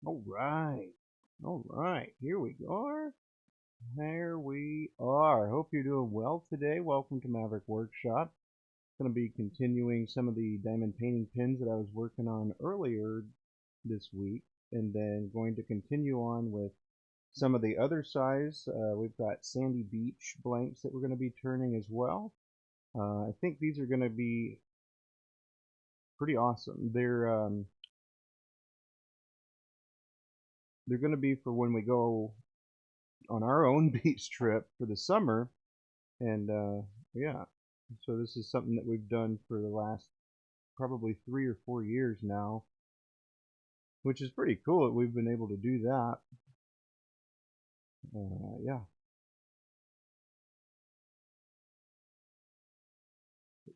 All right. All right. Here we are. There we are. Hope you're doing well today. Welcome to Maverick Workshop. Going to be continuing some of the diamond painting pins that I was working on earlier this week, and then going to continue on with some of the other size. We've got Sandy Beach blanks that we're going to be turning as well. I think these are going to be pretty awesome. They're going to be for when we go on our own beach trip for the summer, and yeah, so this is something that we've done for the last probably 3 or 4 years now, which is pretty cool that we've been able to do that. Yeah,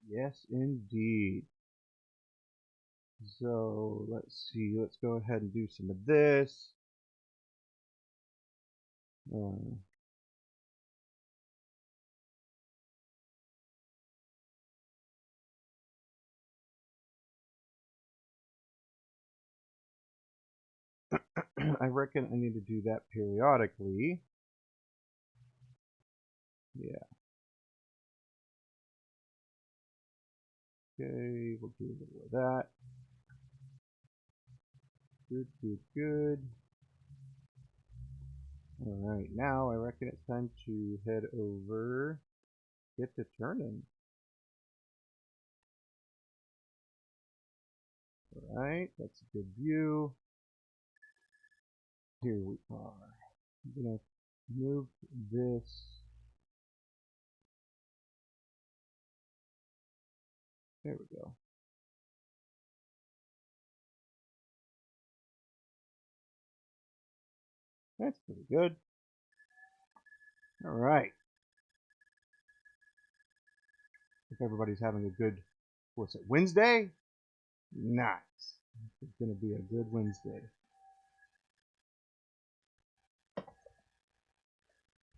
yes indeed. So let's see, let's go ahead and do some of this. I reckon I need to do that periodically. Yeah. Okay, we'll do a little of that. Good, good, good. Alright, now I reckon it's time to head over, get to turning. Alright, that's a good view. Here we are. I'm going to move this. There we go. That's pretty good. Alright. Hope everybody's having a good, what's it, Wednesday? Nice. It's going to be a good Wednesday.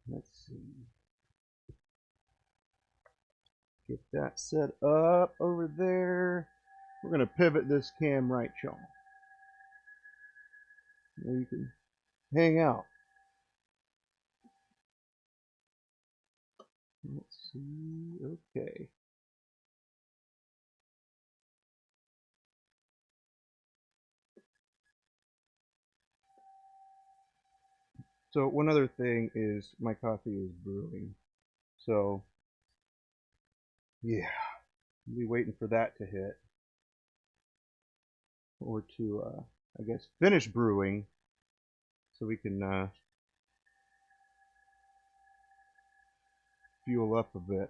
Let's see. Get that set up over there. We're going to pivot this cam right, Sean. There you can hang out. Let's see. Okay. So one other thing is my coffee is brewing. So yeah, I'll be waiting for that to hit, or to I guess finish brewing, so we can fuel up a bit.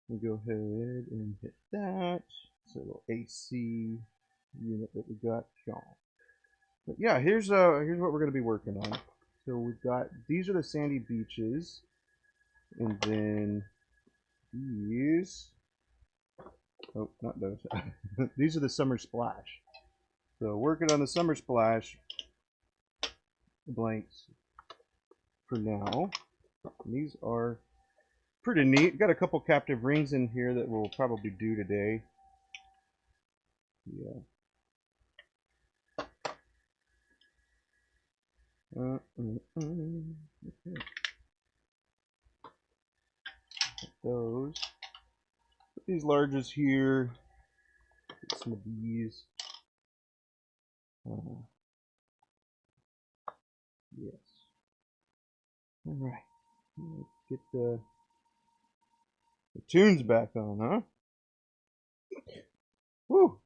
We'll go ahead and hit that. It's a little AC unit that we got, Sean. But yeah, here's what we're going to be working on. So we've got, these are the sandy beaches, and then these, oh, not those. These are the summer splash. So working on the summer splash blanks for now. And these are pretty neat. Got a couple captive rings in here that we'll probably do today. Yeah. Okay. Those. Put these larges here. Get some of these. Yes. All right. Let's get the tunes back on, huh? Woo!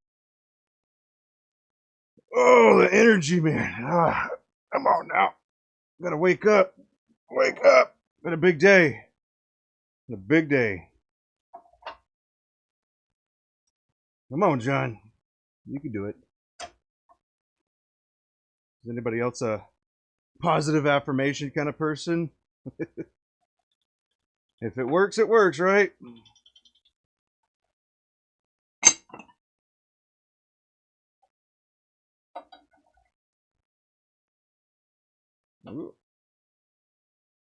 Oh, the energy, man. Ah, come on now. Gotta wake up. Wake up. Been a big day. Been a big day. Come on, John. You can do it. Is anybody else a positive affirmation kind of person? If it works, right? Ooh.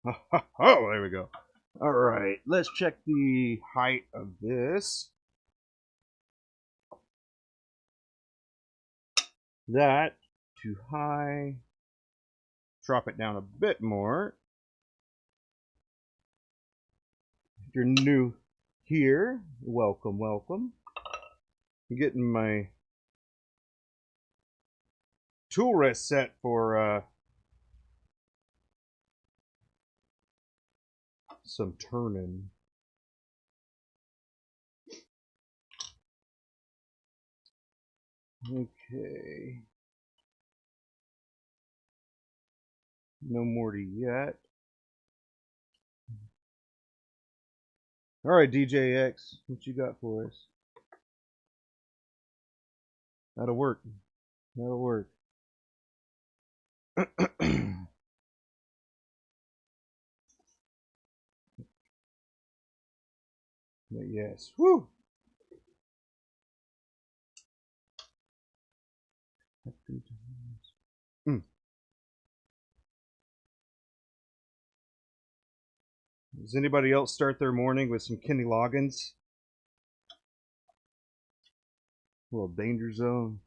Oh, there we go. All right, let's check the height of this. That too high. Drop it down a bit more. If you're new here, welcome, welcome. I'm getting my tool rest set for some turning. Okay. No mortar yet. All right, DJX, what you got for us? That'll work. That'll work. But yes. Woo! Mm. Does anybody else start their morning with some Kenny Loggins? A little danger zone.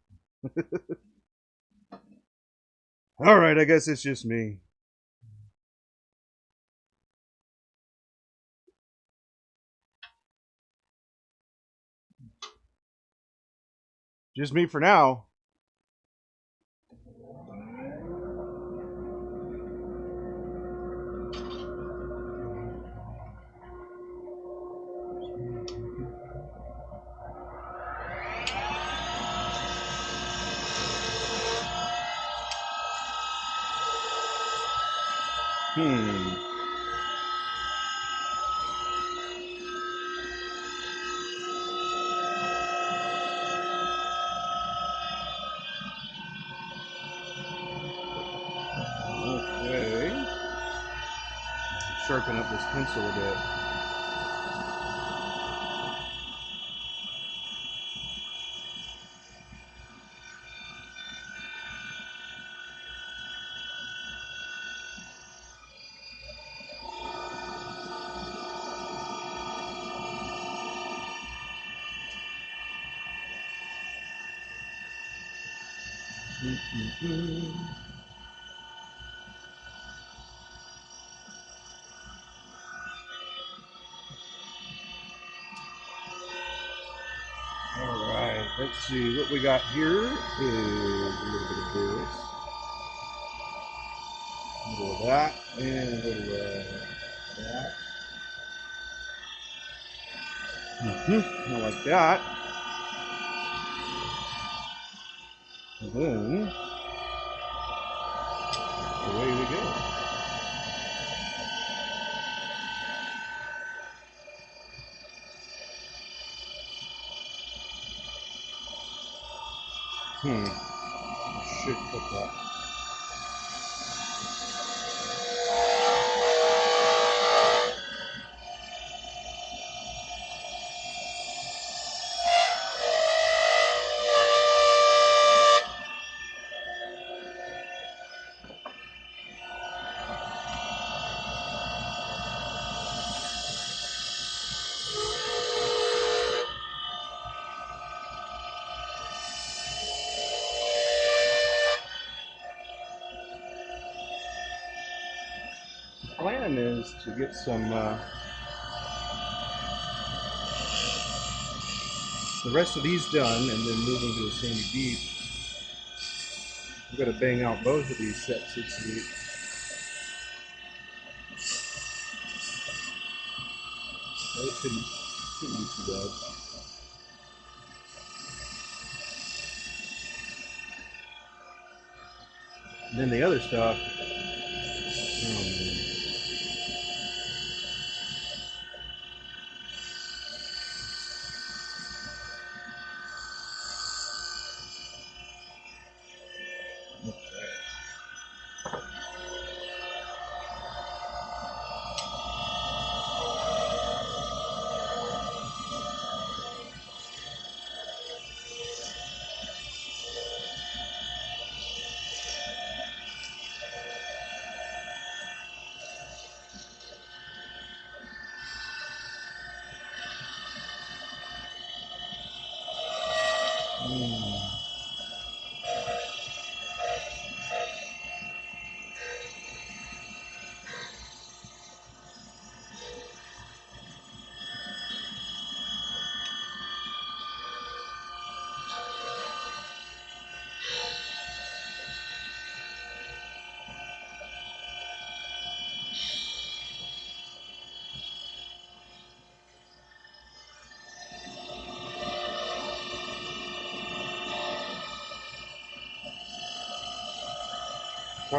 All right, I guess it's just me. Just me for now. Okay. Sharpen up this pencil a bit. All right, let's see what we got here. Is a little bit of this, a little of that, and a little of that. I like that. And then away we go. I should put that. Plan is to get some the rest of these done and then move into the sandy deep. We've got to bang out both of these sets this week. So it shouldn't be too bad. And then the other stuff, oh man.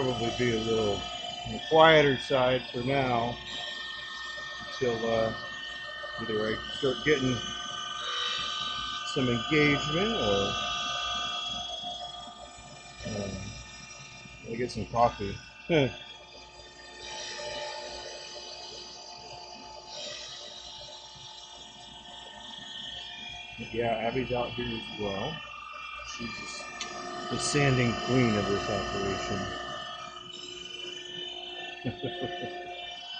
probably be a little on the quieter side for now until either I start getting some engagement or I get some coffee. Yeah, Abby's out here as well. She's the sanding queen of this operation.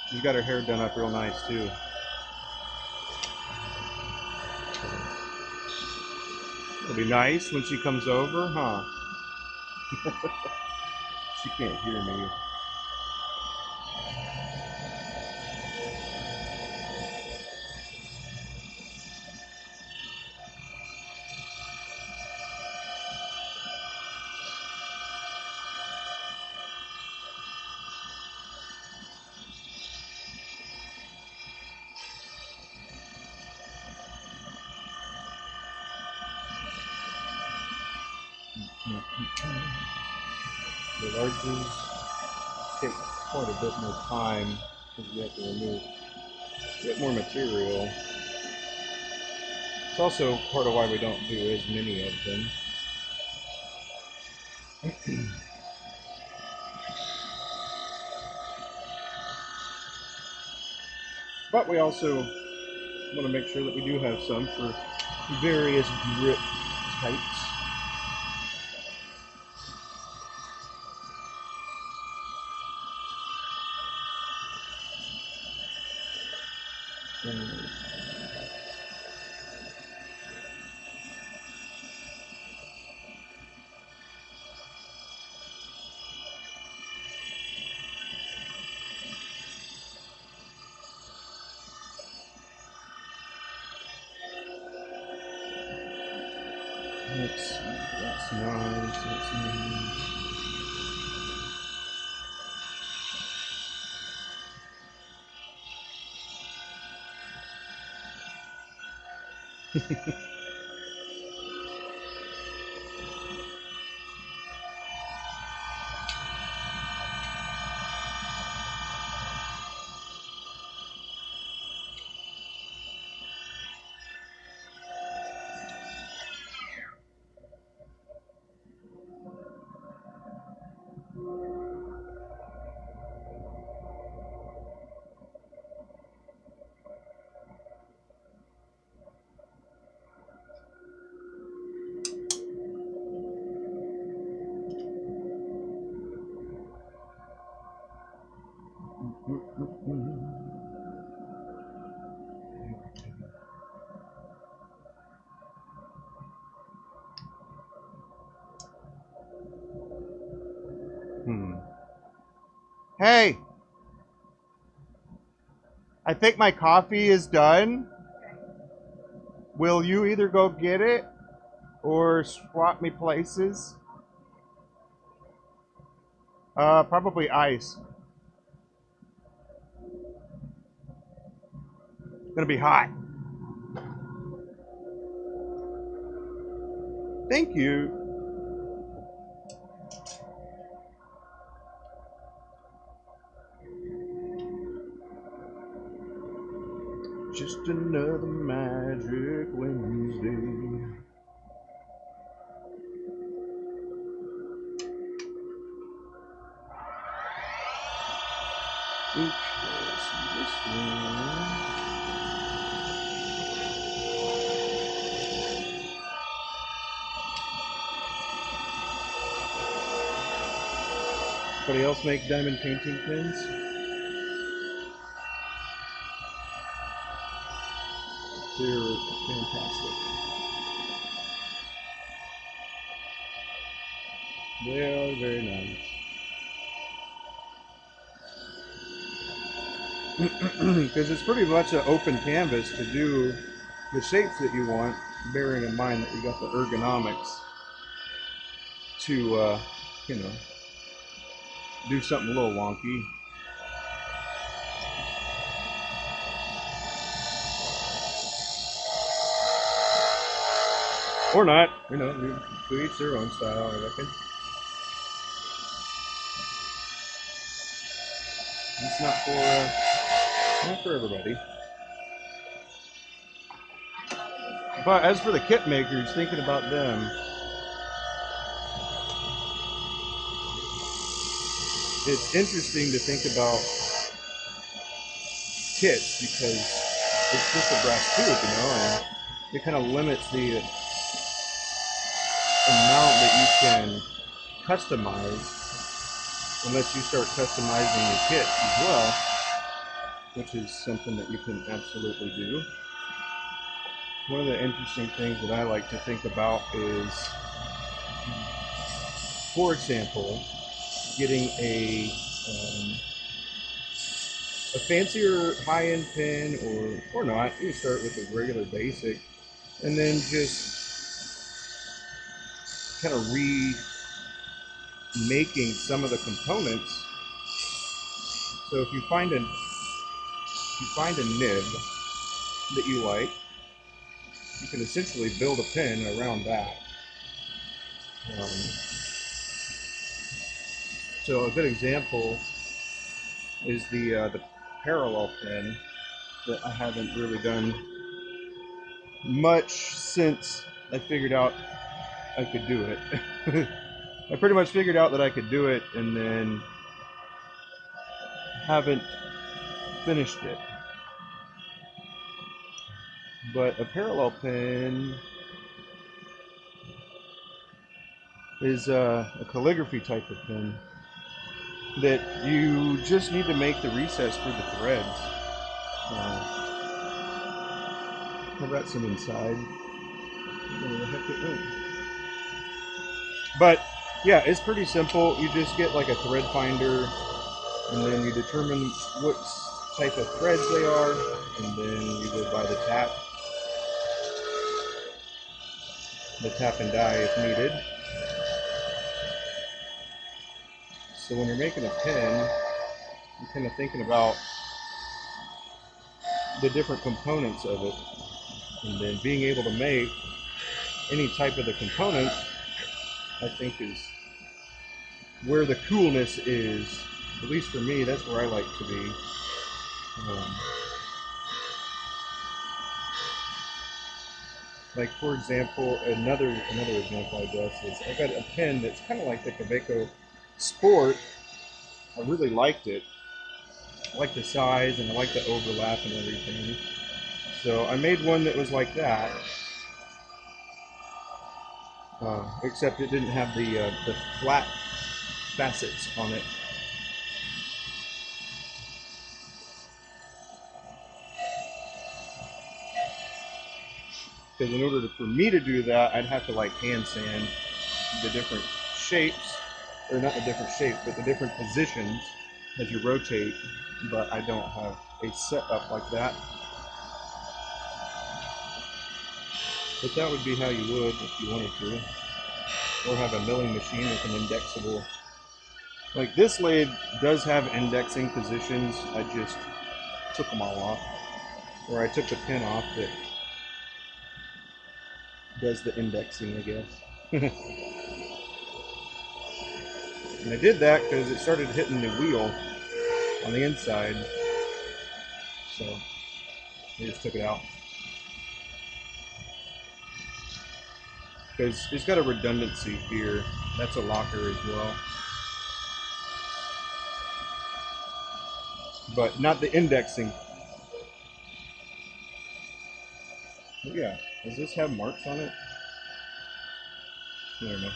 She's got her hair done up real nice too. It'll be nice when she comes over, huh? She can't hear me. The larges take quite a bit more time because you have to remove a bit more material. It's also part of why we don't do as many of them. But we also want to make sure that we do have some for various grip types. Let's see, that's nice, that's nice. Hey, I think my coffee is done. Will you either go get it or swap me places? Probably ice. It's gonna be hot. Thank you. Just another magic Wednesday. Oops, this one. Anybody else make diamond painting pins? They're fantastic. They are very nice. Because it's pretty much an open canvas to do the shapes that you want, bearing in mind that you got the ergonomics to, you know, do something a little wonky. Or not, you know, to each their own style, I reckon. It's not for everybody. But as for the kit makers, thinking about them, it's interesting to think about kits because it's just a brass tube, and it kind of limits the amount that you can customize unless you start customizing your kits as well, which is something that you can absolutely do. One of the interesting things that I like to think about is, for example, getting a fancier high-end pen, or not. You start with a regular basic, and then just kind of remaking some of the components. So if you find a nib that you like, you can essentially build a pen around that. So a good example is the parallel pen that I haven't really done much since I figured out I could do it. I pretty much figured out that I could do it and then haven't finished it. But a parallel pen is a calligraphy type of pen that you just need to make the recess for the threads. I've got some inside. Where the heck it went? But yeah, it's pretty simple. You just get like a thread finder, and then you determine what type of threads they are, and then you go by the tap and die if needed. So when you're making a pen, you're kind of thinking about the different components of it, and then being able to make any type of the component, I think, is where the coolness is. At least for me, that's where I like to be. Like, for example, another example, I guess, is I got a pen that's kind of like the Kaweco Sport. I really liked it. I like the size, and I like the overlap and everything. So I made one that was like that, except it didn't have the flat facets on it. Because in order for me to do that, I'd have to like hand sand the different shapes, or not the different shapes, but the different positions as you rotate. But I don't have a setup like that. But that would be how you would if you wanted to. Or have a milling machine with an indexable. Like this lathe does have indexing positions. I just took them all off. Or I took the pin off that does the indexing, I guess. And I did that because it started hitting the wheel on the inside. So I just took it out. Because it's got a redundancy here. That's a locker as well. But not the indexing. But yeah, does this have marks on it? I don't know.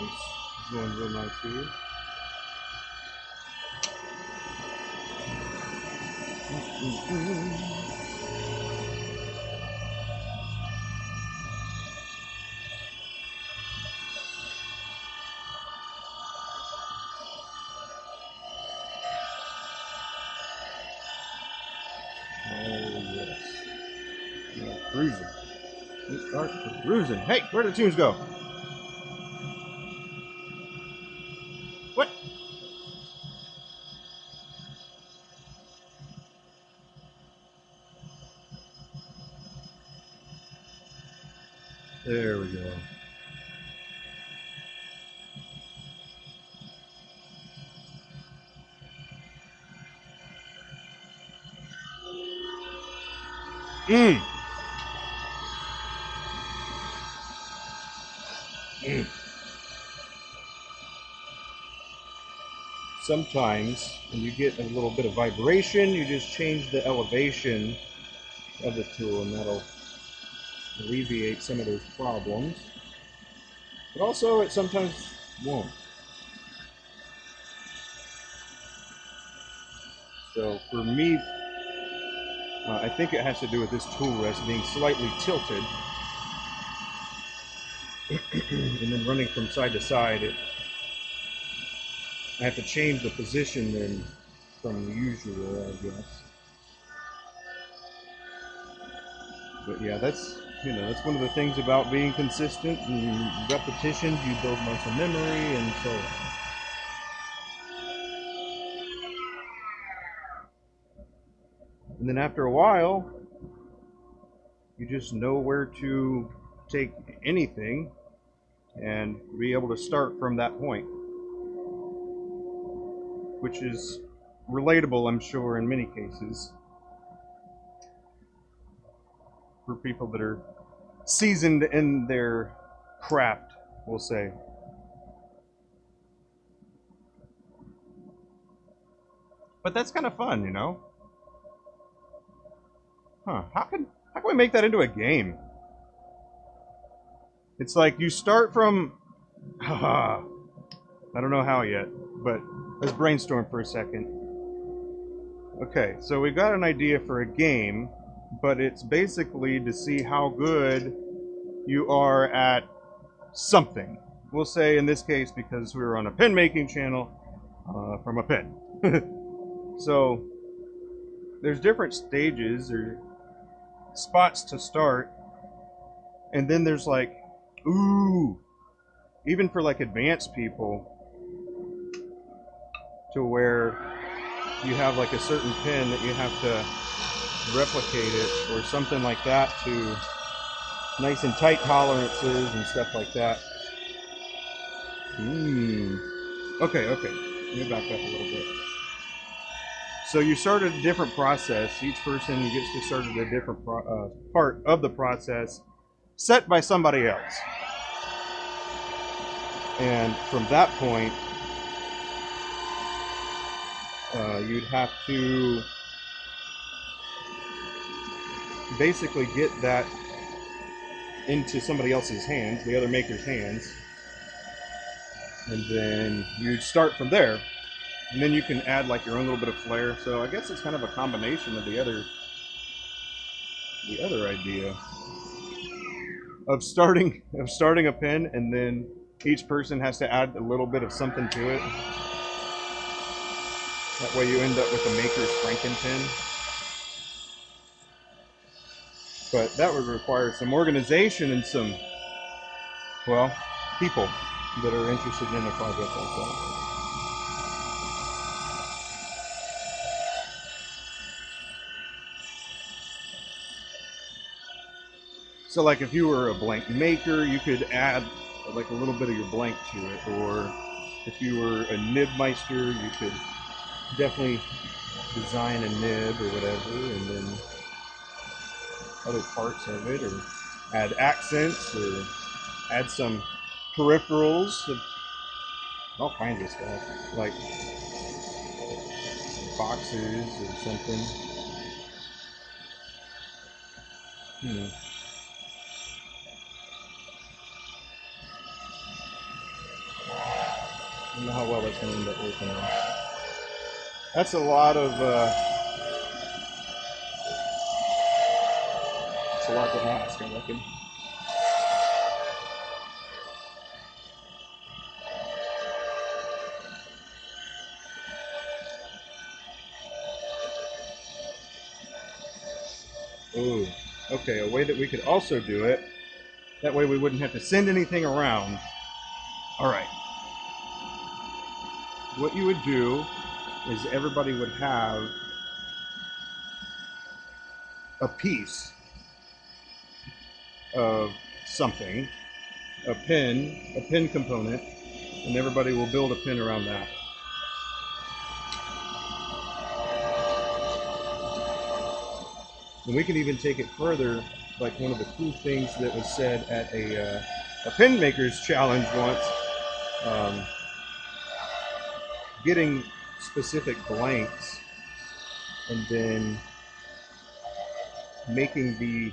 Nice. It's going real nice here. cruising. We start cruising. Hey, where did the tunes go? What? There we go. Mm. Mm. Sometimes when you get a little bit of vibration, you just change the elevation of the tool and that'll alleviate some of those problems. But also it sometimes won't. So for me, I think it has to do with this tool rest being slightly tilted and then running from side to side. I have to change the position then from the usual, I guess. But yeah, that's one of the things about being consistent and repetitions. You build muscle memory and so on. And then after a while, you just know where to take anything and be able to start from that point, which is relatable, I'm sure, in many cases for people that are seasoned in their craft, we'll say. But that's kind of fun, you know? Huh, how can we make that into a game? It's like you start from I don't know how yet, but let's brainstorm for a second. Okay, so we've got an idea for a game, but it's basically to see how good you are at something. We'll say in this case, because we were on a pen making channel, from a pen. So there's different stages or spots to start, and then there's like, ooh, even for like advanced people, to where you have like a certain pin that you have to replicate it or something like that to nice and tight tolerances and stuff like that. Okay, let me back up a little bit. So you start at a different process. Each person gets to start at a different part of the process set by somebody else. And from that point, you'd have to basically get that into somebody else's hands, the other maker's hands, and then you'd start from there. And then you can add like your own little bit of flair. So I guess it's kind of a combination of the other idea of starting a pen, and then each person has to add a little bit of something to it. That way you end up with a maker's Frankenpin. But that would require some organization and some, well, people that are interested in a project like that. So like if you were a blank maker, you could add like a little bit of your blank to it. Or if you were a nib meister, you could definitely design a nib or whatever, and then other parts of it, or add accents, or add some peripherals, all kinds of stuff, like boxes or something. I don't know how well that's going to end up working out. That's a lot of, it's a lot to ask, I reckon. Ooh, Okay, a way that we could also do it, that way we wouldn't have to send anything around. All right. What you would do is everybody would have a piece of something, a pin component, and everybody will build a pin around that. And we can even take it further, like one of the cool things that was said at a pin maker's challenge once, getting specific blanks and then making the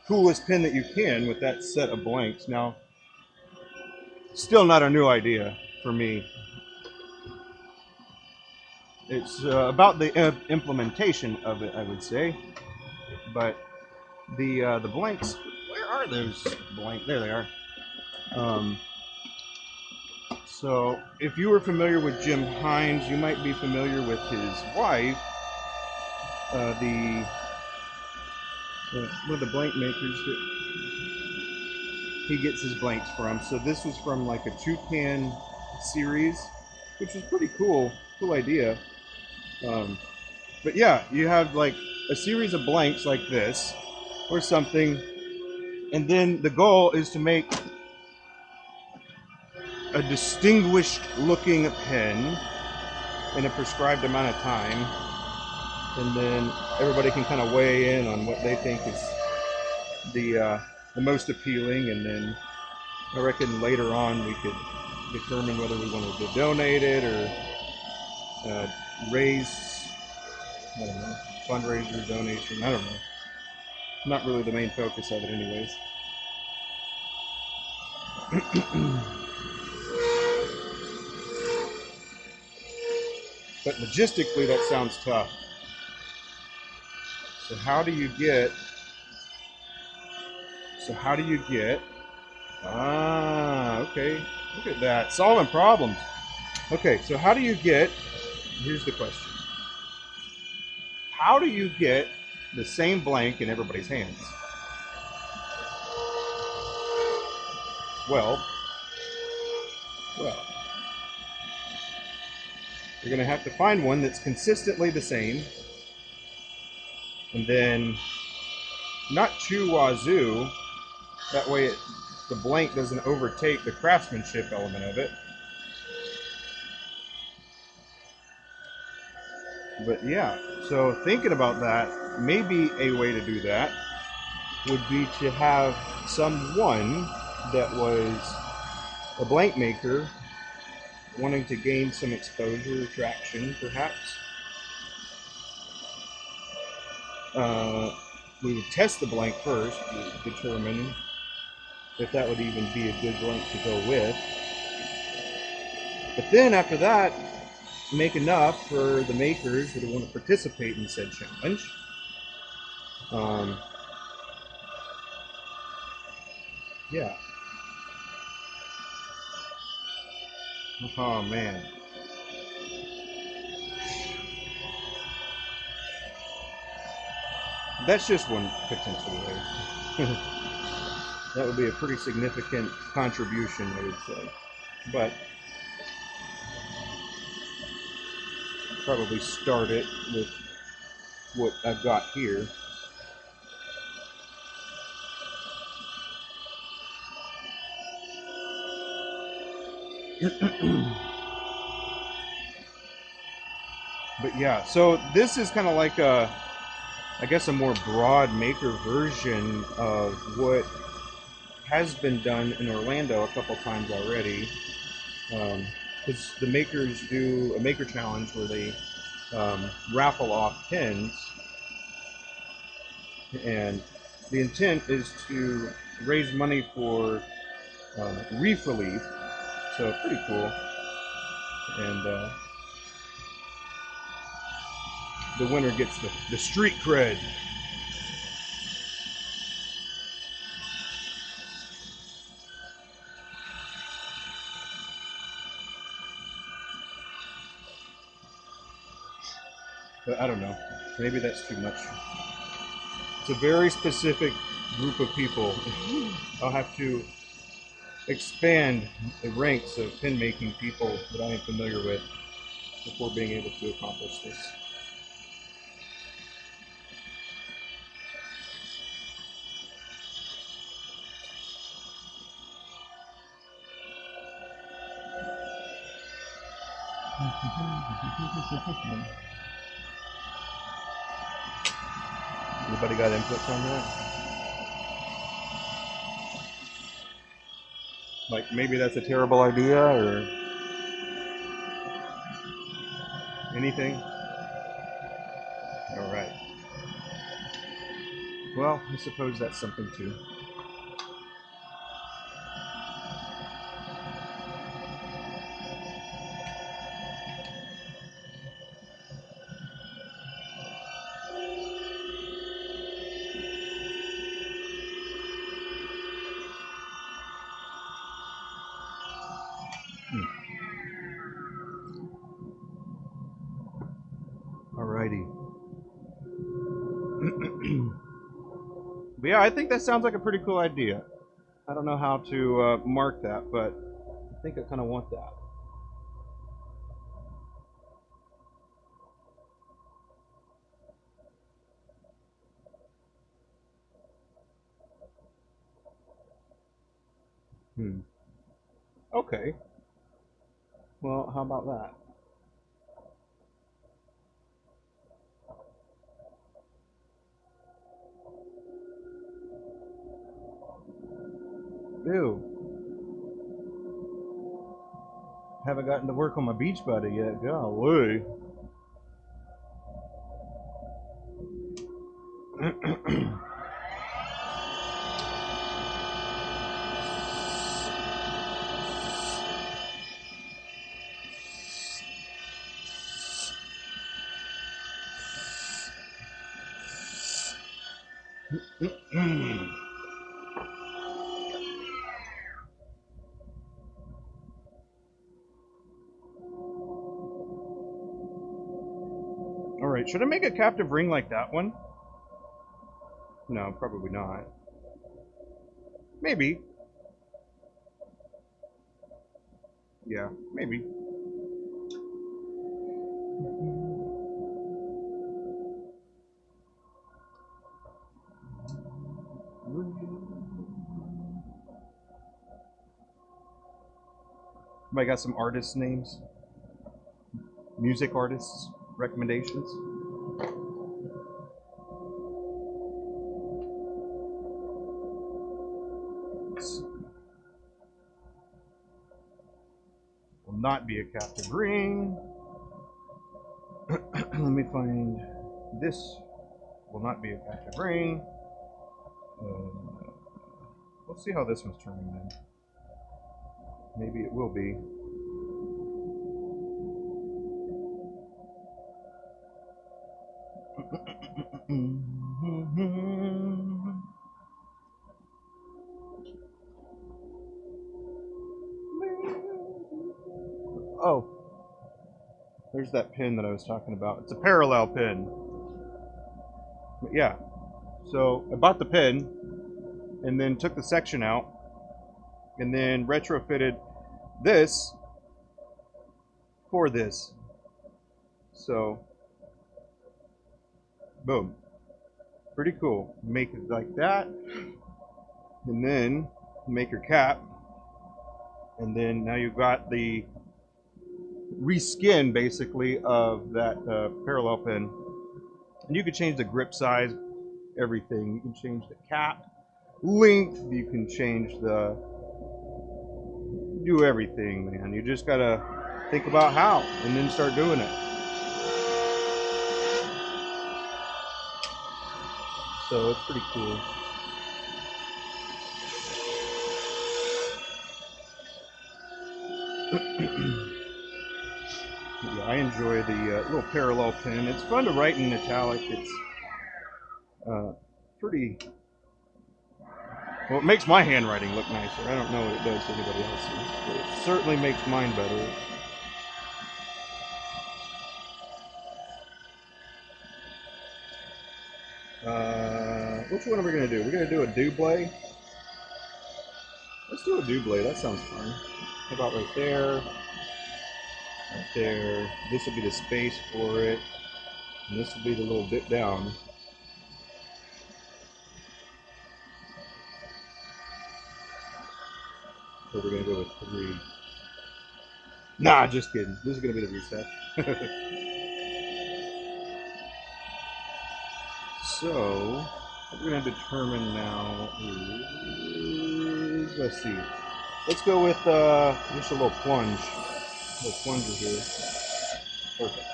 coolest pin that you can with that set of blanks. Now, still not a new idea for me. It's about the implementation of it, I would say. But the blanks, where are those blanks? There they are. So if you were familiar with Jim Hines, you might be familiar with his wife, one of the blank makers that he gets his blanks from. So this was from like a two-pan series, which was pretty cool idea. But yeah, you have like a series of blanks like this or something, and then the goal is to make a distinguished looking pen in a prescribed amount of time, and then everybody can kind of weigh in on what they think is the most appealing, and then I reckon later on we could determine whether we wanted to donate it or raise, I don't know, fundraiser, donation, I don't know. Not really the main focus of it anyways. But logistically that sounds tough. So how do you get, okay, look at that, solving problems. Okay, so how do you get, here's the question. How do you get the same blank in everybody's hands? Well, you're going to have to find one that's consistently the same, and then not too wazoo, that way the blank doesn't overtake the craftsmanship element of it. But yeah, so thinking about that, maybe a way to do that would be to have someone that was a blank maker wanting to gain some exposure or traction, perhaps. We would test the blank first to determine if that would even be a good blank to go with. But then after that, make enough for the makers that want to participate in said challenge. Yeah. Oh man. That's just one potential way. That would be a pretty significant contribution, I would say. But probably start it with what I've got here. But yeah, so this is kind of like a, I guess, a more broad maker version of what has been done in Orlando a couple times already. Because the makers do a maker challenge where they raffle off pins, and the intent is to raise money for reef relief. So pretty cool. And the winner gets the street cred. But I don't know. Maybe that's too much. It's a very specific group of people. I'll have to expand the ranks of pin making people that I am familiar with before being able to accomplish this. Anybody got inputs on that? Like maybe that's a terrible idea or anything? All right. Well, I suppose that's something too. Alrighty. But yeah, I think that sounds like a pretty cool idea. I don't know how to mark that, but I think I kind of want that. Okay. Well, how about that? Ew. Haven't gotten to work on my beach body yet. Golly. Alright, should I make a captive ring like that one? No, probably not. Maybe. Yeah, maybe. Anybody got some artist names? Music artists? Recommendations? Will not be a captive ring. Let me find this. Will not be a captive ring. Let's see how this one's turning then. Maybe it will be. Oh, there's that pin that I was talking about. It's a parallel pin. But yeah, so I bought the pin and then took the section out and then retrofitted this for this. So, boom. Pretty cool. Make it like that, and then make your cap, and then now you've got the reskin basically of that parallel pin. And you can change the grip size, everything. You can change the cap length. You can change the, do everything, man. You just gotta think about how, and then start doing it. So it's pretty cool. Yeah, I enjoy the little parallel pen. It's fun to write in italic. It's pretty, well, it makes my handwriting look nicer. I don't know what it does to anybody else's, but it certainly makes mine better. which one are we gonna do? We're gonna do a double. Let's do a double. That sounds fun. How about right there? Right there. This will be the space for it, and this will be the little dip down. So we're gonna go with 3. Nah, just kidding. This is gonna be the reset. So what we're gonna determine now is, let's see. Let's go with just a little plunge. A little plunger here. Perfect.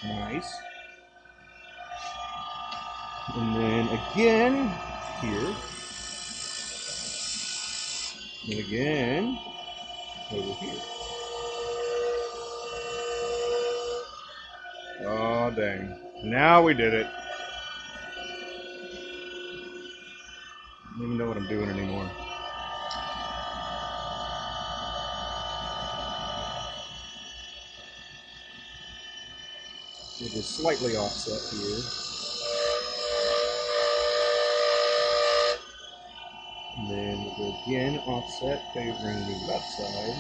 Nice. And then again here. And again over here. Oh dang. Now we did it. I don't even know what I'm doing anymore. It is slightly offset here. And then we'll go again offset, favoring the left side.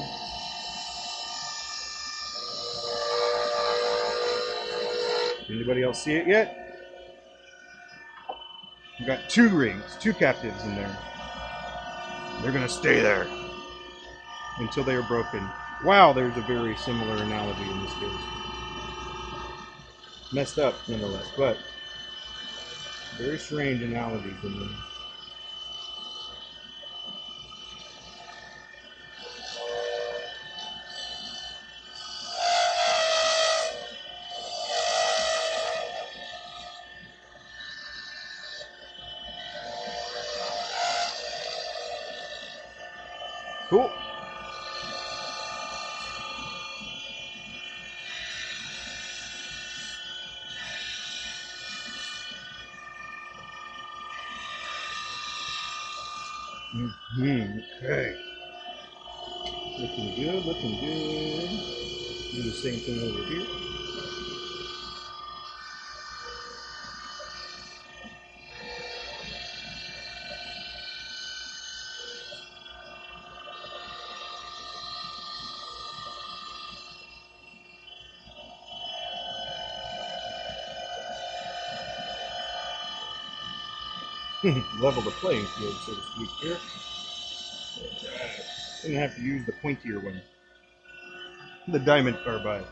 Anybody else see it yet? We've got 2 rings, 2 captives in there. They're gonna stay there until they are broken. Wow, there's a very similar analogy in this case. Messed up nonetheless, but very strange analogies in there. Cool. Okay. Looking good, looking good. Do the same thing over here. Level the playing field, so to speak, here. I'm gonna have to use the pointier one. The diamond carbide.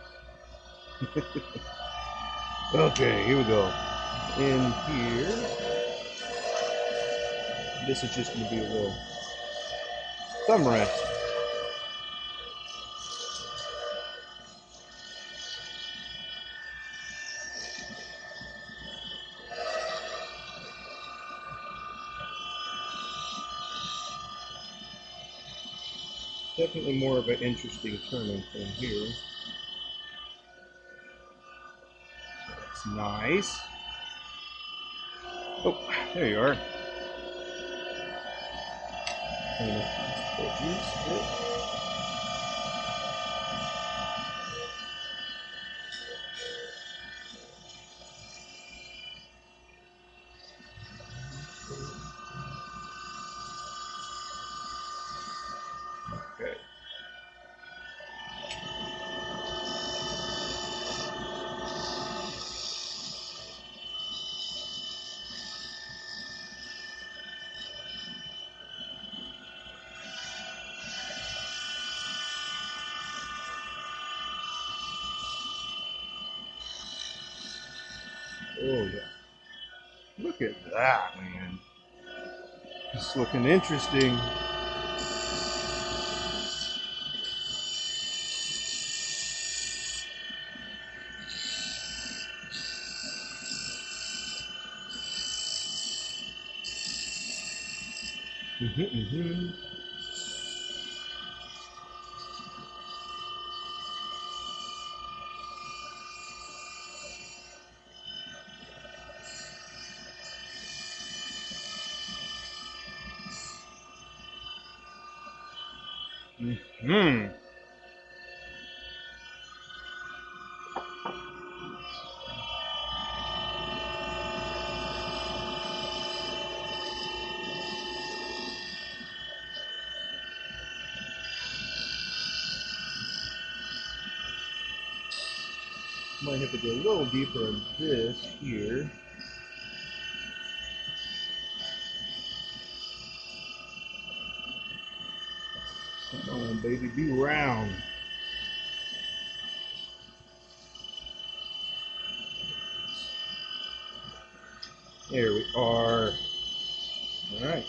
Okay, here we go. In here, this is just gonna be a little thumb rest. Definitely more of an interesting turning thing here. That's nice. Oh, there you are. Okay. Oh yeah. Look at that, man. It's looking interesting. Might have to go a little deeper in this here. Come on, baby, be round. There we are. All right.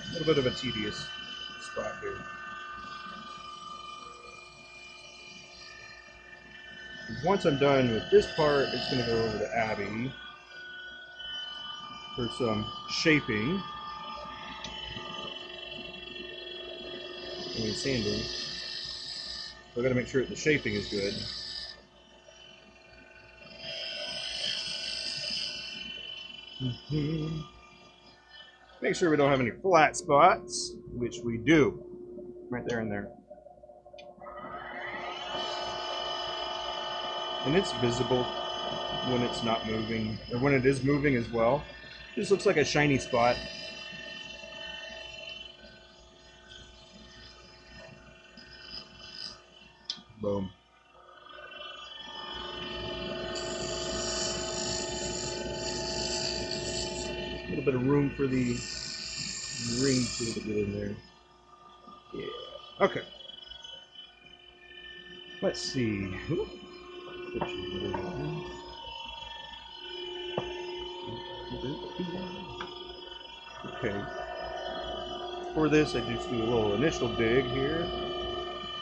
A little bit of a tedious spot here. Once I'm done with this part, it's going to go over to Abby for some shaping. I mean sanding. So I've got to make sure that the shaping is good. Make sure we don't have any flat spots, which we do. Right there and there. And it's visible when it's not moving, or when it is moving as well. It just looks like a shiny spot. Boom. A little bit of room for the ring tool to get in there. Yeah. Okay. Let's see. Okay. For this, I just do a little initial dig here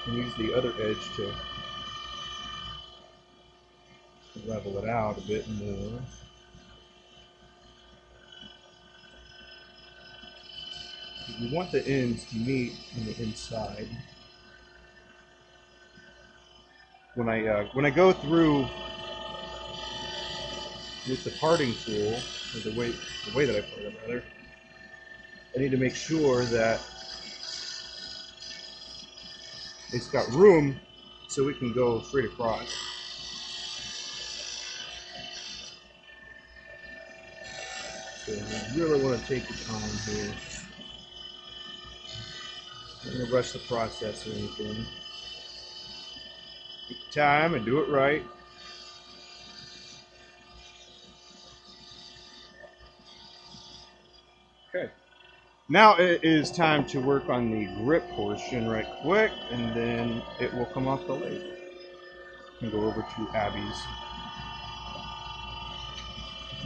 and use the other edge to level it out a bit more. You want the ends to meet on the inside. When I go through with the parting tool, or the way that I part it rather, I need to make sure that it's got room so we can go straight across. So you really want to take your time here. I'm going to rush the process or anything. Take your time and do it right. Okay. Now it is time to work on the grip portion right quick, and then it will come off the lathe. And go over to Abby's.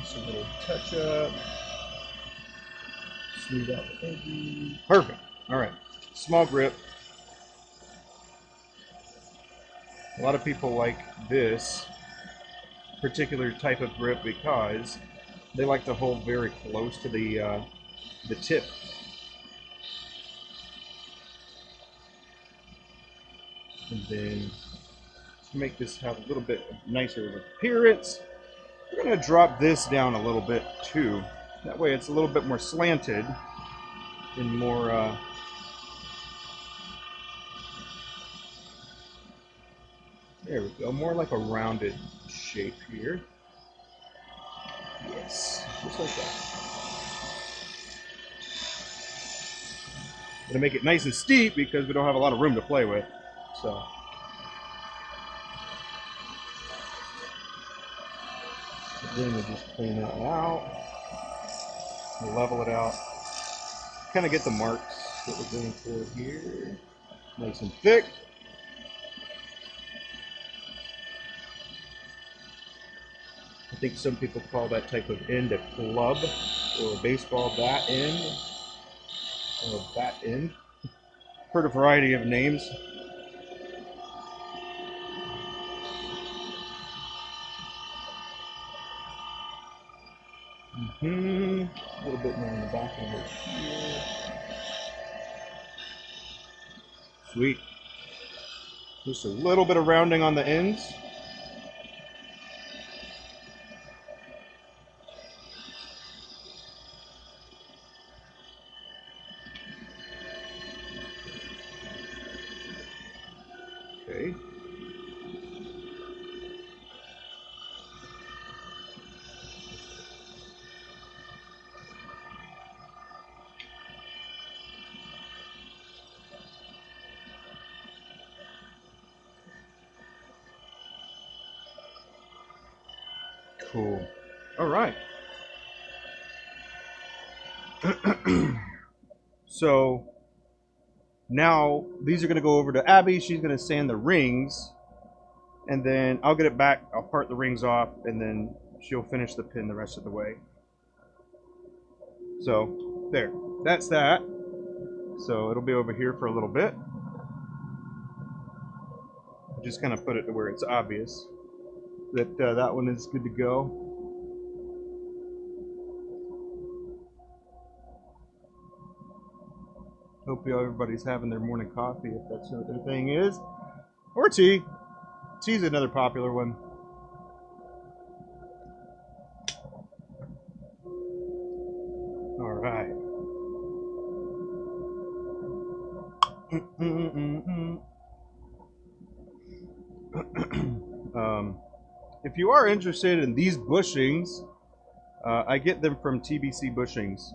Just a little touch up. Smooth out the edges. Perfect. All right. Small grip. A lot of people like this particular type of grip because they like to hold very close to the tip. And then to make this have a little bit nicer appearance, we're going to drop this down a little bit too. That way it's a little bit more slanted and more there we go, more like a rounded shape here. Yes, just like that. Gonna make it nice and steep because we don't have a lot of room to play with. So then we just clean that out, we'll level it out, kind of get the marks that we're going for here, nice and thick. I think some people call that type of end a club or a baseball bat end or a bat end. Heard a variety of names. A little bit more on the back end here. Sweet. Just a little bit of rounding on the ends. Okay. cool. All right. So now these are going to go over to Abby. She's going to sand the rings, and then I'll get it back. I'll part the rings off, and then she'll finish the pin the rest of the way. So there, that's that. So it'll be over here for a little bit. Just kind of put it to where it's obvious that that one is good to go. Hope everybody's having their morning coffee, if that's what their thing is, or tea. Tea's another popular one. All right. If you are interested in these bushings, I get them from TBC Bushings.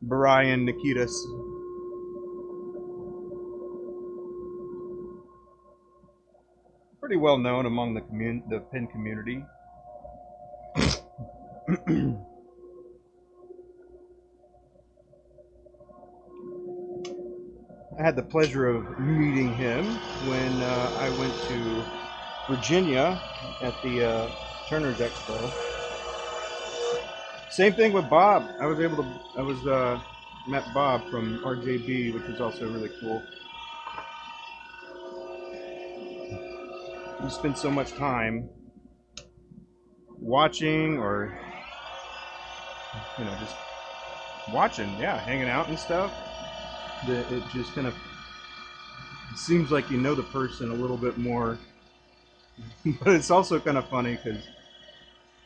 Brian Nikitas. Pretty well known among the pin community. I had the pleasure of meeting him when I went to Virginia at the Turner's Expo. Same thing with Bob. I was met Bob from RJB, which was also really cool. You spend so much time watching, or just watching, yeah, hanging out and stuff, that it just kind of seems like you know the person a little bit more. But it's also kind of funny because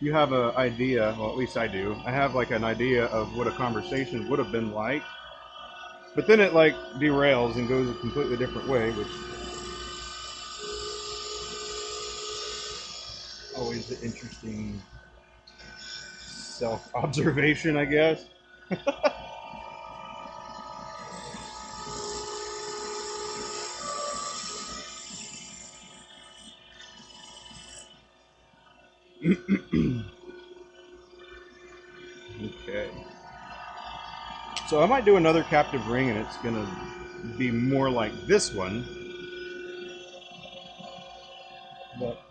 you have an idea, well, at least I do. I have like an idea of what a conversation would have been like, but then it like derails and goes a completely different way, which always an interesting self-observation, I guess. Okay. So I might do another captive ring, and it's going to be more like this one. But,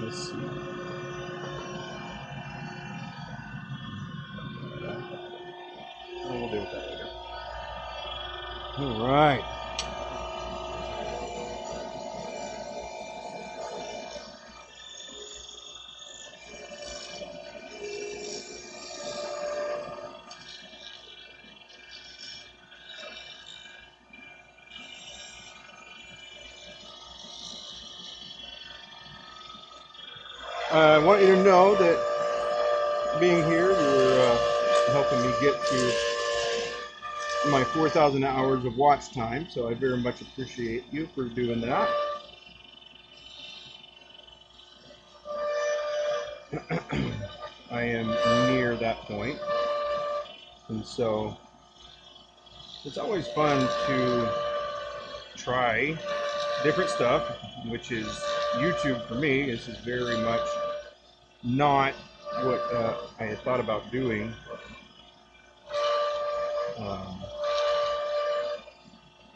let's see. We'll deal with that later. All right. I want you to know that being here, you're helping me get to my 4,000 hours of watch time, so I very much appreciate you for doing that. I am near that point, and so it's always fun to try different stuff, which is YouTube for me. This is very much not what I had thought about doing.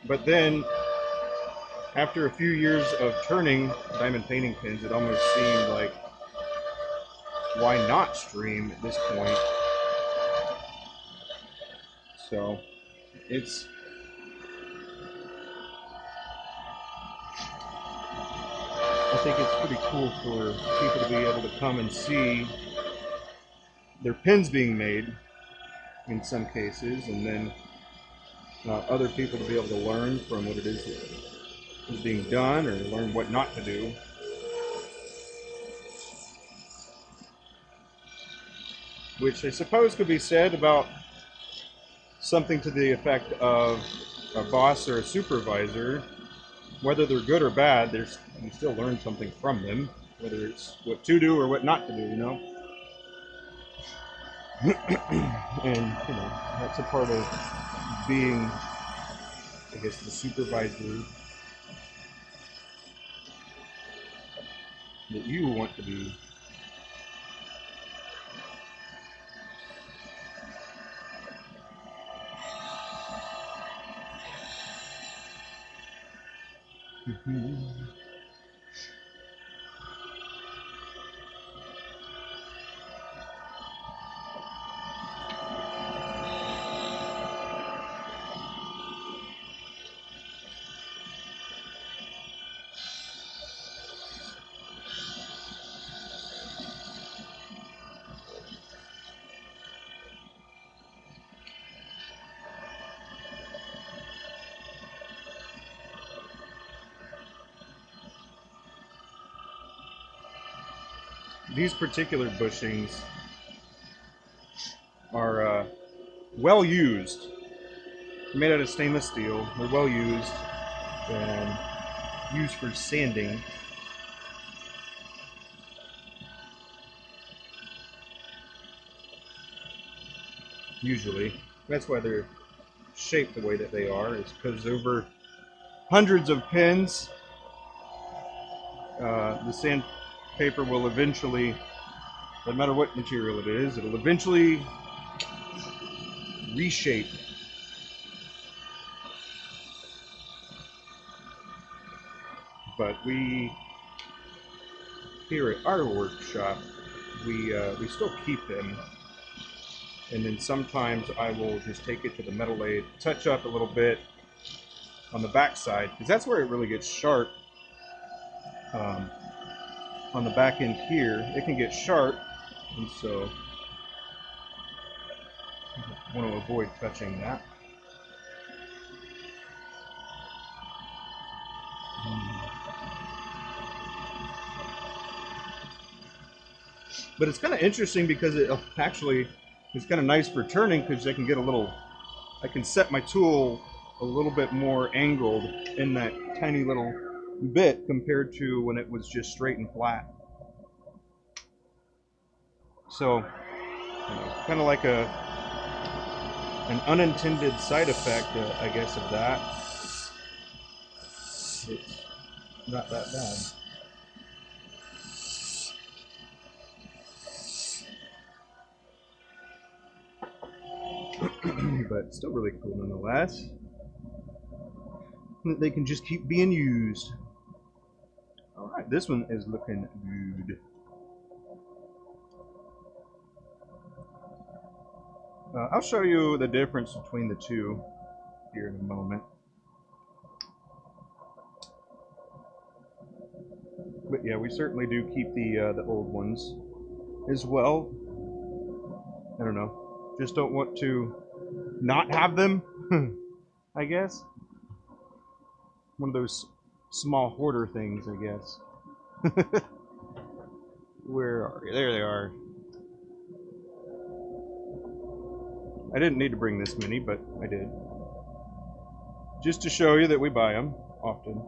But then, after a few years of turning diamond painting pins, it almost seemed like, why not stream at this point? So, I think it's pretty cool for people to be able to come and see their pins being made in some cases, and then other people to be able to learn from what it is that is being done, or learn what not to do. Which I suppose could be said about something to the effect of a boss or a supervisor. Whether they're good or bad, you still learn something from them, whether it's what to do or what not to do, you know? And, that's a part of being, I guess, the supervisor that you want to be. These particular bushings are well used. They're made out of stainless steel. They're well used and used for sanding. Usually. That's why they're shaped the way that they are, is because over hundreds of pins, the sandpaper will eventually, no matter what material it is, it'll eventually reshape. But we, here at our workshop, we still keep them. And then sometimes I will just take it to the metal lathe, touch up a little bit on the back side, because that's where it really gets sharp. On the back end here, it can get sharp, and so I want to avoid touching that. But it's kind of interesting because it actually is kind of nice for turning, because I can get a little, I can set my tool a little bit more angled in that tiny little bit compared to when it was just straight and flat. So, kind of like an unintended side effect, I guess, of that. It's not that bad. But still really cool nonetheless. They can just keep being used. Alright, this one is looking good. I'll show you the difference between the two here in a moment. But yeah, we certainly do keep the old ones as well. I don't know. Just don't want to not have them, I guess. One of those small hoarder things, I guess. Where are you? There they are. I didn't need to bring this many, but I did. Just to show you that we buy them often.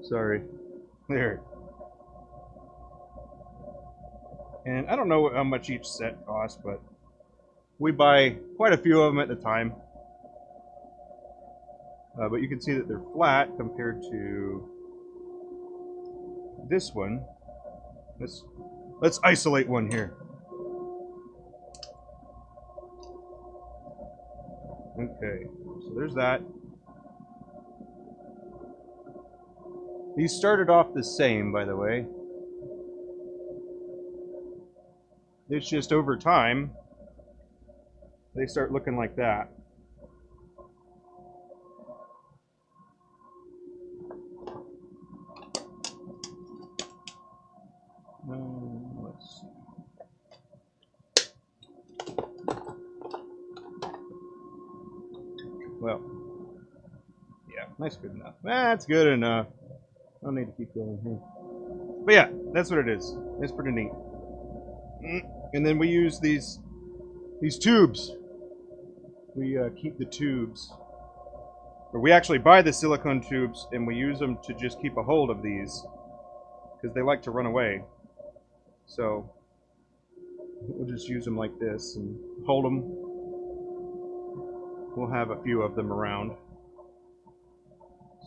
Sorry. There. And I don't know how much each set costs, but we buy quite a few of them at the time. But you can see that they're flat compared to this one. Let's isolate one here. Okay, so there's that. These started off the same, by the way. It's just over time, they start looking like that. Let's see. Well, yeah, that's good enough. That's good enough. I don't need to keep going here. But yeah, that's what it is. It's pretty neat. And then we use these tubes. We keep the tubes. Or we actually buy the silicone tubes and we use them to just keep a hold of these, because they like to run away. So we'll just use them like this and hold them. We'll have a few of them around.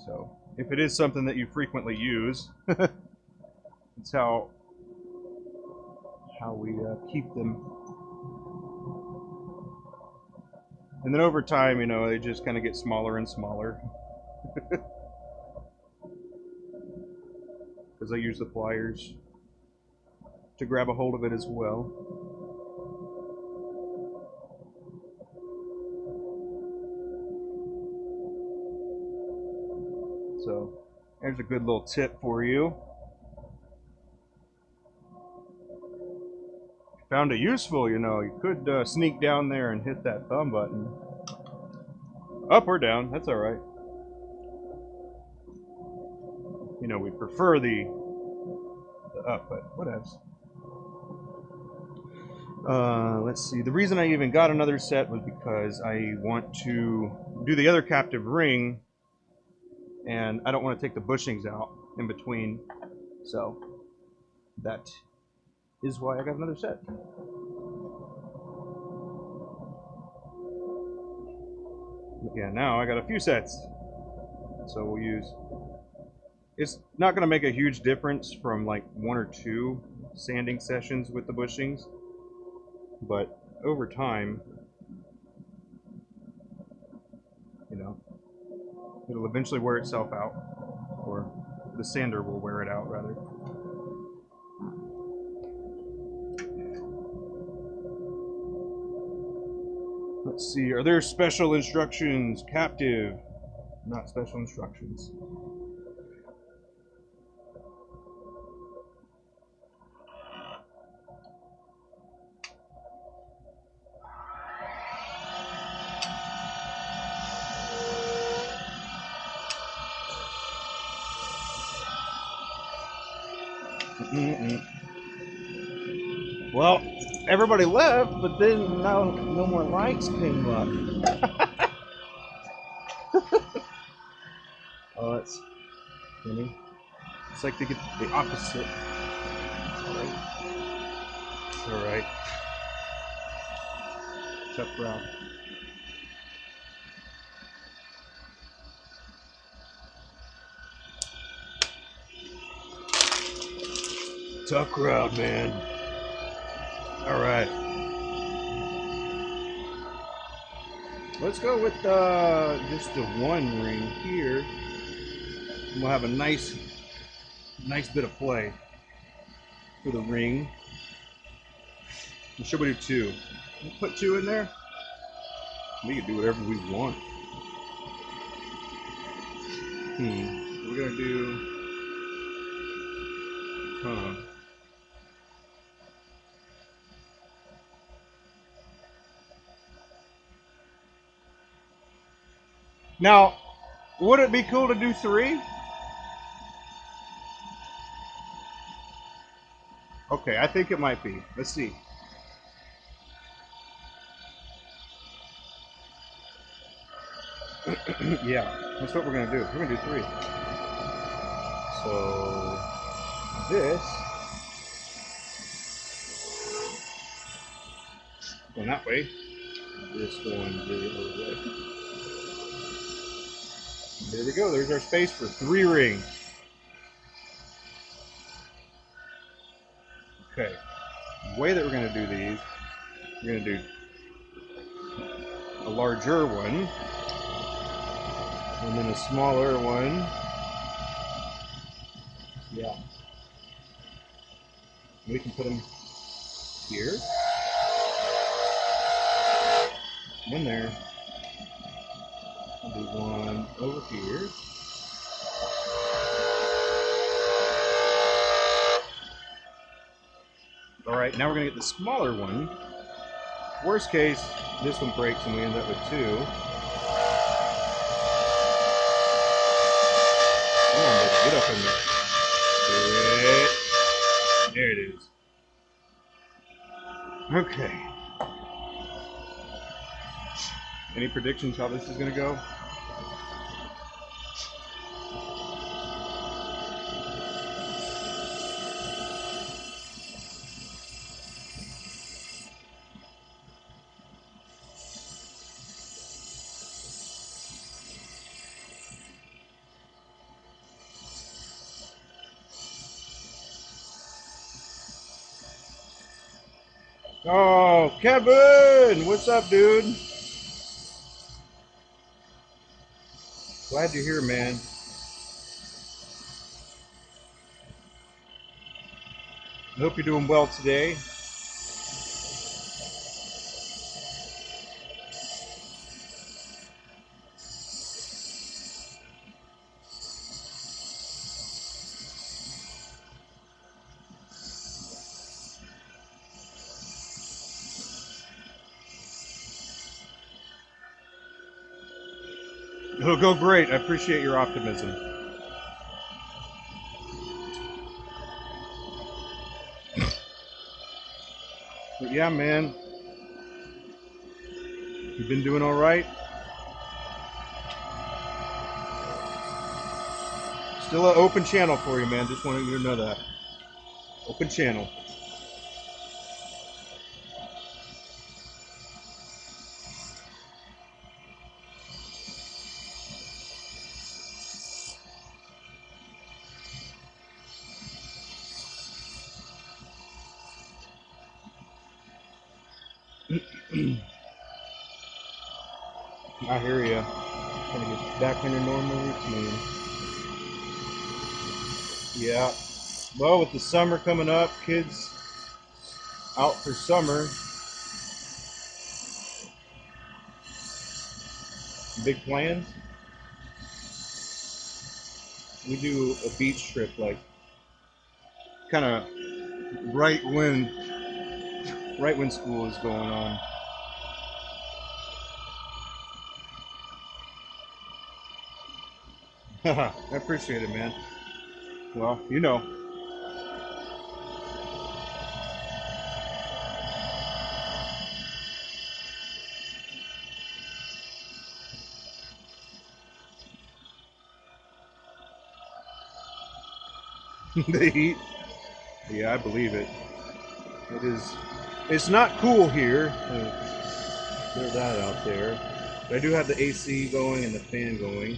So if it is something that you frequently use. It's how we keep them. And then over time, you know, they just kind of get smaller and smaller. Because I use the pliers to grab a hold of it as well. So there's a good little tip for you. Found it useful, you know. You could sneak down there and hit that thumb button. Up or down, that's alright. You know, we prefer the up, but whatevs. Let's see. The reason I even got another set was because I want to do the other captive ring, and I don't want to take the bushings out in between. So that is why I got another set. Yeah, now I got a few sets. So we'll use... It's not going to make a huge difference from like 1 or 2 sanding sessions with the bushings. But over time, you know, it'll eventually wear itself out. Or the sander will wear it out, rather. Let's see, are there special instructions? Captive, not special instructions. Well, everybody left, but then no more lights came up. Oh, that's funny. It's like they get the opposite. It's alright. Tough crowd. Tough crowd, man. Alright. Let's go with just the one ring here. And we'll have a nice bit of play for the ring. And should we do 2? We'll put 2 in there. We can do whatever we want. We're gonna do... Now, would it be cool to do 3? Okay, I think it might be. Let's see. Yeah, that's what we're going to do. We're going to do 3. So, this... going that way. This going the other way. There we go. There's our space for 3 rings. Okay. The way that we're going to do these, we're going to do a larger one, and then a smaller one. Yeah. We can put them here. One there. I'll do one over here. Alright, now we're going to get the smaller one. Worst case, this one breaks and we end up with 2. Come on, baby, get up in there. There it is. Okay. Any predictions how this is going to go? Oh, Kevin! What's up, dude? Glad you're here, man. I hope you're doing well today. It'll go great. I appreciate your optimism. But yeah, man. You've been doing all right? Still an open channel for you, man. Just wanted you to know that. Open channel. I hear you. Trying to get back on your normal routine. Yeah. Well, with the summer coming up, kids out for summer. Big plans? We do a beach trip, like kind of right when school is going on. I appreciate it, man. Well, you know. The heat. Yeah, I believe it. It is. It's not cool here. Throw that out there. But I do have the AC going and the fan going.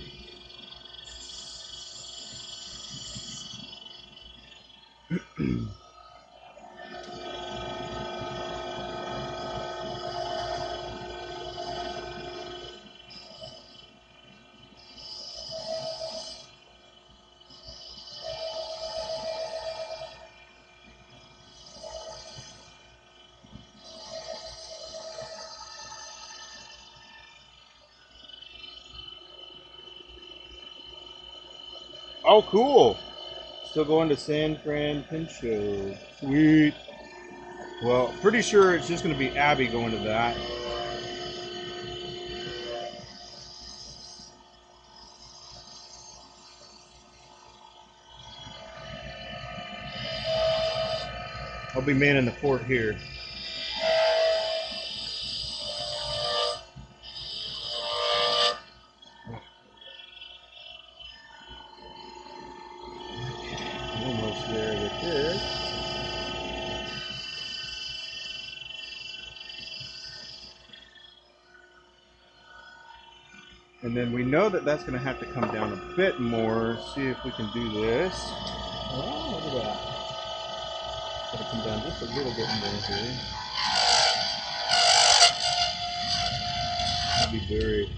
Oh, cool. Still going to San Francisco. Sweet. Well, pretty sure it's just going to be Abby going to that. I'll be manning the fort here. Almost there with this. And then we know that that's going to have to come down a bit more. See if we can do this. Oh, look at that. Got to come down just a little bit more here. I'll be very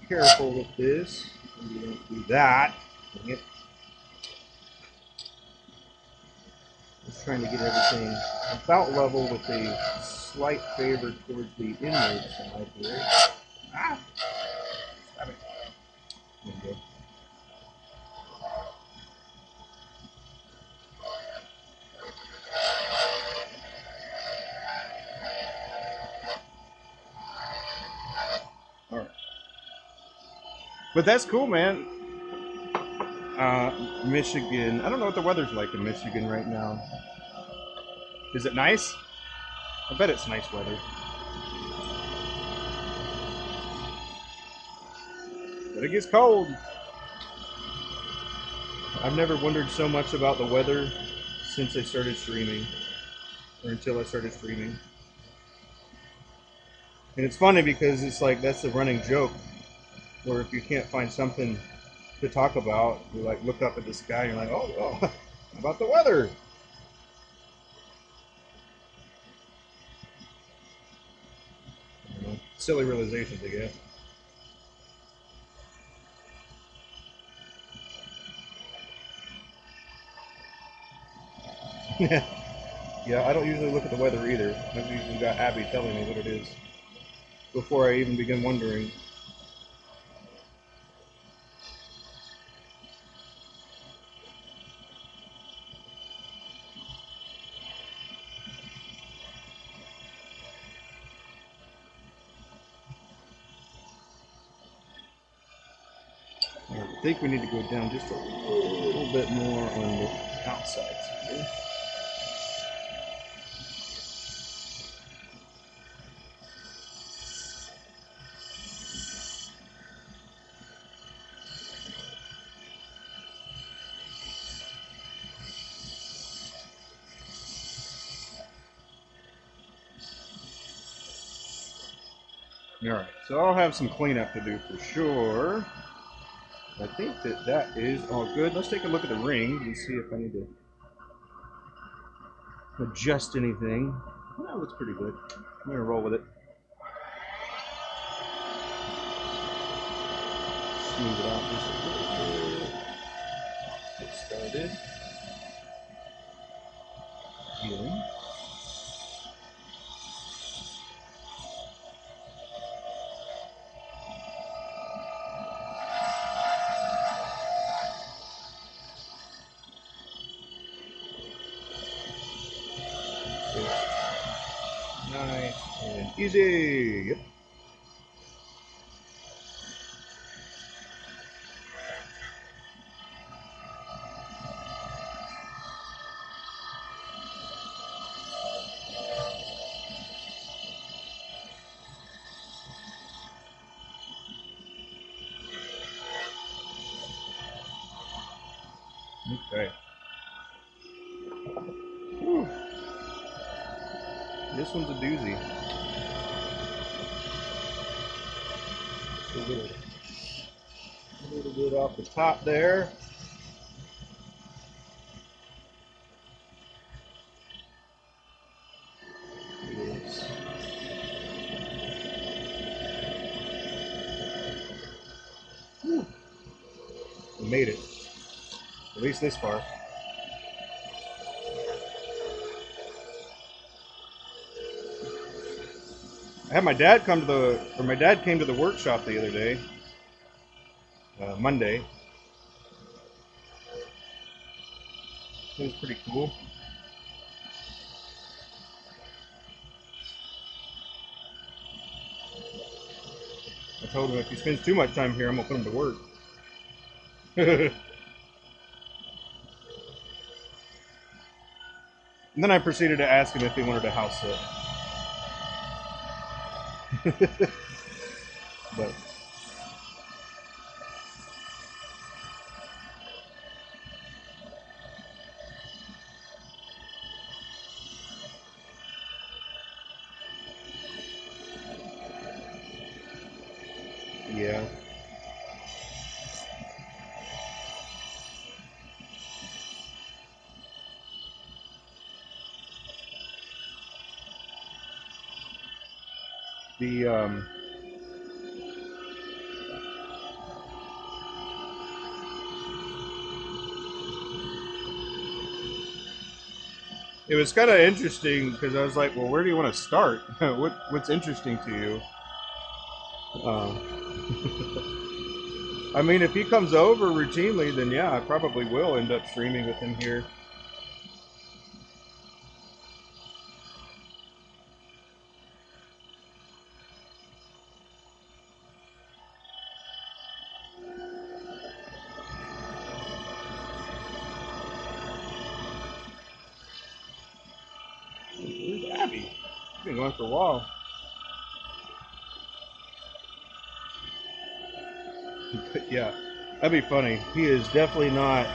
careful with this. We don't do that. Dang it. Just trying to get everything about level with a slight favor towards the inward side here. Ah! Stop it. There we go. All right. But that's cool, man. Michigan. I don't know what the weather's like in Michigan right now. Is it nice? I bet it's nice weather. But it gets cold. I've never wondered so much about the weather since I started streaming, or until I started streaming. And it's funny because it's like that's the running joke, where if you can't find something to talk about, you like look up at the sky and you're like, oh, well, how about the weather? silly realizations, I guess. Yeah, I don't usually look at the weather either. I've usually got Abby telling me what it is before I even begin wondering. I think we need to go down just a little bit more on the outside here. Alright, so I'll have some cleanup to do for sure. I think that is all good. Let's take a look at the ring and see if I need to adjust anything. That looks pretty good. I'm going to roll with it. Smooth it out just a little bit. Get started. Healing. Nice and easy. Yep. Okay. Whew. This one's a doozy. Just a little bit off the top there. Yes. Whew. We made it. At least this far. I had my dad come to my dad came to the workshop the other day, Monday. It was pretty cool. I told him if he spends too much time here, I'm gonna put him to work. And then I proceeded to ask him if he wanted a house sit. But yeah. The it was kind of interesting because I was like, well, where do you want to start? What's interesting to you? Uh, I mean, if he comes over routinely, then yeah, I probably will end up streaming with him here. Where's Abby? She's been going for a while. But yeah, that'd be funny. He is definitely not.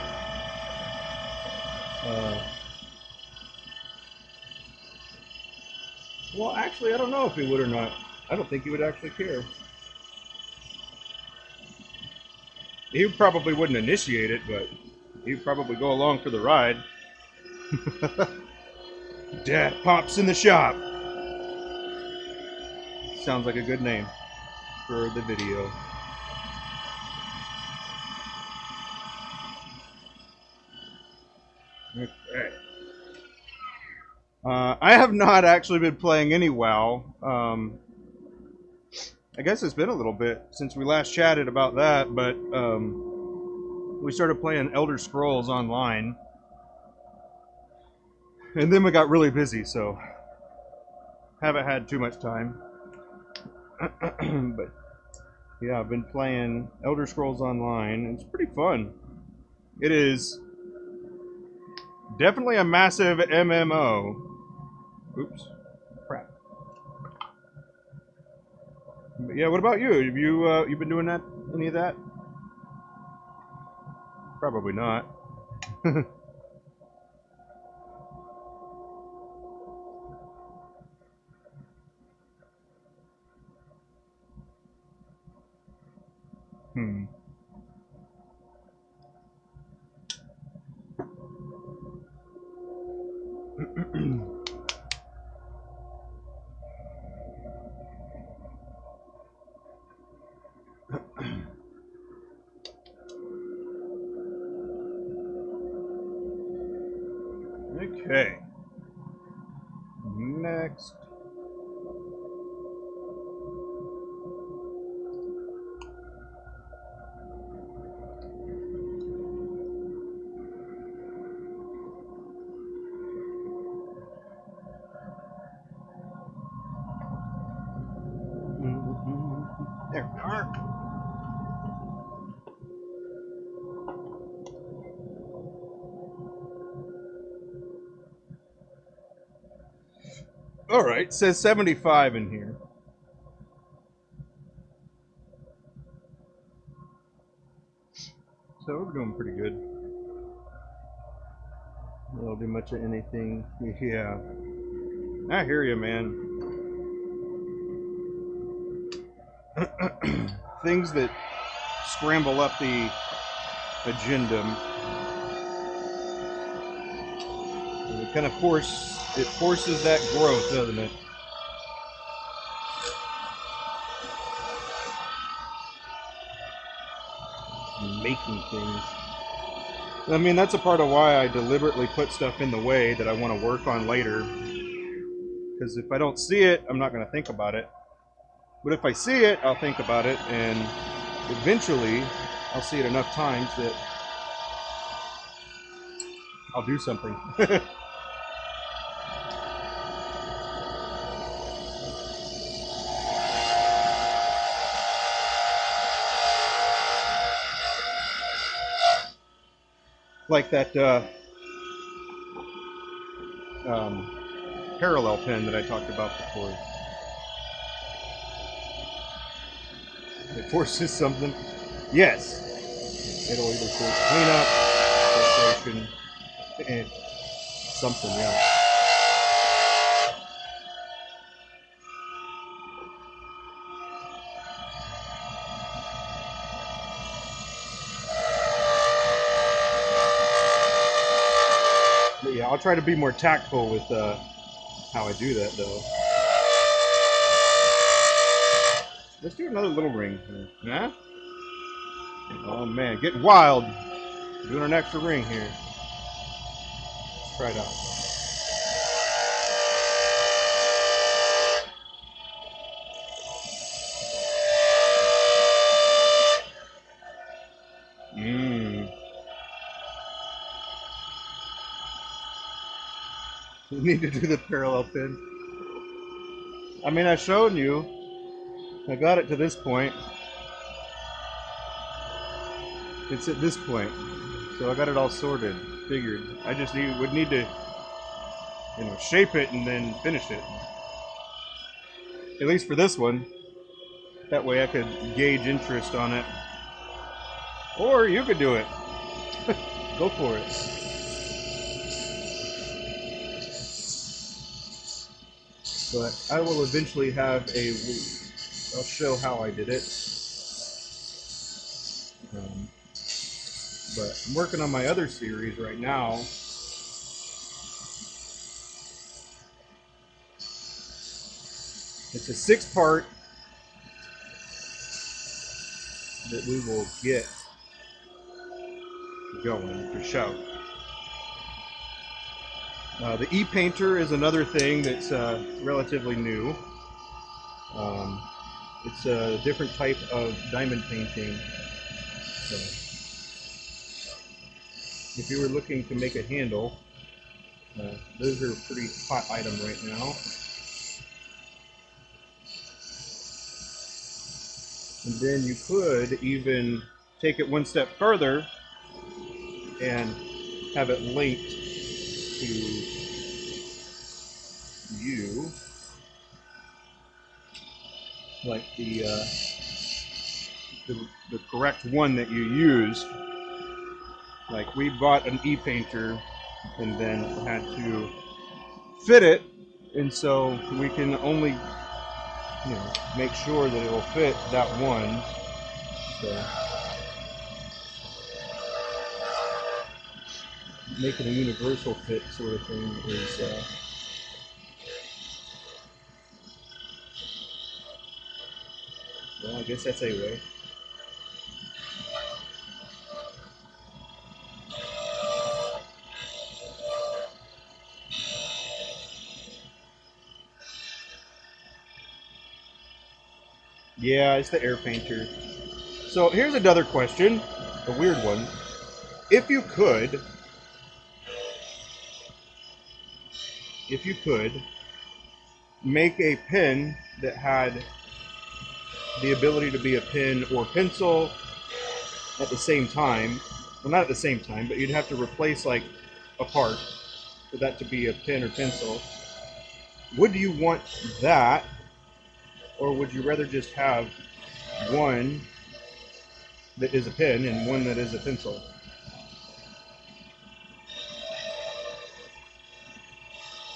Well, actually, I don't know if he would or not. I don't think he would actually care. He probably wouldn't initiate it, but he'd probably go along for the ride. Dad pops in the shop. sounds like a good name for the video. Okay. I have not actually been playing any WoW. I guess it's been a little bit since we last chatted about that, but we started playing Elder Scrolls Online. And then we got really busy, so haven't had too much time. But yeah, I've been playing Elder Scrolls Online. It's pretty fun. It is definitely a massive MMO. Oops. Crap. But yeah, what about you? Have you been doing that? Any of that? Probably not. Okay. Next. There we are. All right, it says 75 in here. So we're doing pretty good. We don't do much of anything. Yeah. I hear you, man. Things that scramble up the agenda. It kind of forces that growth, doesn't it? Making things. I mean, that's a part of why I deliberately put stuff in the way that I want to work on later. Because if I don't see it, I'm not going to think about it. But if I see it, I'll think about it, and eventually I'll see it enough times that I'll do something. Like that parallel pen that I talked about before. It forces something. Yes. It'll either force cleanup, frustration, and something, yeah. But yeah, I'll try to be more tactful with how I do that, though. Let's do another little ring here. Huh? Oh man, getting wild. Doing an extra ring here. Let's try it out. You need to do the parallel pin. I mean, I've shown you. I got it to this point. It's at this point. So I got it all sorted, figured. I just would need to, shape it and then finish it. At least for this one. That way I could gauge interest on it. Or you could do it. Go for it. But I will eventually have I'll show how I did it. But I'm working on my other series right now. It's a 6-part that we will get going for show. The e-painter is another thing that's relatively new. It's a different type of diamond painting. So if you were looking to make a handle, those are a pretty hot item right now. And then you could even take it one step further and have it linked to you, like the correct one that you use. Like we bought an e-painter and then had to fit it, and so we can only, you know, make sure that it will fit that one. So making a universal fit sort of thing is well, I guess that's a way. Yeah, it's the air painter. So here's another question, a weird one. If you could make a pen that had the ability to be a pen or pencil at the same time, well, not at the same time, but you'd have to replace like a part for that to be a pen or pencil, would you want that, or would you rather just have one that is a pen and one that is a pencil?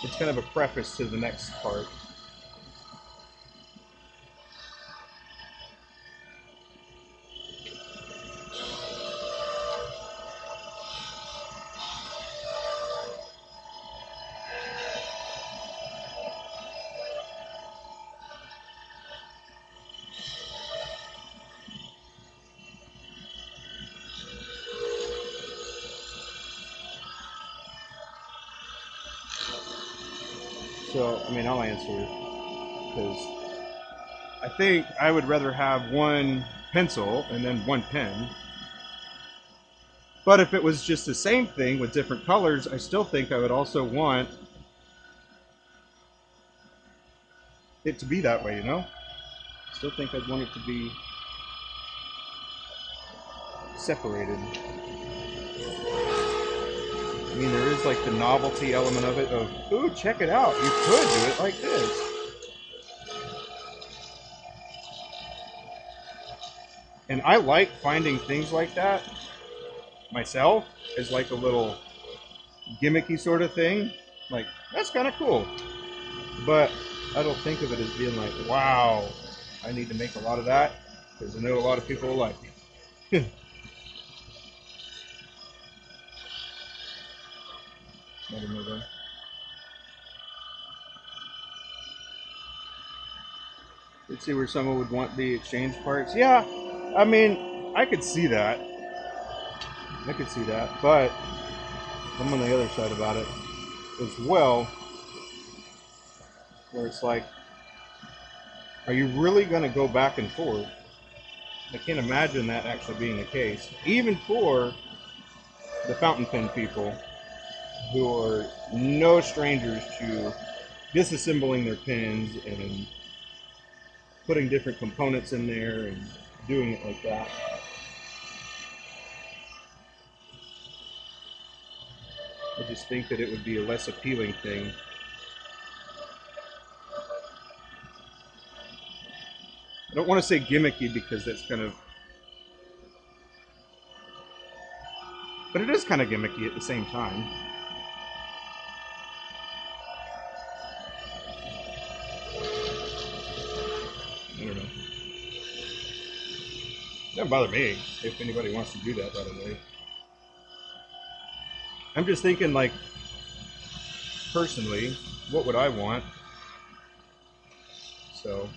It's kind of a preface to the next part. So, I mean, I'll answer because I think I would rather have one pencil and then one pen. But if it was just the same thing with different colors, I still think I would also want it to be that way, you know? I still think I'd want it to be separated. I mean, there is like the novelty element of it of, ooh, check it out, you could do it like this. And I like finding things like that myself as like a little gimmicky sort of thing. Like, that's kind of cool. But I don't think of it as being like, wow, I need to make a lot of that because I know a lot of people will like it. I don't know that. Let's see where someone would want the exchange parts. Yeah, I mean, I could see that. I could see that, but I'm on the other side about it as well, where it's like, are you really going to go back and forth? I can't imagine that actually being the case, even for the fountain pen people who are no strangers to disassembling their pens and putting different components in there and doing it like that. I just think that it would be a less appealing thing. I don't want to say gimmicky because that's kind of, but it is kind of gimmicky at the same time. I don't know. It doesn't bother me if anybody wants to do that, by the way. I'm just thinking, like, personally, what would I want? So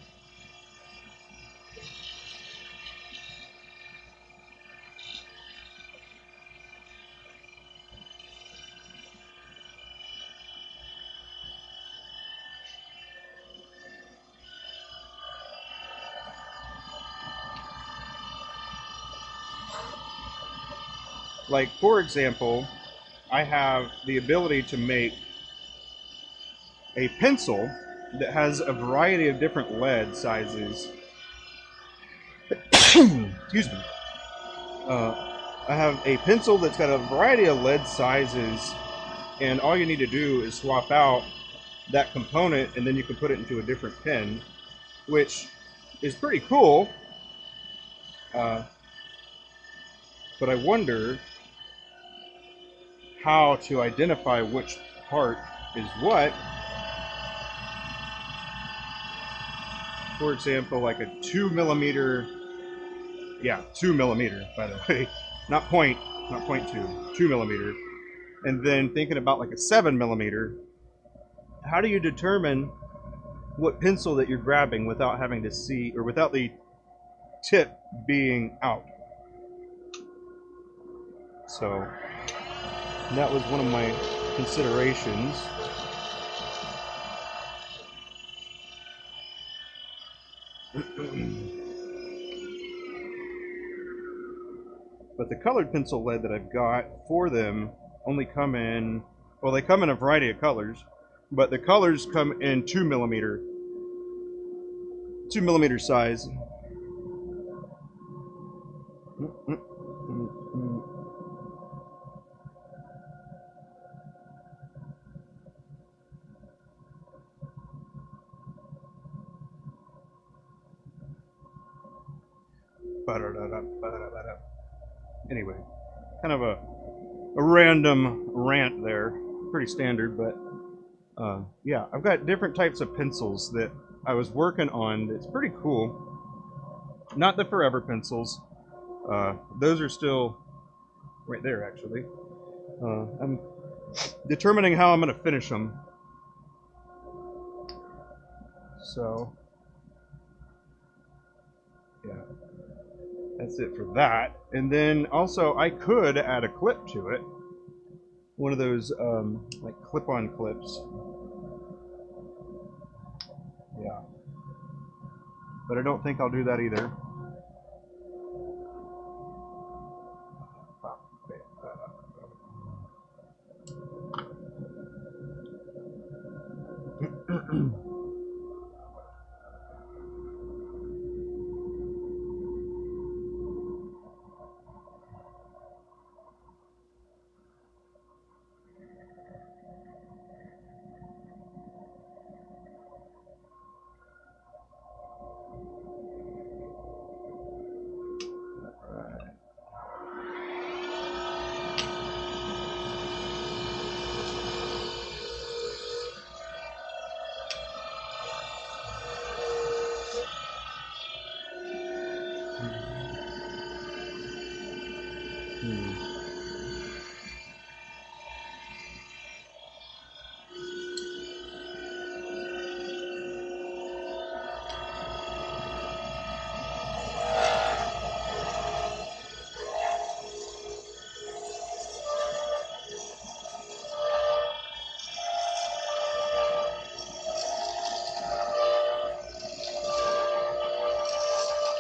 Like, for example, I have the ability to make a pencil that has a variety of different lead sizes. Excuse me. I have a pencil that's got a variety of lead sizes, and all you need to do is swap out that component, and then you can put it into a different pen, which is pretty cool. But I wonder how to identify which part is what. For example, like a 2mm, yeah, 2mm, by the way, not 0.2, 2mm. And then thinking about like a 7mm, how do you determine what pencil that you're grabbing without having to see, or without the tip being out? So that was one of my considerations. But the colored pencil lead that I've got for them only come in, well, they come in a variety of colors, but the colors come in 2mm size. Anyway, kind of a random rant there. Pretty standard, but yeah, I've got different types of pencils that I was working on that's pretty cool. Not the forever pencils. Those are still right there, actually. I'm determining how I'm going to finish them. So, yeah, that's it for that. And then also, I could add a clip to it. One of those, like, clip-on clips. Yeah. But I don't think I'll do that either.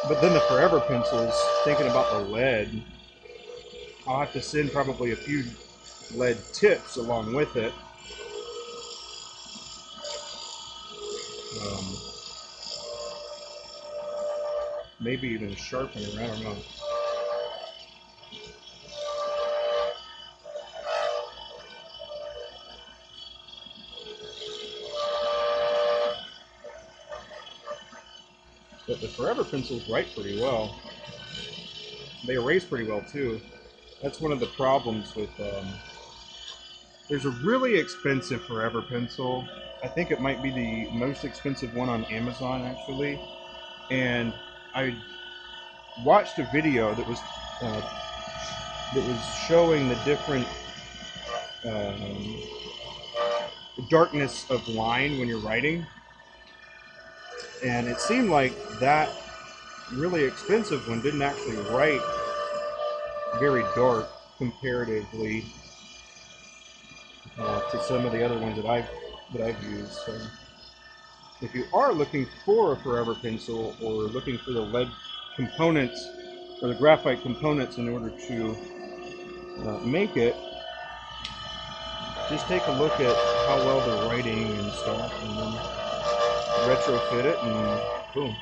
But then the forever pencils, thinking about the lead, I'll have to send probably a few lead tips along with it. Maybe even a sharpener, I don't know. But the forever pencils write pretty well. They erase pretty well too. That's one of the problems with, there's a really expensive forever pencil. I think it might be the most expensive one on Amazon, actually. And I watched a video that was showing the different darkness of line when you're writing, and it seemed like that really expensive one didn't actually write very dark comparatively to some of the other ones that I've used. So if you are looking for a forever pencil, or looking for the lead components or the graphite components in order to make it, just take a look at how well they're writing and stuff, and then retrofit it, and boom,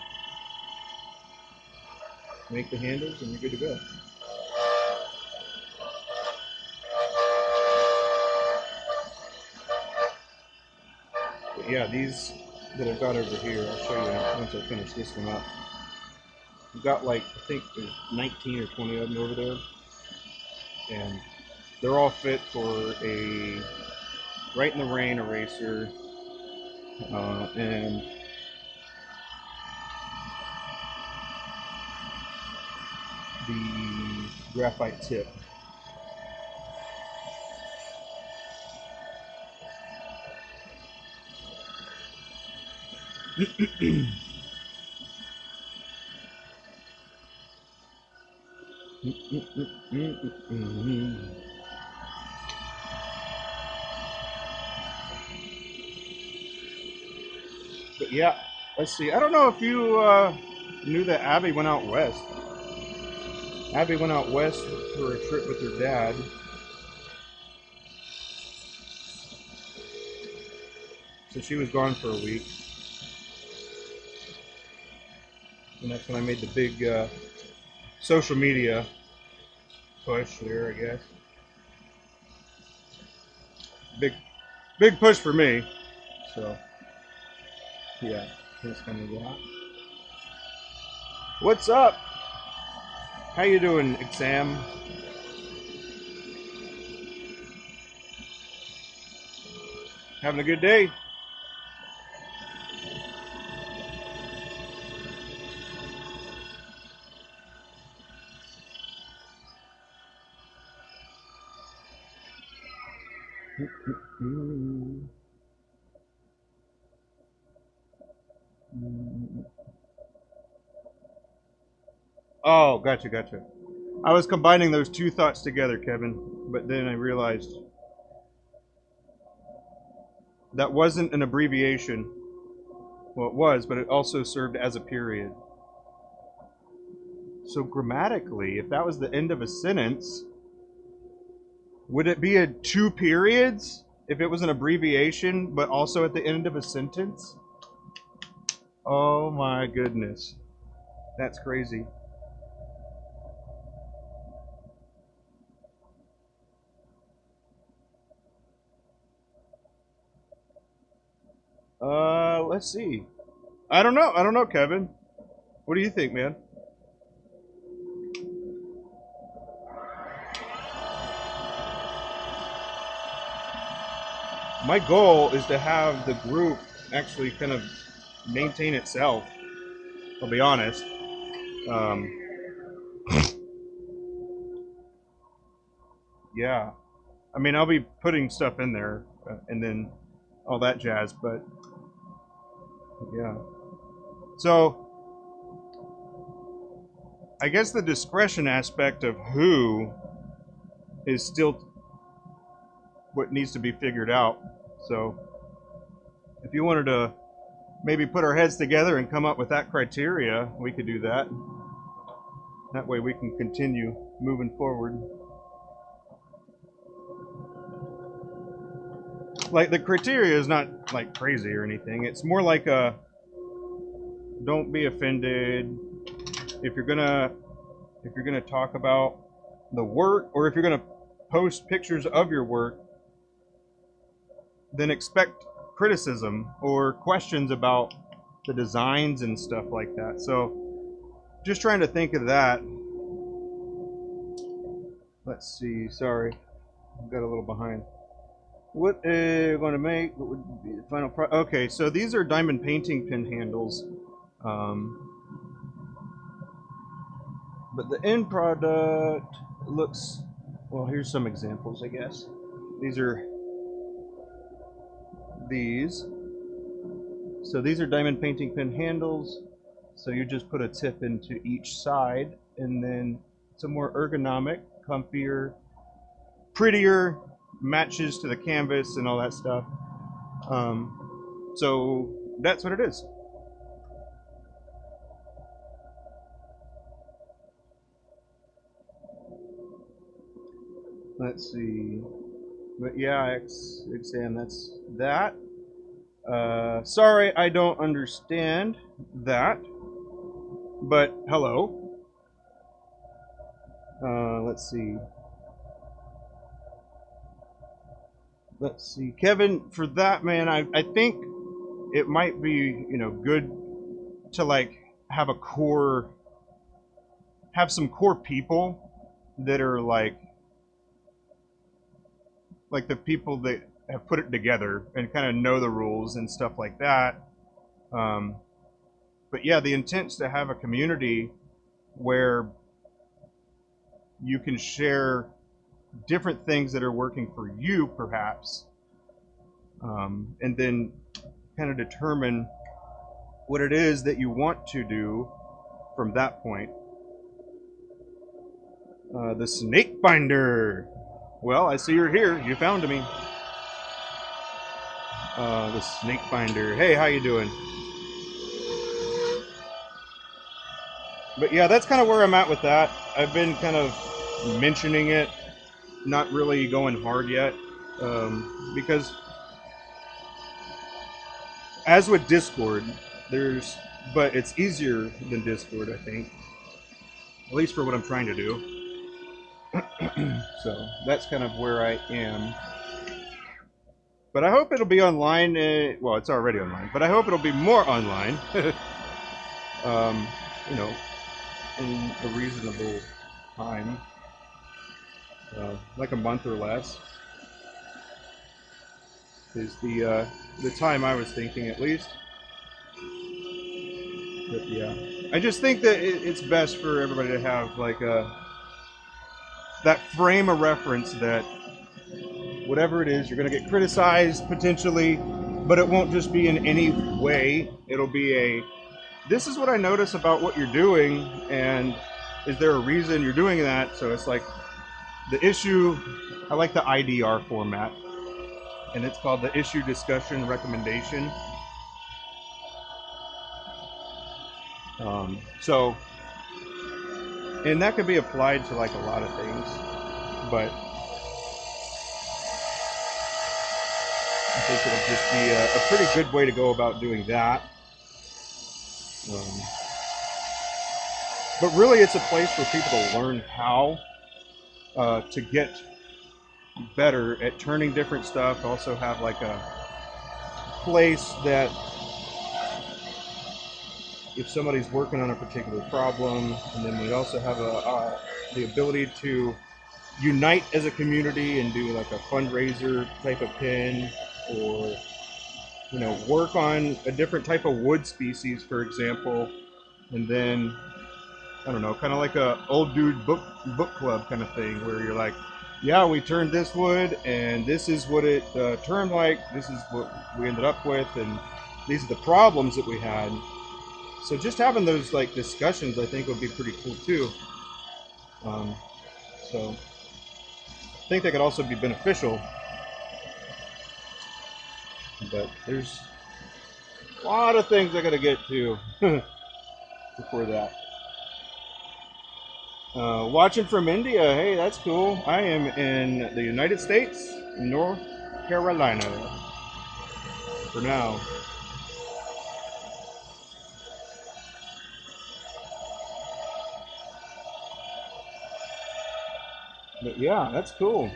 make the handles, and you're good to go. But yeah, these that I've got over here, I'll show you once I finish this one up. We've got like, I think there's 19 or 20 of them over there, and they're all fit for a right in the rain eraser, and the graphite tip. But yeah, let's see. I don't know if you knew that Abby went out west. Abby went out west for a trip with her dad. So she was gone for a week. And that's when I made the big social media push there, I guess. Big push for me. So yeah, that's kind of that. What's up? How you doing, Exam? Having a good day? Oh, gotcha. I was combining those two thoughts together, Kevin, but then I realized that wasn't an abbreviation. Well, it was, but it also served as a period. So grammatically, if that was the end of a sentence, would it be a two periods if it was an abbreviation, but also at the end of a sentence? Oh my goodness. That's crazy. Let's see. I don't know, Kevin. What do you think, man? My goal is to have the group actually kind of maintain itself. I'll be honest. Yeah. I mean, I'll be putting stuff in there and then all that jazz, but yeah. So I guess the discretion aspect of who is still what needs to be figured out. So if you wanted to maybe put our heads together and come up with that criteria, we could do that. That way we can continue moving forward. Like, the criteria is not like crazy or anything. It's more like a don't be offended if you're gonna talk about the work, or if you're gonna post pictures of your work, then expect criticism or questions about the designs and stuff like that. So just trying to think of that. Let's see, sorry, I got a little behind. What are going to make? What would be the final product? Okay, so these are diamond painting pin handles. But the end product looks, well, here's some examples, I guess. These are these. So these are diamond painting pin handles. So you just put a tip into each side, and then it's a more ergonomic, comfier, prettier, matches to the canvas and all that stuff. So that's what it is. Let's see. But yeah, XM, that's that. Sorry, I don't understand that. But hello. Let's see. Let's see. Kevin, for that, man, I think it might be, good to like have a core, have some core people that are like the people that have put it together and kind of know the rules and stuff like that. Um, but yeah, the intent's to have a community where you can share different things that are working for you, perhaps, and then kind of determine what it is that you want to do from that point. The snake binder. Well, I see you're here. You found me. The snake binder. Hey, how you doing? But yeah, that's kind of where I'm at with that. I've been kind of mentioning it, not really going hard yet, because as with Discord, but it's easier than Discord, I think, at least for what I'm trying to do. So that's kind of where I am. But I hope it'll be online. Well, it's already online, but I hope it'll be more online. You know, in a reasonable time, like a month or less, is the time I was thinking, at least. But yeah, I just think that it's best for everybody to have like that frame of reference that whatever it is, you're going to get criticized potentially, but it won't just be in any way. It'll be this is what I notice about what you're doing, and is there a reason you're doing that? So it's like the issue, I like the IDR format, and it's called the issue discussion recommendation. So, and that could be applied to like a lot of things, but I think it'll just be a pretty good way to go about doing that. But really, it's a place for people to learn how to get better at turning different stuff. Also have like a place that if somebody's working on a particular problem, and then we also have the ability to unite as a community and do like a fundraiser type of pin, or work on a different type of wood species, for example, and then I don't know, kind of like a old dude book club kind of thing, where you're like, yeah, we turned this wood, and this is what it turned like. This is what we ended up with, and these are the problems that we had. So just having those like discussions, I think, would be pretty cool too. So I think that could also be beneficial. But there's a lot of things I gotta get to before that. Watching from India, hey, that's cool. I am in the United States, North Carolina, for now. But yeah, that's cool.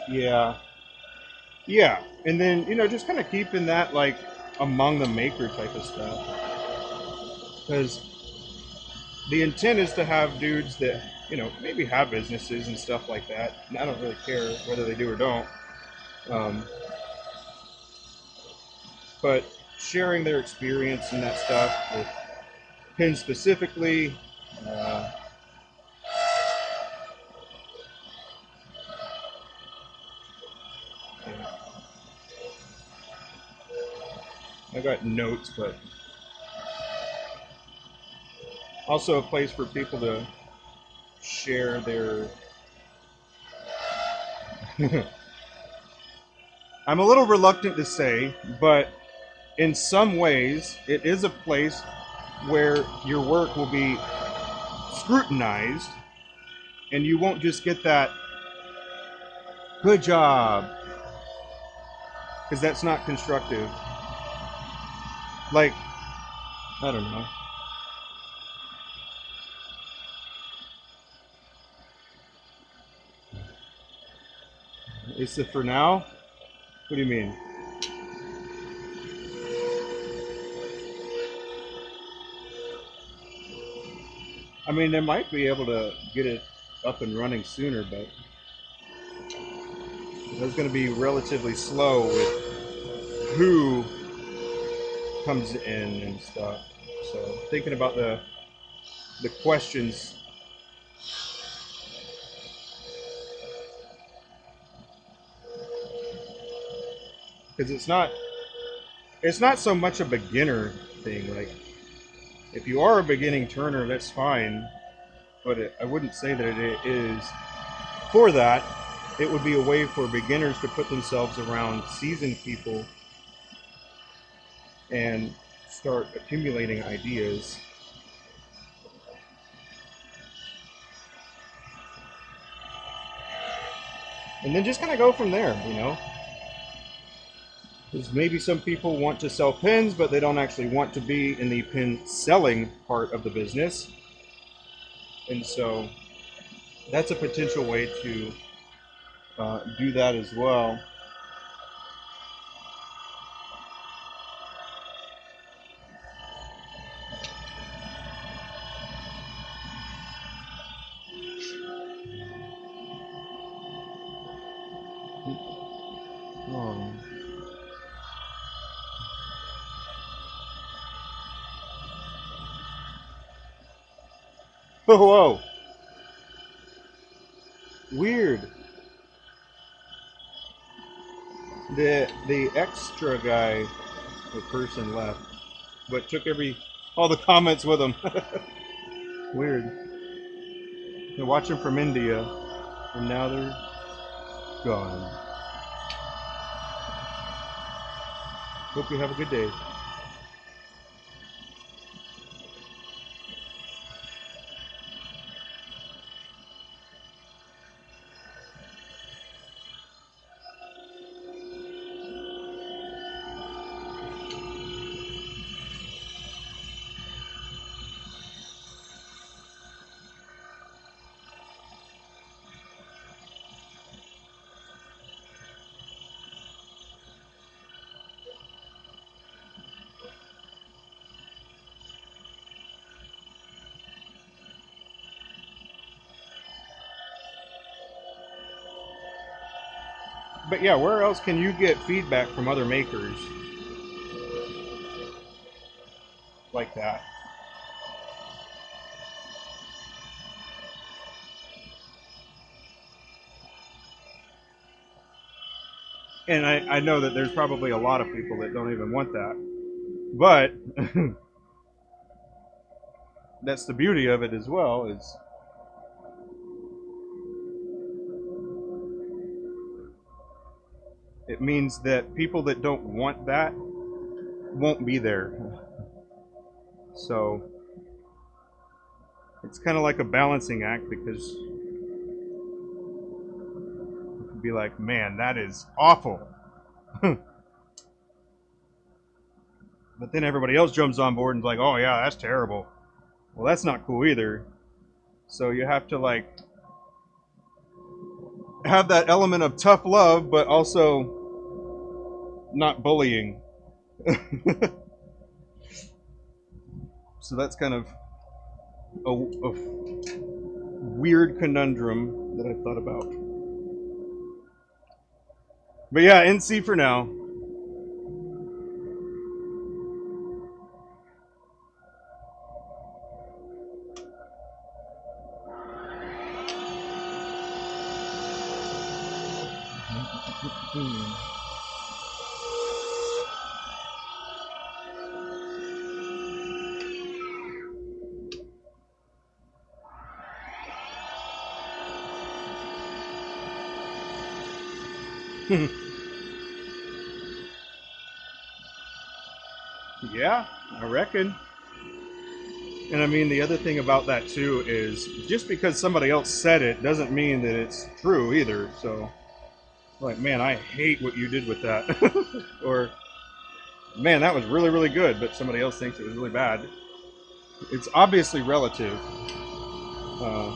Yeah. Yeah. And then, just kind of keeping that like among the maker type of stuff. Because the intent is to have dudes that, maybe have businesses and stuff like that. And I don't really care whether they do or don't. But sharing their experience and that stuff with pins specifically. I got notes, but also a place for people to share their I'm a little reluctant to say, but in some ways it is a place where your work will be scrutinized and you won't just get that good job, because that's not constructive. Like, I don't know. Is it for now? What do you mean? I mean, they might be able to get it up and running sooner, but it's going to be relatively slow with who comes in and stuff. So thinking about the questions. Because it's not so much a beginner thing. Like, if you are a beginning turner, that's fine, but I wouldn't say that it is for that. It would be a way for beginners to put themselves around seasoned people and start accumulating ideas. And then just kind of go from there, you know? Because maybe some people want to sell pins, but they don't actually want to be in the pin selling part of the business. And so that's a potential way to do that as well. Oh. Whoa! Weird. The extra guy, the person left, but took all the comments with him. Weird. They're watching from India, and now they're gone. Hope you have a good day. But yeah, where else can you get feedback from other makers like that? And I know that there's probably a lot of people that don't even want that. But that's the beauty of it as well, is it means that people that don't want that won't be there. So it's kind of like a balancing act, because you could be like, man, that is awful. But then everybody else jumps on board and is like, oh yeah, that's terrible. Well, that's not cool either. So you have to like have that element of tough love, but also not bullying. So that's kind of a weird conundrum that I thought about. But yeah, NC for now. Yeah, I reckon. And I mean, the other thing about that too is just because somebody else said it doesn't mean that it's true either. So, like, man, I hate what you did with that. Or, man, that was really, really good, but somebody else thinks it was really bad. It's obviously relative. Uh,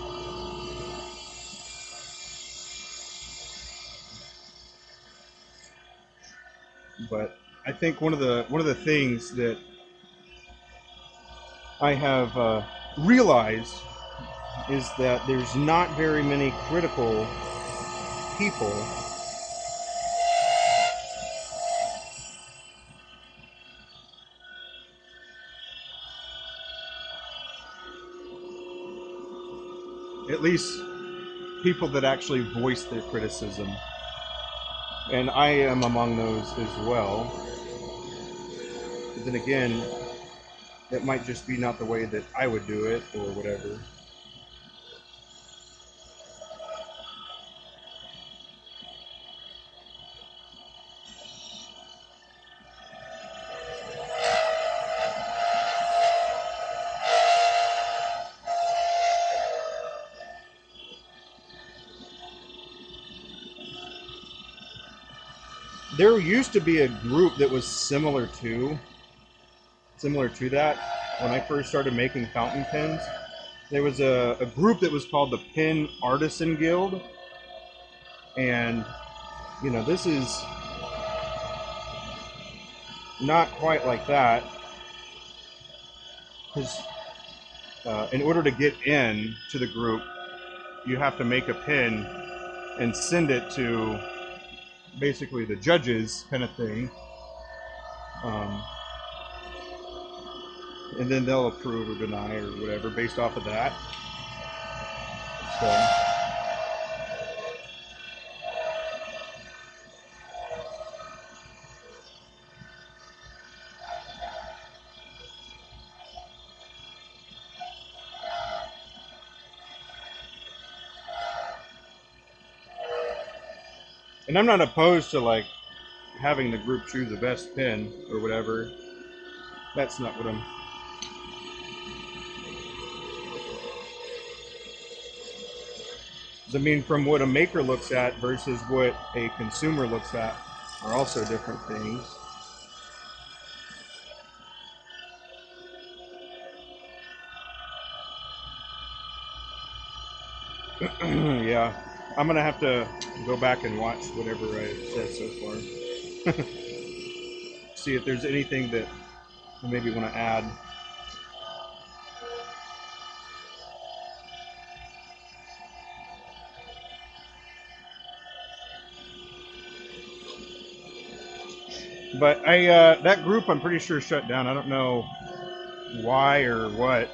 but I think one of the things that I have realized is that there's not very many critical people. At least people that actually voice their criticism. And I am among those as well. But then again, it might just be not the way that I would do it or whatever. There used to be a group that was similar to that when I first started making fountain pens. There was a group that was called the Pen Artisan Guild, and this is not quite like that, because in order to get in to the group, you have to make a pen and send it to basically the judges, kind of thing, um, and then they'll approve or deny or whatever based off of that. So, and I'm not opposed to like having the group choose the best pen or whatever. That's not what I'm. I mean, from what a maker looks at versus what a consumer looks at are also different things. Yeah, I'm gonna have to go back and watch whatever I've said so far. See if there's anything that I maybe want to add. But that group I'm pretty sure shut down. I don't know why or what.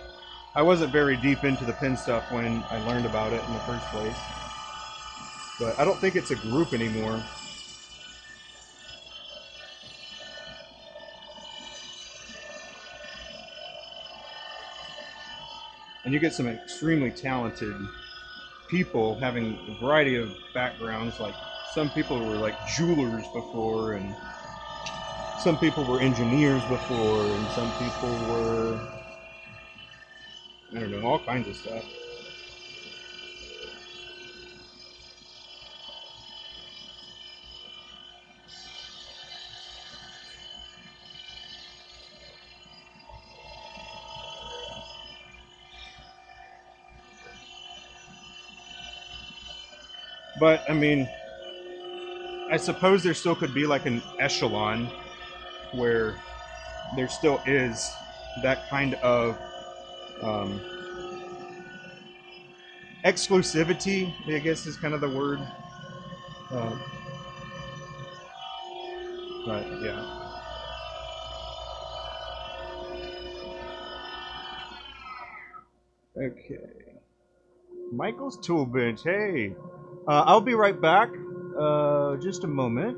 I wasn't very deep into the pen stuff when I learned about it in the first place. But I don't think it's a group anymore. And you get some extremely talented people having a variety of backgrounds. Like some people were like jewelers before, and some people were engineers before, and some people were, I don't know, all kinds of stuff. But I mean, I suppose there still could be like an echelon where there still is that kind of um, exclusivity, I guess is kind of the word. Uh, but yeah. Okay. Michael's tool bench. Hey, I'll be right back. Just a moment.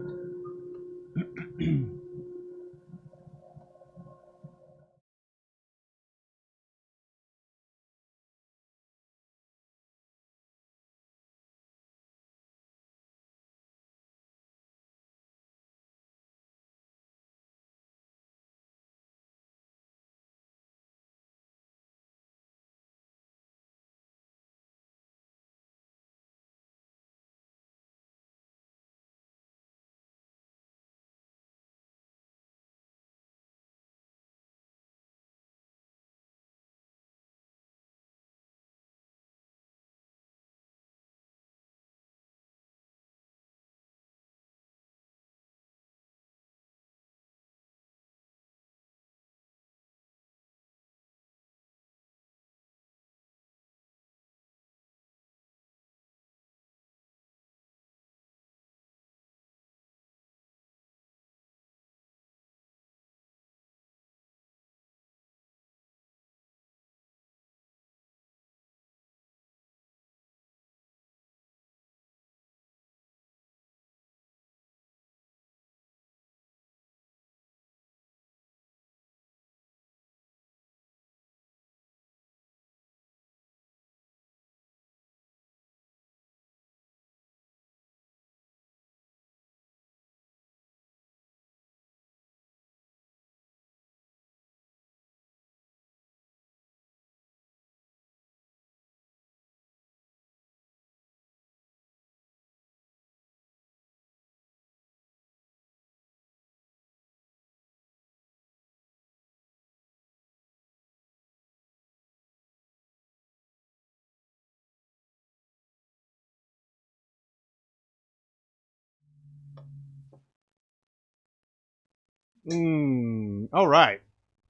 All right.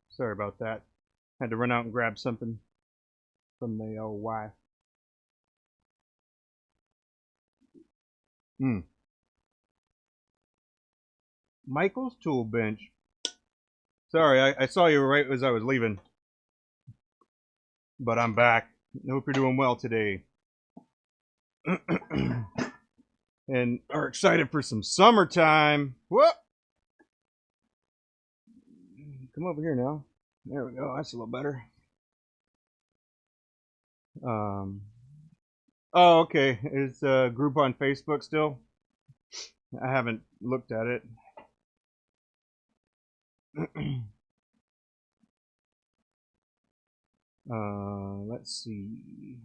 Sorry about that. Had to run out and grab something from the old wife. Michael's tool bench. Sorry, I saw you right as I was leaving, but I'm back. I hope you're doing well today. And are excited for some summertime. Whoop! Come over here now. There we go. That's a little better. Oh, okay. Is a group on Facebook still? I haven't looked at it. Let's see.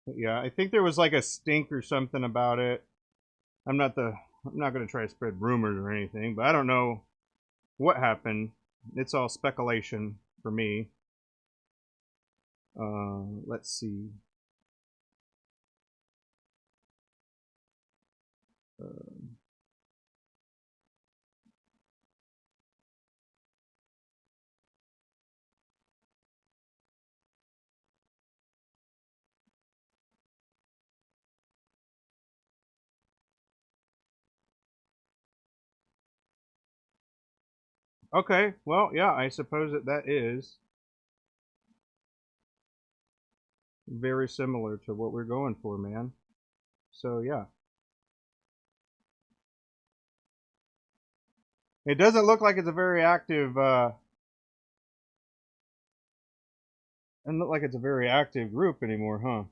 Yeah, I think there was like a stink or something about it. I'm not going to try to spread rumors or anything, but I don't know what happened. It's all speculation for me. Let's see. Okay, well, yeah, I suppose that is very similar to what we're going for, man. So, yeah. It doesn't look like it's a very active, doesn't look like it's a very active group anymore, huh?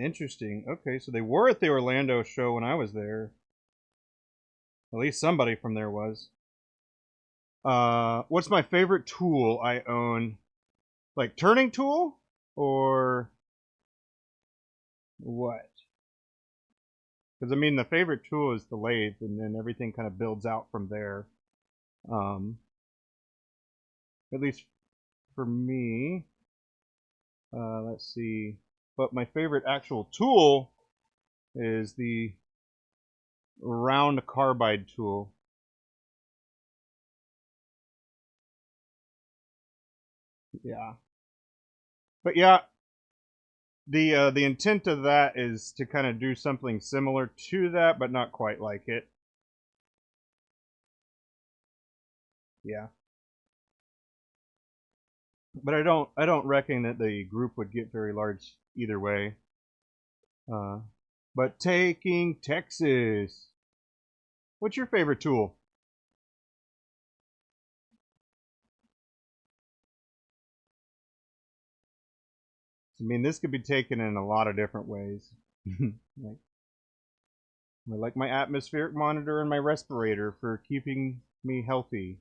Interesting. Okay, so they were at the Orlando show when I was there. At least somebody from there was. What's my favorite tool I own? Like turning tool or what? Because I mean, the favorite tool is the lathe, and then everything kind of builds out from there. Um, at least for me. Let's see. But my favorite actual tool is the round carbide tool. Yeah. But yeah, the intent of that is to kind of do something similar to that, but not quite like it. Yeah. But I don't reckon that the group would get very large either way. Uh, but taking Texas. What's your favorite tool? I mean, this could be taken in a lot of different ways. like, I like my atmospheric monitor and my respirator for keeping me healthy.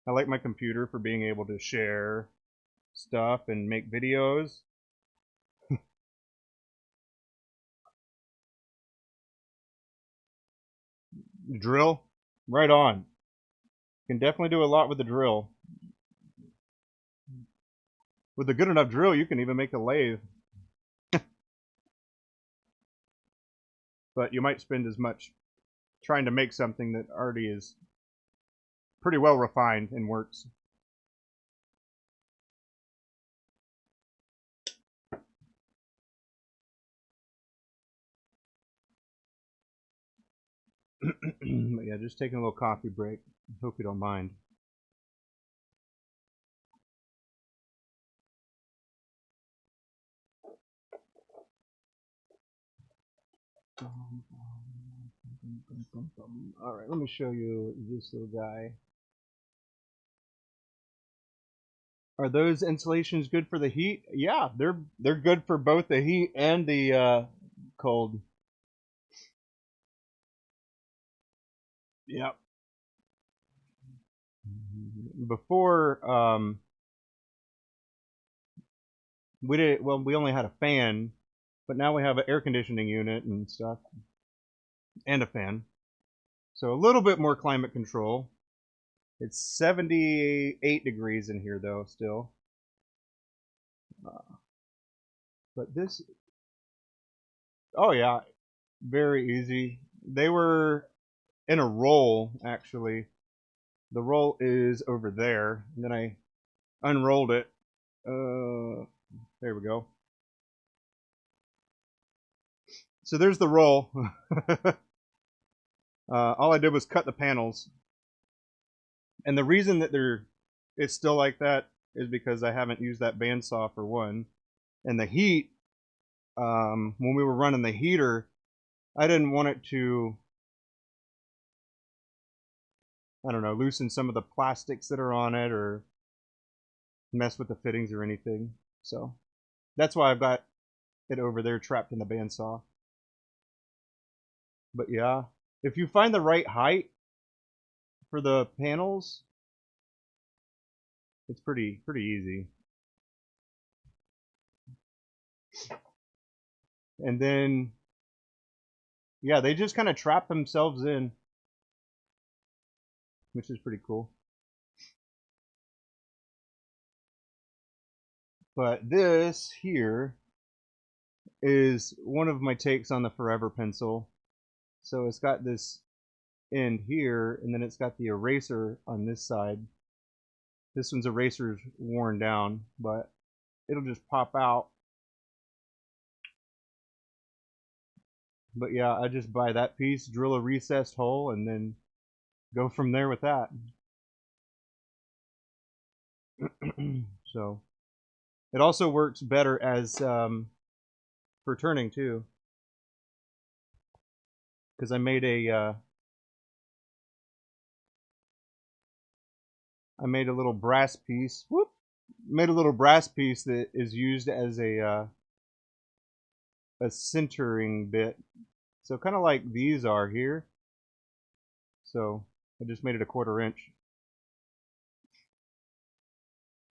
I like my computer for being able to share stuff and make videos. Drill, right on. Can definitely do a lot with the drill. With a good enough drill, you can even make a lathe. But you might spend as much trying to make something that already is pretty well refined and works. But yeah, just taking a little coffee break. Hope you don't mind. All right, let me show you this little guy. Are those insulations good for the heat? Yeah, they're good for both the heat and the cold. Yep. Before we only had a fan, but now we have an air conditioning unit and stuff and a fan. So a little bit more climate control. It's 78 degrees in here though still. But this, oh yeah, very easy. They were in a roll, actually. The roll is over there. And then I unrolled it. There we go. So there's the roll. All I did was cut the panels. And the reason that it's still like that is because I haven't used that bandsaw for one. And the heat, when we were running the heater, I didn't want it to, I don't know, loosen some of the plastics that are on it or mess with the fittings or anything. So that's why I've got it over there trapped in the bandsaw. But yeah, if you find the right height for the panels, it's pretty easy. And then, yeah, they just kind of trap themselves in, which is pretty cool. But this here is one of my takes on the Forever pencil. So it's got this end here, and then it's got the eraser on this side. This one's eraser's worn down, but it'll just pop out. But yeah, I just buy that piece, drill a recessed hole, and then go from there with that. So it also works better as for turning too, because I made a little brass piece. Whoop! Made a little brass piece that is used as a centering bit. So kind of like these are here. So I just made it a 1/4 inch.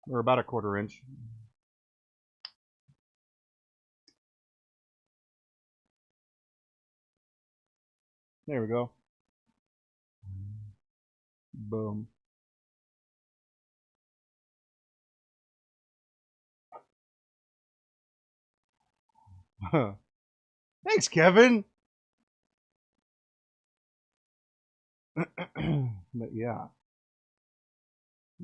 Or about a 1/4 inch. There we go. Boom. Thanks, Kevin. But yeah,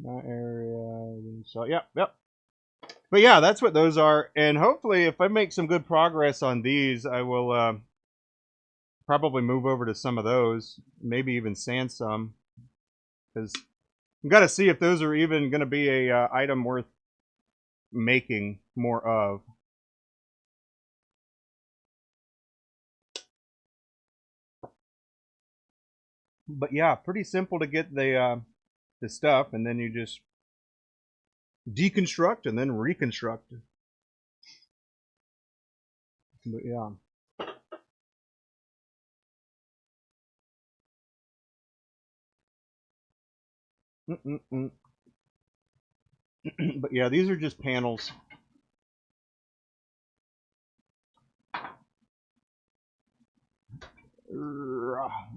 that area. So yep. But yeah, that's what those are. And hopefully, if I make some good progress on these, I will probably move over to some of those. Maybe even sand some, because I've got to see if those are even going to be a item worth making more of. But yeah, pretty simple to get the stuff, and then you just deconstruct and then reconstruct. But yeah. But yeah, these are just panels.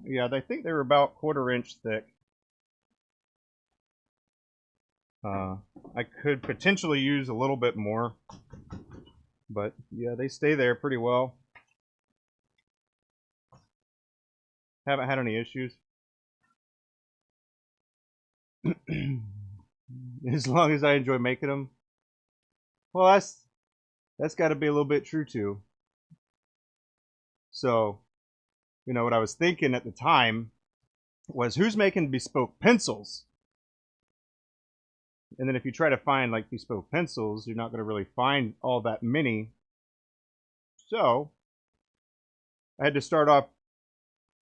Yeah, I think they were about 1/4 inch thick. I could potentially use a little bit more, but yeah, they stay there pretty well. Haven't had any issues. As long as I enjoy making them. Well, that's got to be a little bit true too. So, you know, what I was thinking at the time was, who's making bespoke pencils? And then if you try to find like bespoke pencils, you're not going to really find all that many. So I had to start off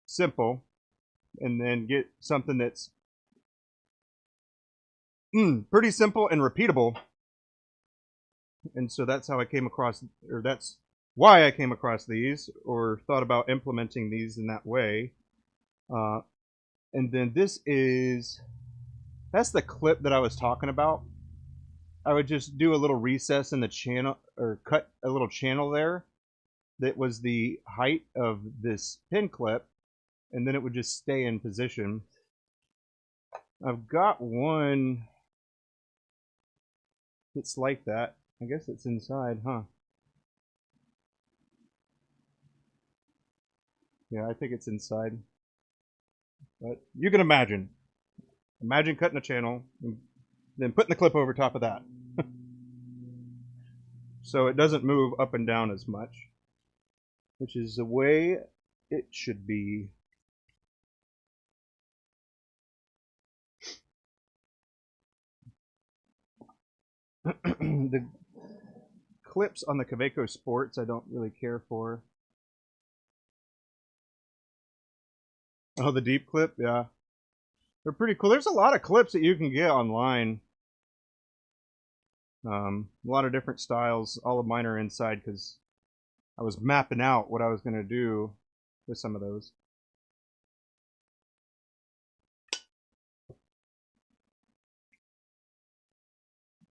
simple and then get something that's pretty simple and repeatable. And so that's how I came across, or that's why I came across these, or thought about implementing these in that way. And then that's the clip that I was talking about. I would just do a little recess in the channel, or cut a little channel there that was the height of this pin clip, and then it would just stay in position. I've got one that's like that. I guess it's inside, huh? Yeah, I think it's inside. But you can imagine. Imagine cutting a channel and then putting the clip over top of that. So it doesn't move up and down as much, which is the way it should be. The clips on the Kaweco Sports I don't really care for. Oh, the deep clip, yeah. They're pretty cool. There's a lot of clips that you can get online. A lot of different styles. All of mine are inside because I was mapping out what I was going to do with some of those.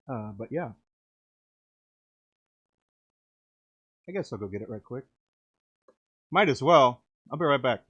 But yeah, I guess I'll go get it right quick. Might as well. I'll be right back.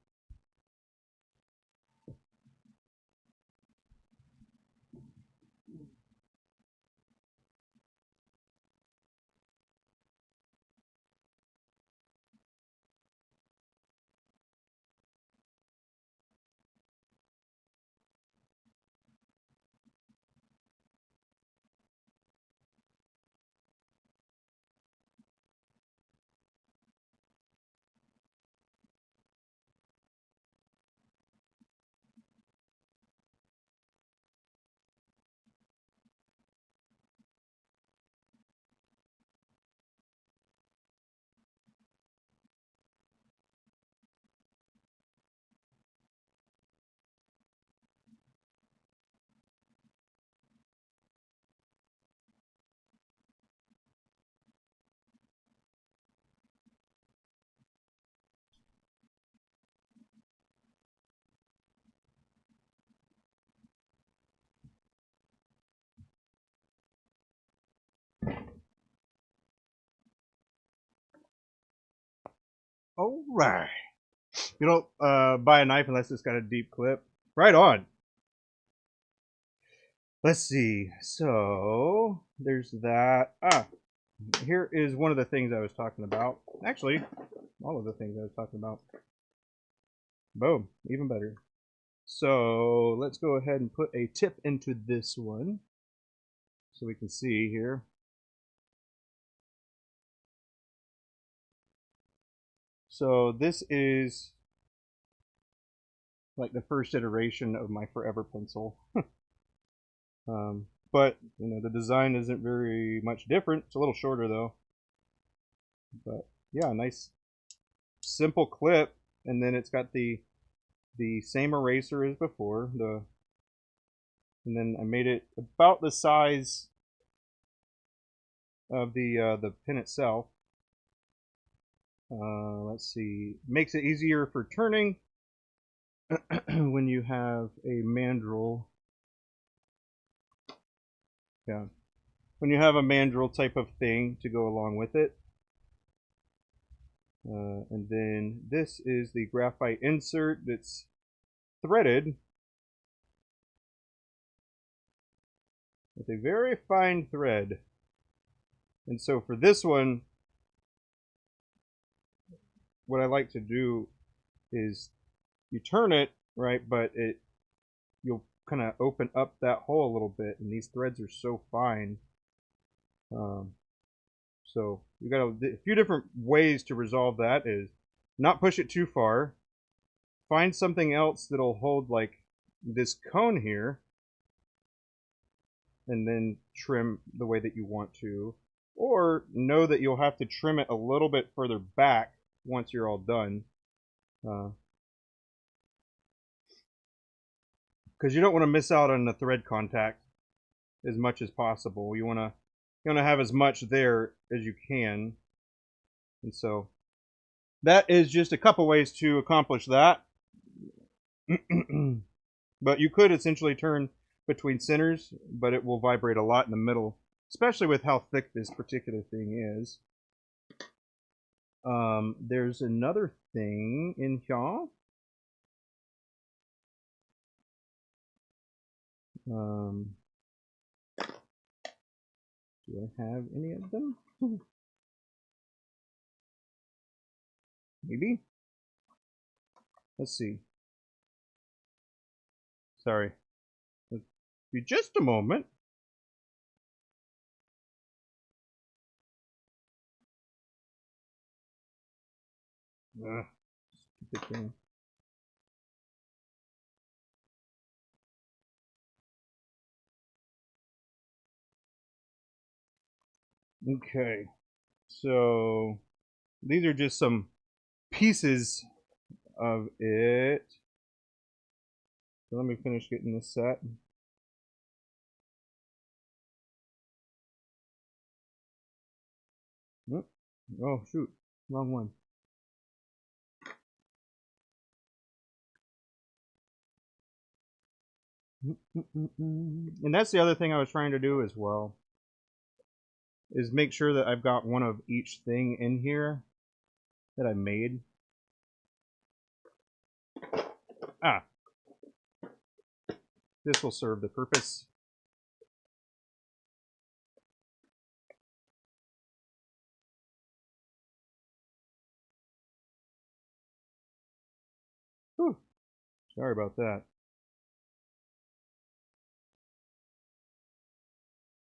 All right. You don't buy a knife unless it's got a deep clip. Right on. Let's see. So there's that. Here is one of the things I was talking about. Actually, all of the things I was talking about. Boom. Even better. So let's go ahead and put a tip into this one so we can see here. So this is like the first iteration of my forever pencil. But you know, the design isn't very much different. It's a little shorter though. But yeah, nice simple clip, and then it's got the same eraser as before. And then I made it about the size of the pin itself. Let's see, makes it easier for turning when you have a mandrel. Yeah, when you have a mandrel type of thing to go along with it. And then this is the graphite insert that's threaded with a very fine thread. And so for this one, what I like to do is you turn it, right, but you'll kind of open up that hole a little bit, and these threads are so fine. So you got a few different ways to resolve that is not push it too far, find something else that'll hold like this cone here, and then trim the way that you want to, or know that you'll have to trim it a little bit further back once you're all done, because you don't want to miss out on the thread contact as much as possible. You want to have as much there as you can, and so that is just a couple ways to accomplish that. But you could essentially turn between centers, but it will vibrate a lot in the middle, especially with how thick this particular thing is. There's another thing in here. Do I have any of them? Maybe? Let's see. Sorry. Be just a moment. Stupid thing. Okay, so these are just some pieces of it. So let me finish getting this set. Oh shoot, wrong one. And that's the other thing I was trying to do as well, is make sure that I've got one of each thing in here that I made. Ah, this will serve the purpose. Whew. Sorry about that.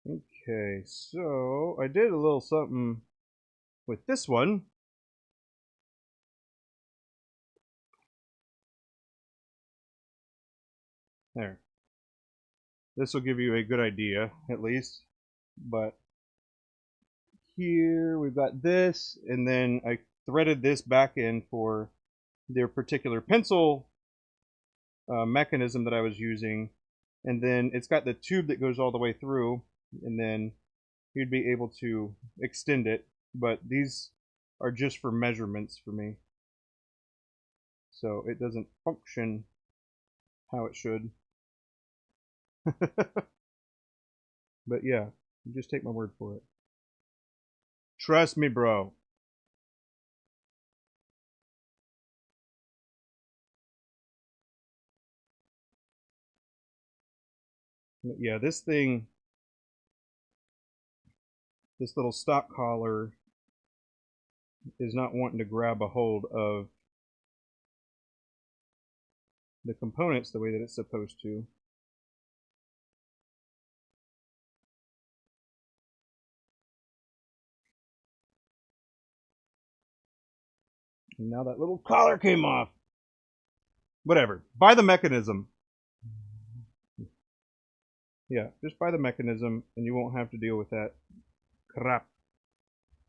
Okay, so I did a little something with this one. There. This will give you a good idea, at least. But here we've got this, and then I threaded this back in for their particular pencil mechanism that I was using. And then it's got the tube that goes all the way through, and then you'd be able to extend it. But these are just for measurements for me. So it doesn't function how it should. But yeah, you just take my word for it. Trust me, bro. Yeah, this thing, this little stock collar is not wanting to grab a hold of the components the way that it's supposed to. And now that little collar came off. Whatever. Buy the mechanism. Yeah, just buy the mechanism and you won't have to deal with that crap.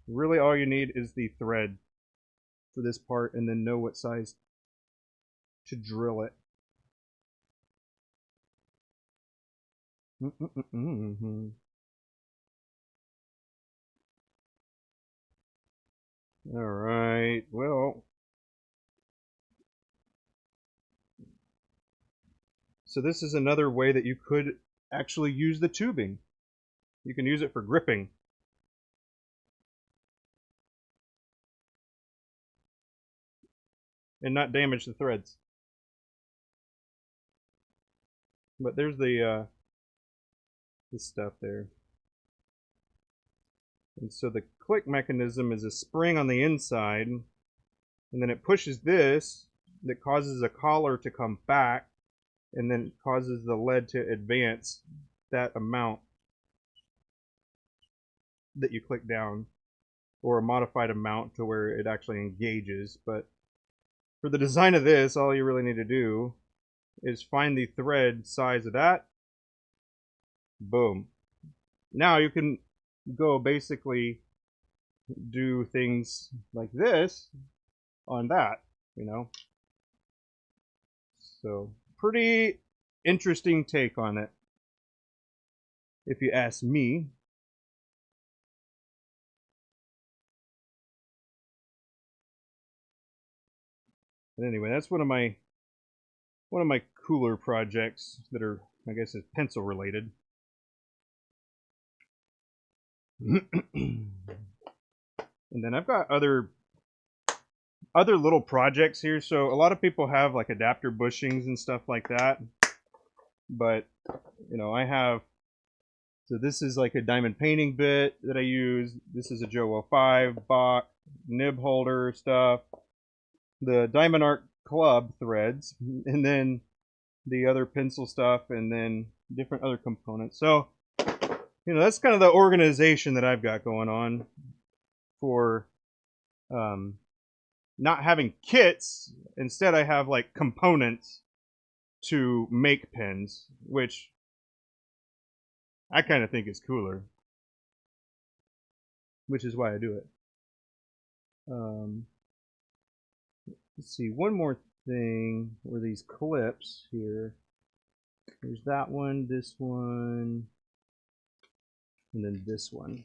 Really all you need is the thread for this part, and then know what size to drill it. All right, well, so this is another way that you could actually use the tubing. You can use it for gripping. And not damage the threads. But there's the stuff there. And so the click mechanism is a spring on the inside, and then it pushes this that causes a collar to come back, and then it causes the lead to advance that amount that you click down, or a modified amount to where it actually engages. But for the design of this, all you really need to do is find the thread size of that. Boom. Now you can go basically do things like this on that, you know. So pretty interesting take on it, if you ask me. But anyway, that's one of my cooler projects that are, I guess, is pencil related. And then I've got other little projects here. So a lot of people have like adapter bushings and stuff like that, but you know, I have So this is like a diamond painting bit that I use. This is a Joe 05 Bach nib holder stuff. The Diamond Art Club threads, and then the other pencil stuff, and then different other components. So, that's kind of the organization that I've got going on for not having kits. Instead, I have like components to make pins, which I kind of think is cooler, which is why I do it. Let's see, one more thing were these clips here. There's that one, this one, and then this one.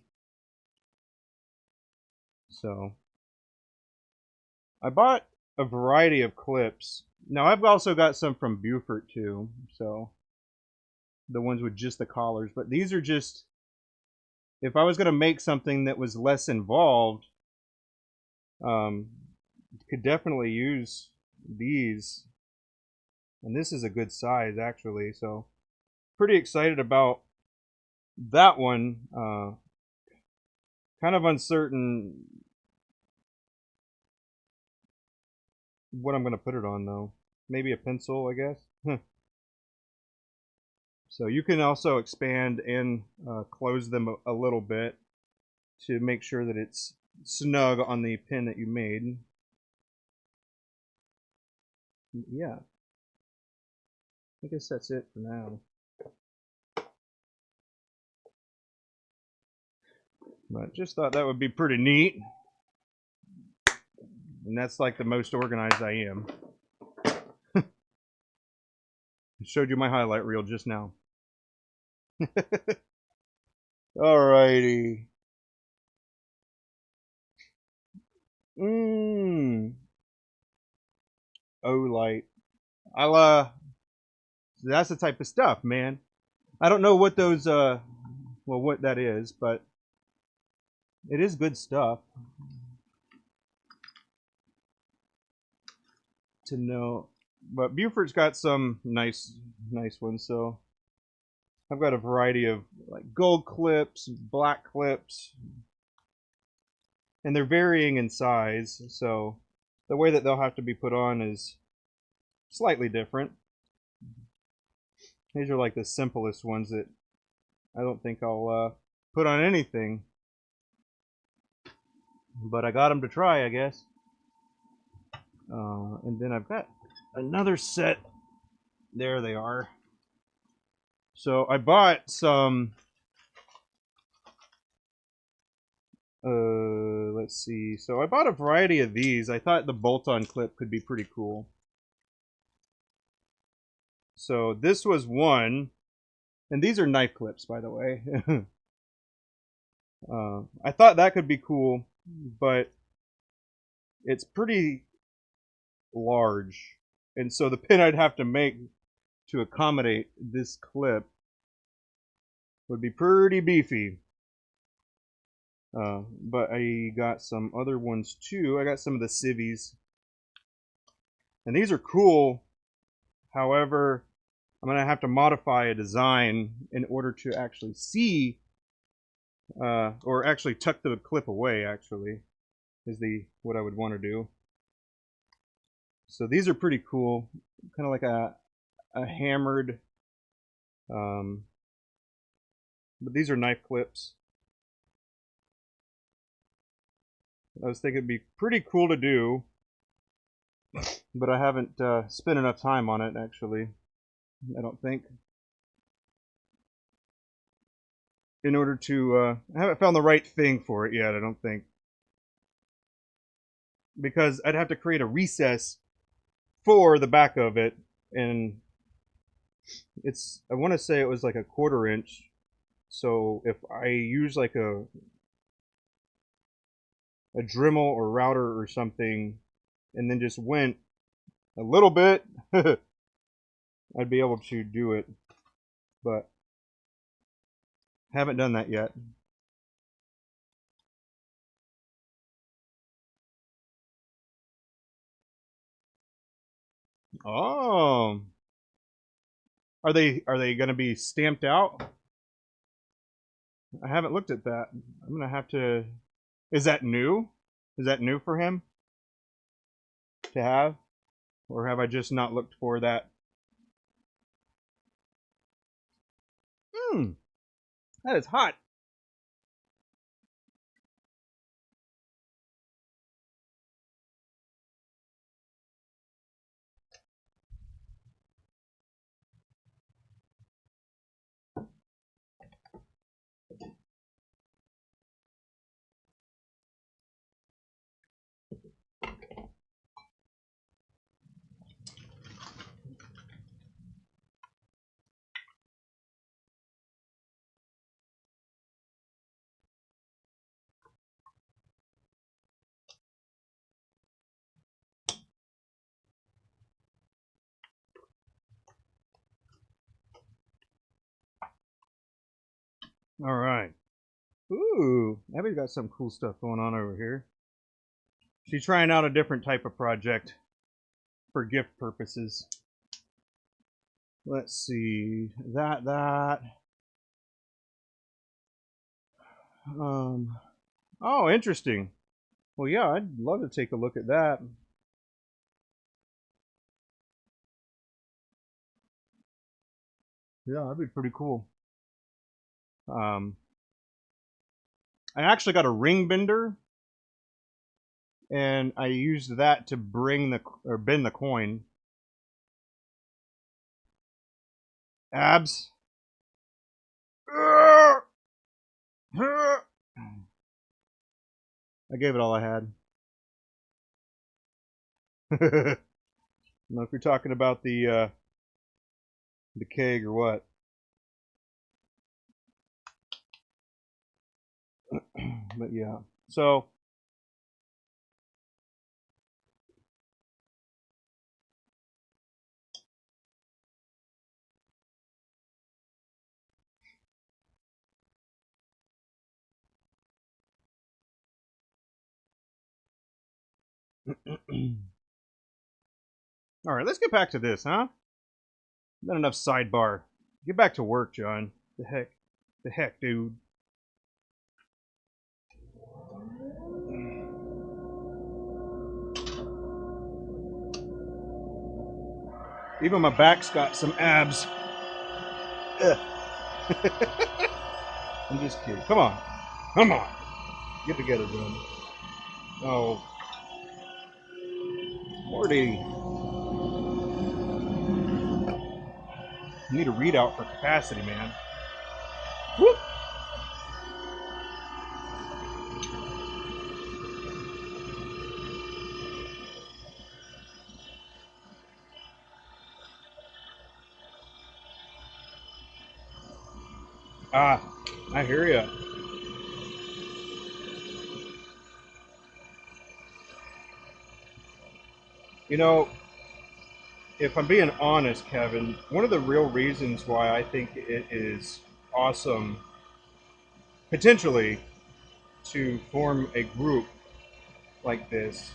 So I bought a variety of clips. Now I've also got some from Beaufort too, so the ones with just the collars, but these are just, if I was going to make something that was less involved, could definitely use these. And this is a good size actually, so pretty excited about that one. Kind of uncertain what I'm going to put it on though. Maybe a pencil, I guess. So you can also expand and close them a little bit to make sure that it's snug on the pin that you made. Yeah, I guess that's it for now. But just thought that would be pretty neat. And that's like the most organized I am. I showed you my highlight reel just now. Alrighty. Oh, light. That's the type of stuff, man. I don't know what those, what that is, but it is good stuff to know. But Beaufort's got some nice ones, so I've got a variety of like gold clips, black clips, and they're varying in size, so the way that they'll have to be put on is slightly different. These are like the simplest ones that I don't think I'll put on anything, but I got them to try, I guess. And then I've got another set. There they are. So I bought some, let's see. So I bought a variety of these. I thought the bolt-on clip could be pretty cool. So this was one, and these are knife clips, by the way. I thought that could be cool, but it's pretty large, and so the pin I'd have to make to accommodate this clip would be pretty beefy. But I got some other ones too. I got some of the civvies, and these are cool. However, I'm gonna have to modify a design in order to actually see, or actually tuck the clip away. Actually, is what I would want to do. So these are pretty cool, kind of like a hammered, but these are knife clips. I was thinking it'd be pretty cool to do, but I haven't spent enough time on it actually. I don't think. In order to, I haven't found the right thing for it yet, I don't think. Because I'd have to create a recess for the back of it, and I want to say it was like a 1/4 inch. So if I use like a Dremel or router or something, and then just went a little bit, I'd be able to do it. But haven't done that yet. Oh, are they going to be stamped out? I haven't looked at that. I'm gonna have to. Is that new? Is that new for him to have, or have I just not looked for that? Hmm, that is hot. All right. Ooh, Abby's got some cool stuff going on over here. She's trying out a different type of project for gift purposes. Let's see. That. Oh, interesting. Well, yeah, I'd love to take a look at that. Yeah, that'd be pretty cool. I actually got a ring bender, and I used that to bend the coin. Abs. I gave it all I had. I don't know if you're talking about the keg or what. But yeah. So all right, let's get back to this, huh? Not enough sidebar. Get back to work, John. The heck, dude. Even my back's got some abs. I'm just kidding. Come on. Come on. Get together, John. Oh. Morty. I need a readout for capacity, man. Whoop. Ah, I hear ya. You know, if I'm being honest, Kevin, one of the real reasons why I think it is awesome, potentially, to form a group like this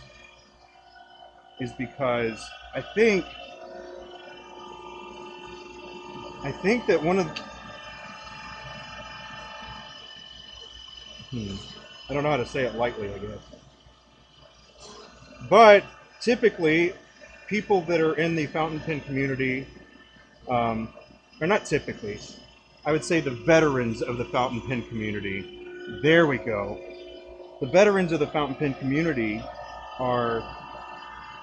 is because I think that one of I don't know how to say it lightly, I guess. But typically, people that are in the fountain pen community, or not typically, I would say the veterans of the fountain pen community. There we go. The veterans of the fountain pen community are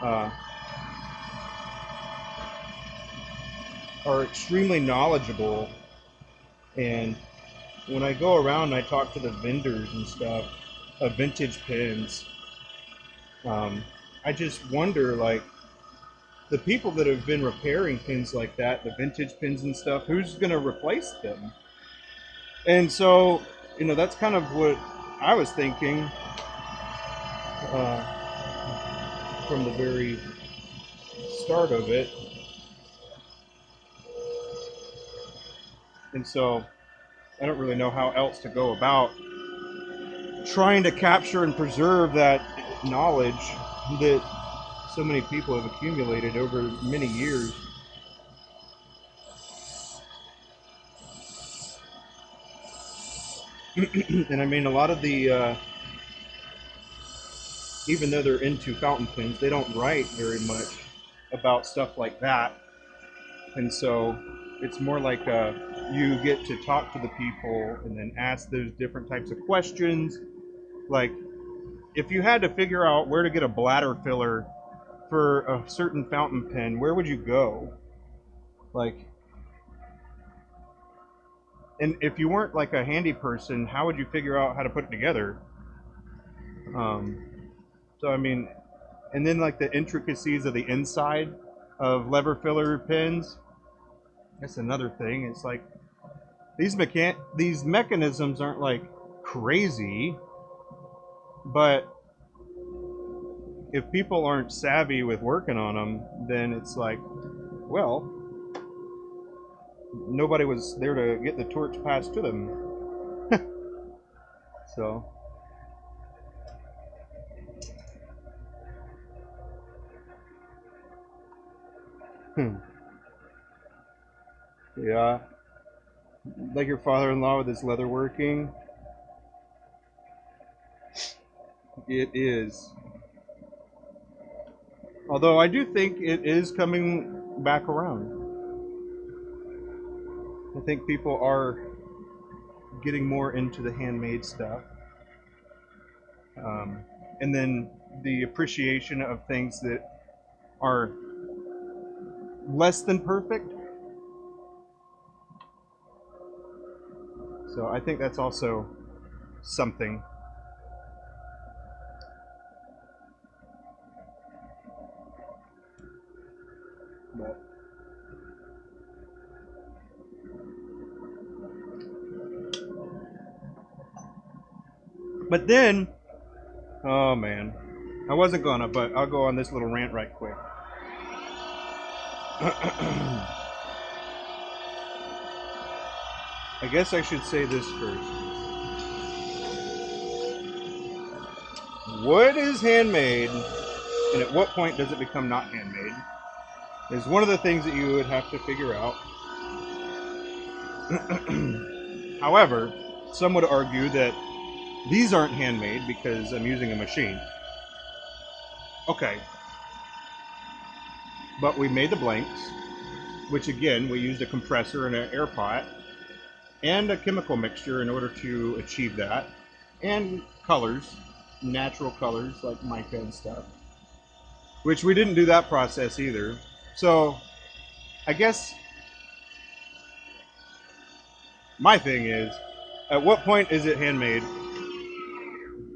uh, are extremely knowledgeable, and when I go around and I talk to the vendors and stuff of vintage pens, I just wonder, like, the people that have been repairing pins like that, the vintage pins and stuff, who's going to replace them? And so, that's kind of what I was thinking from the very start of it. And so, I don't really know how else to go about trying to capture and preserve that knowledge that so many people have accumulated over many years. And I mean, a lot of the, even though they're into fountain pens, they don't write very much about stuff like that. And so it's more like you get to talk to the people and then ask those different types of questions. Like, if you had to figure out where to get a bladder filler for a certain fountain pen, where would you go? Like, and if you weren't like a handy person, how would you figure out how to put it together? Um, so I mean, and then like the intricacies of the inside of lever filler pens. That's another thing. It's like these mechanisms aren't like crazy, but if people aren't savvy with working on them, then it's like, well, nobody was there to get the torch passed to them. So, yeah, like your father-in-law with his leatherworking. It is. Although I do think it is coming back around. I think people are getting more into the handmade stuff. And then the appreciation of things that are less than perfect. So I think that's also something. But then, oh man, I wasn't gonna, but I'll go on this little rant right quick. I guess I should say this first. What is handmade, and at what point does it become not handmade, is one of the things that you would have to figure out. However, some would argue that these aren't handmade because I'm using a machine. Okay. But we made the blanks, which again, we used a compressor and an air pot and a chemical mixture in order to achieve that. And colors, natural colors like mica and stuff, which we didn't do that process either. So I guess my thing is, at what point is it handmade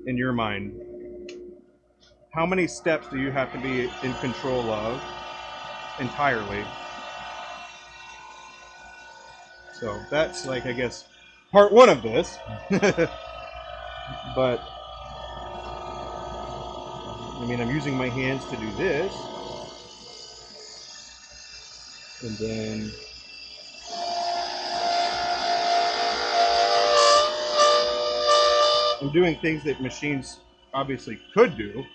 in your mind? How many steps do you have to be in control of entirely? So that's like, I guess, part one of this. But I mean, I'm using my hands to do this, and then I'm doing things that machines obviously could do,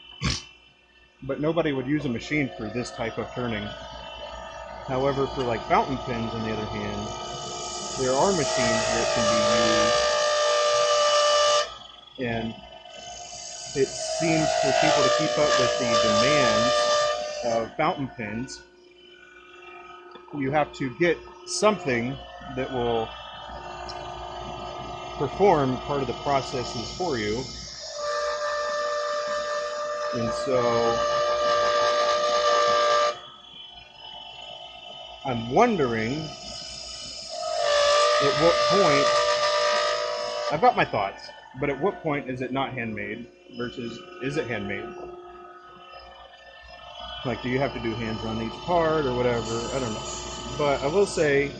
but nobody would use a machine for this type of turning. However, for like fountain pens, on the other hand, there are machines that can be used, and it seems for people to keep up with the demands of fountain pens, you have to get something that will perform part of the processes for you. And so I'm wondering at what point, I've got my thoughts, but at what point is it not handmade versus is it handmade? Like, do you have to do hands on each part or whatever? I don't know. But I will say,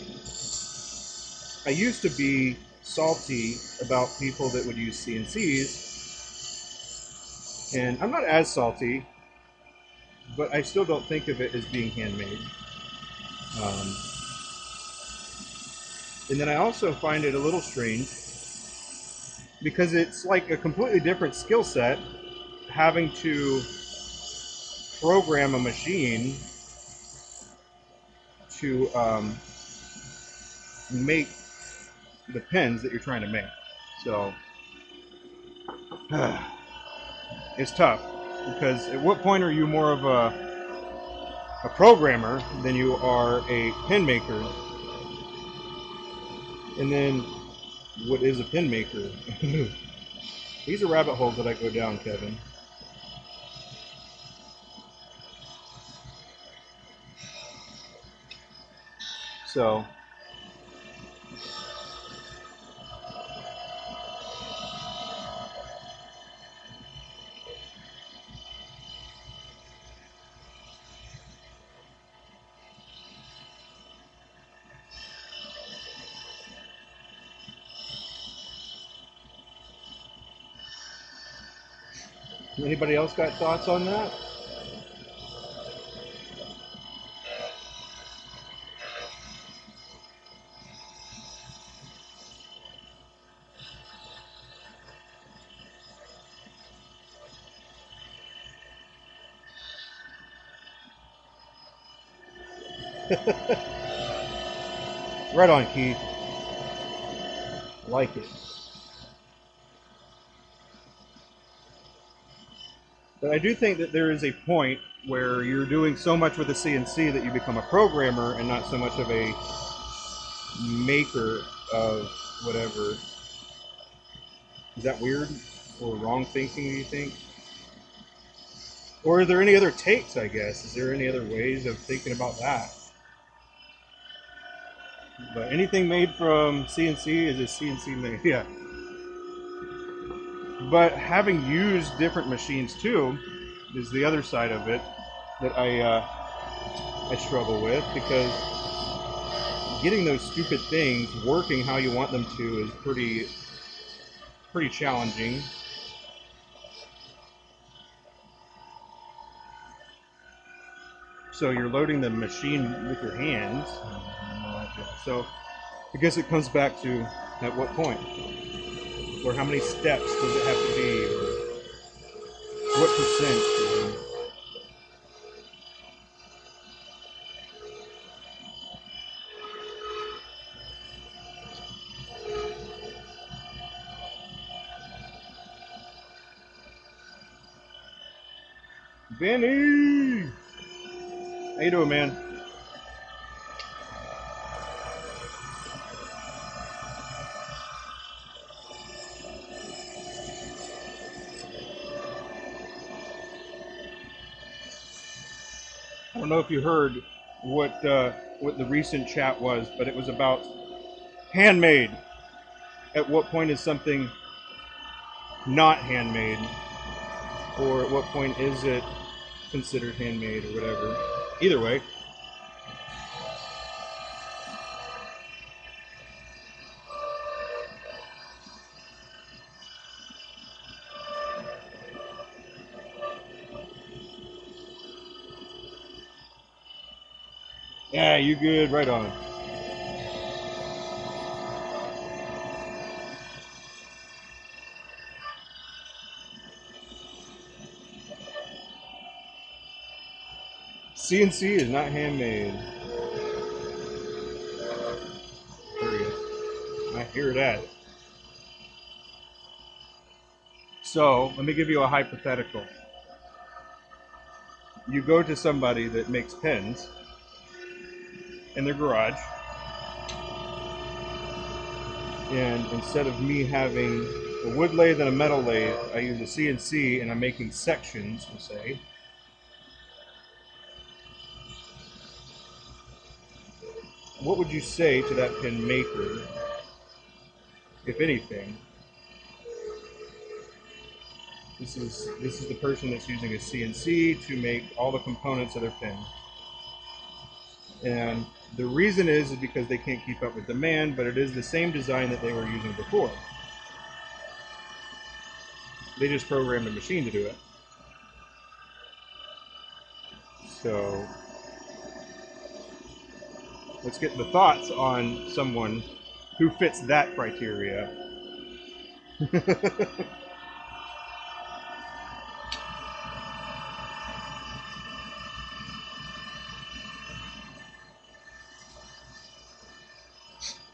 I used to be salty about people that would use CNCs, and I'm not as salty, but I still don't think of it as being handmade. And then I also find it a little strange because it's like a completely different skill set having to program a machine to make the pens that you're trying to make. So it's tough, because at what point are you more of a programmer than you are a pin maker? And then, what is a pin maker? These are rabbit holes that I go down, Kevin. So anybody else got thoughts on that? Right on, Keith. Like it. But I do think that there is a point where you're doing so much with the CNC that you become a programmer and not so much of a maker of whatever. Is that weird or wrong thinking, do you think? Or are there any other takes, I guess? Is there any other ways of thinking about that? But anything made from CNC is a CNC made, yeah. But having used different machines too is the other side of it that I struggle with, because getting those stupid things working how you want them to is pretty challenging. So you're loading the machine with your hands. So I guess it comes back to, at what point? Or how many steps does it have to be? Or what percent? Benny! How you doing, man? I don't know if you heard what the recent chat was, but it was about handmade. At what point is something not handmade? Or at what point is it considered handmade or whatever? Either way. Yeah, you good? Right on. CNC is not handmade. I hear that. So, let me give you a hypothetical. You go to somebody that makes pens in their garage, and instead of me having a wood lathe and a metal lathe, I use a CNC and I'm making sections, we'll say. What would you say to that pen maker, if anything? This is the person that's using a CNC to make all the components of their pen. And the reason is because they can't keep up with demand, but it is the same design that they were using before. They just programmed a machine to do it. So let's get the thoughts on someone who fits that criteria.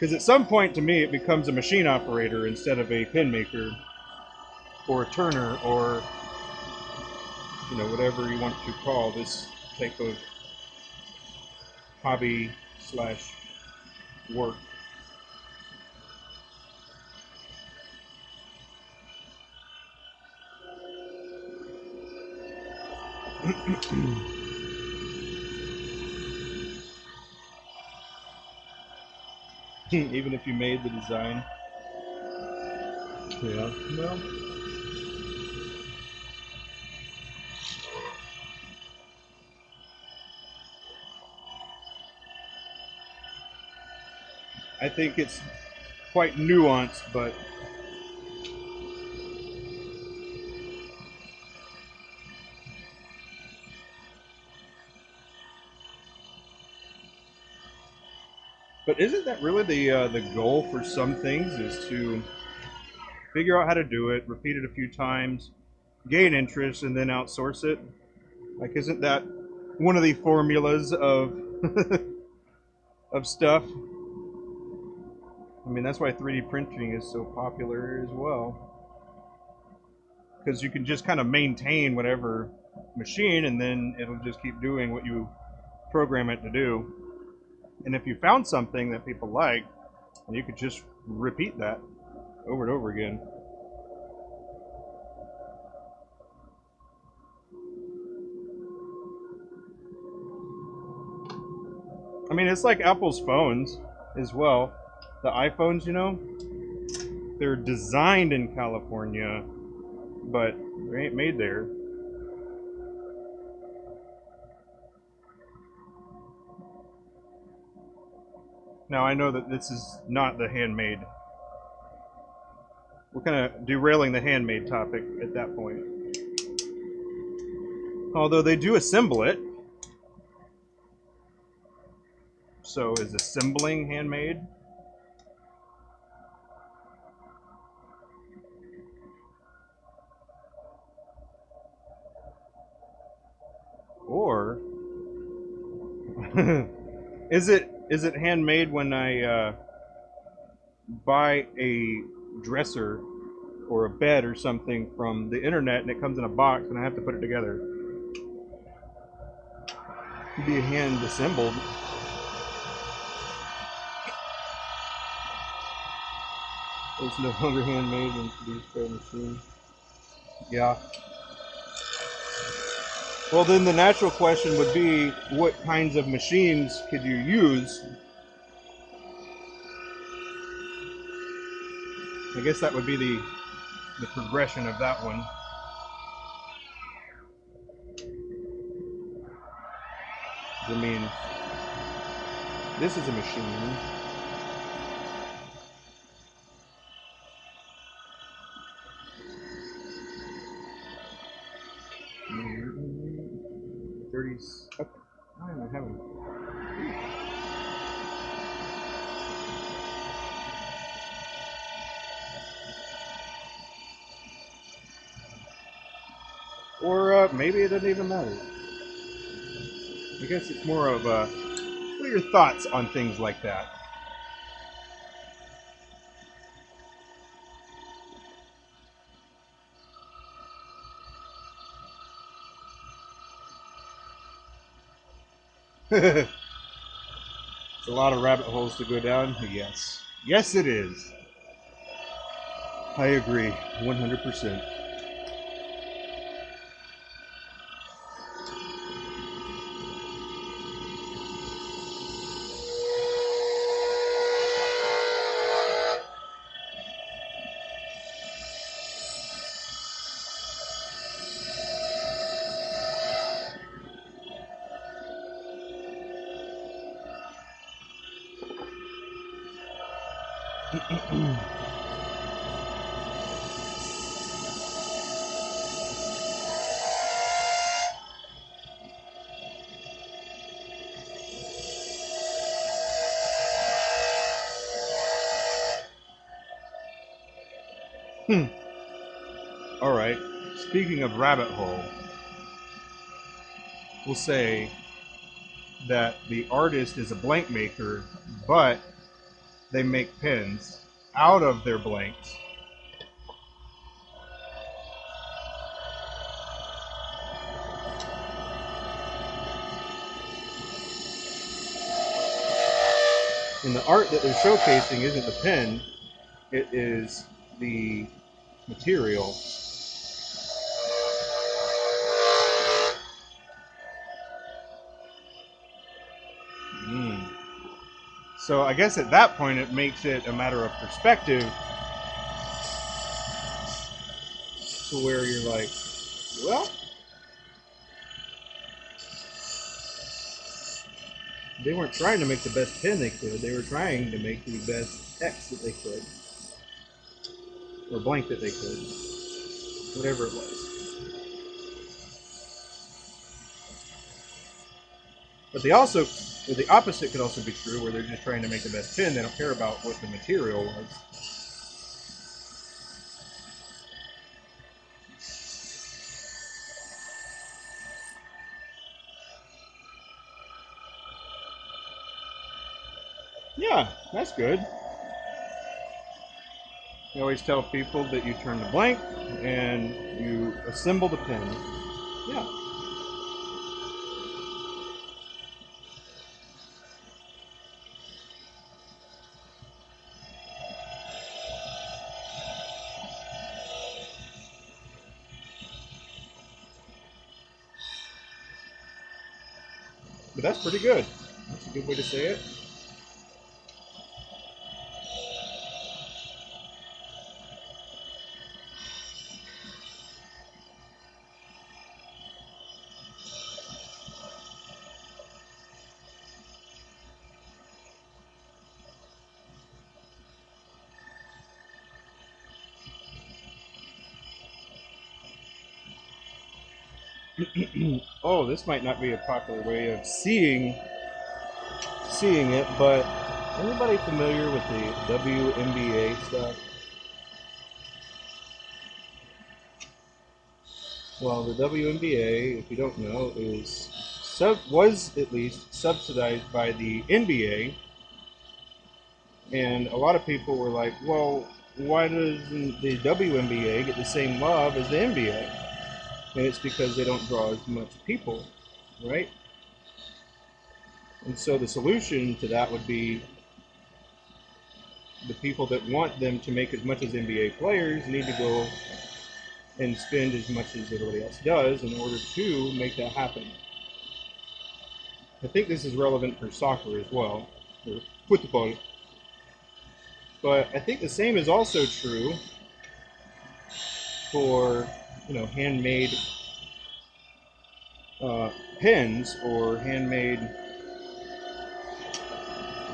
Because at some point, to me, it becomes a machine operator instead of a pin maker or a turner or, you know, whatever you want to call this type of hobby slash work. Even if you made the design. Yeah, well. I think it's quite nuanced, but isn't that really the goal for some things, is to figure out how to do it, repeat it a few times, gain interest, and then outsource it? Like, isn't that one of the formulas of of stuff? I mean, that's why 3D printing is so popular as well, because you can just kind of maintain whatever machine, and then it'll just keep doing what you program it to do. And if you found something that people like, and you could just repeat that over and over again. I mean, it's like Apple's phones as well. The iPhones, you know, they're designed in California, but they ain't made there. Now, I know that this is not the handmade. We're kind of derailing the handmade topic at that point. Although they do assemble it. So is assembling handmade? Or is it handmade when I buy a dresser or a bed or something from the internet and it comes in a box and I have to put it together? It'd be hand assembled. It's no longer handmade and produced by a machine. Yeah. Well, then the natural question would be, what kinds of machines could you use? I guess that would be the progression of that one. I mean, this is a machine. Okay. Why am I having? Or maybe it doesn't even matter. I guess it's more of what are your thoughts on things like that? It's a lot of rabbit holes to go down. Yes. Yes, it is. I agree 100%. All right. Speaking of rabbit hole, we'll say that the artist is a blank maker, but they make pins out of their blanks. And the art that they're showcasing isn't the pin, it is the material. So I guess at that point it makes it a matter of perspective to where you're like, well, they weren't trying to make the best pin they could, they were trying to make the best X that they could. Or blank that they could. Whatever it was. But the opposite could also be true, where they're just trying to make the best pin. They don't care about what the material was. Yeah, that's good. I always tell people that you turn the blank and you assemble the pin. Yeah. But that's pretty good. That's a good way to say it. Oh, this might not be a popular way of seeing it, but anybody familiar with the WNBA stuff? Well, the WNBA, if you don't know, was at least subsidized by the NBA, and a lot of people were like, well, why doesn't the WNBA get the same love as the NBA? And it's because they don't draw as much people, right? And so the solution to that would be the people that want them to make as much as NBA players need to go and spend as much as everybody else does in order to make that happen. I think this is relevant for soccer as well, or football. But I think the same is also true for, handmade pins or handmade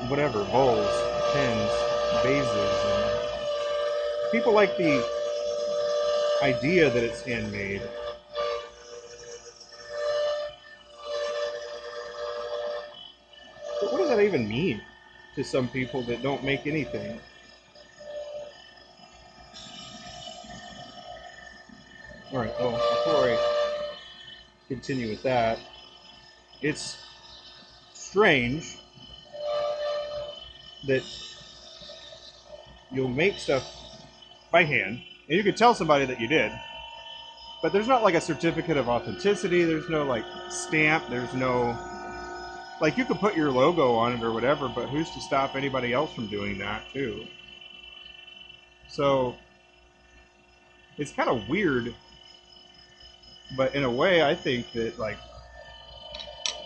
whatever, bowls, pins, vases. And people like the idea that it's handmade. But what does that even mean to some people that don't make anything? Alright, well, before I continue with that, it's strange that you'll make stuff by hand, and you can tell somebody that you did, but there's not like a certificate of authenticity, there's no like stamp, there's no, like you could put your logo on it or whatever, but who's to stop anybody else from doing that too? So it's kind of weird, but in a way I think that like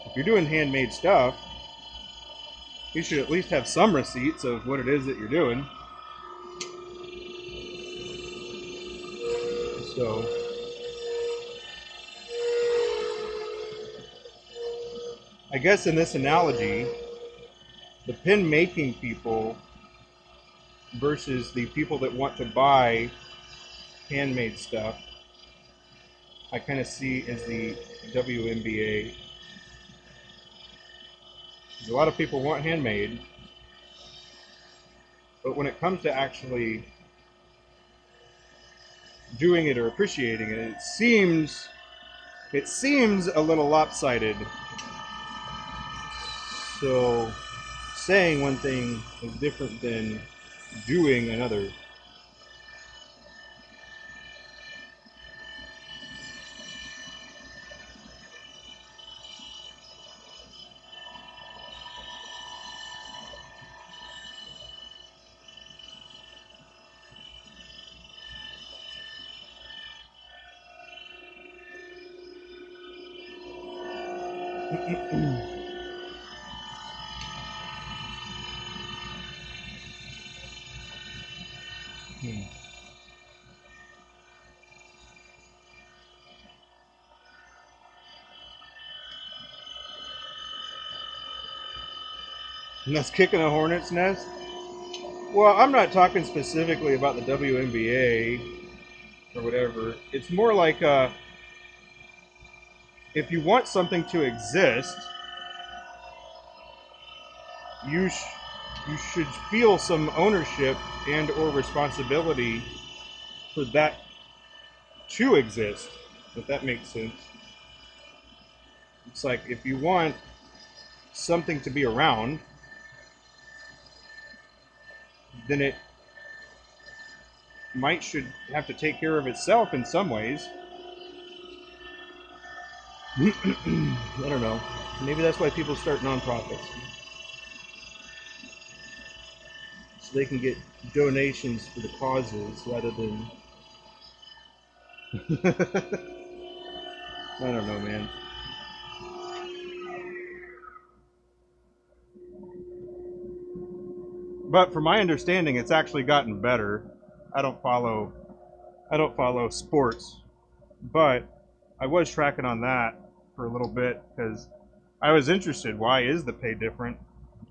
if you're doing handmade stuff, you should at least have some receipts of what it is that you're doing. So I guess in this analogy, the pin making people versus the people that want to buy handmade stuff, I kind of see as the WNBA. A lot of people want handmade, but when it comes to actually doing it or appreciating it, it seems a little lopsided. So saying one thing is different than doing another. And that's kicking a hornet's nest? Well, I'm not talking specifically about the WNBA or whatever. It's more like if you want something to exist, you should feel some ownership and or responsibility for that to exist, if that makes sense. It's like if you want something to be around, then it should have to take care of itself in some ways. I don't know. Maybe that's why people start nonprofits. So they can get donations for the causes rather than... I don't know, man. But from my understanding, it's actually gotten better. I don't follow sports, but I was tracking on that for a little bit because I was interested. Why is the pay different?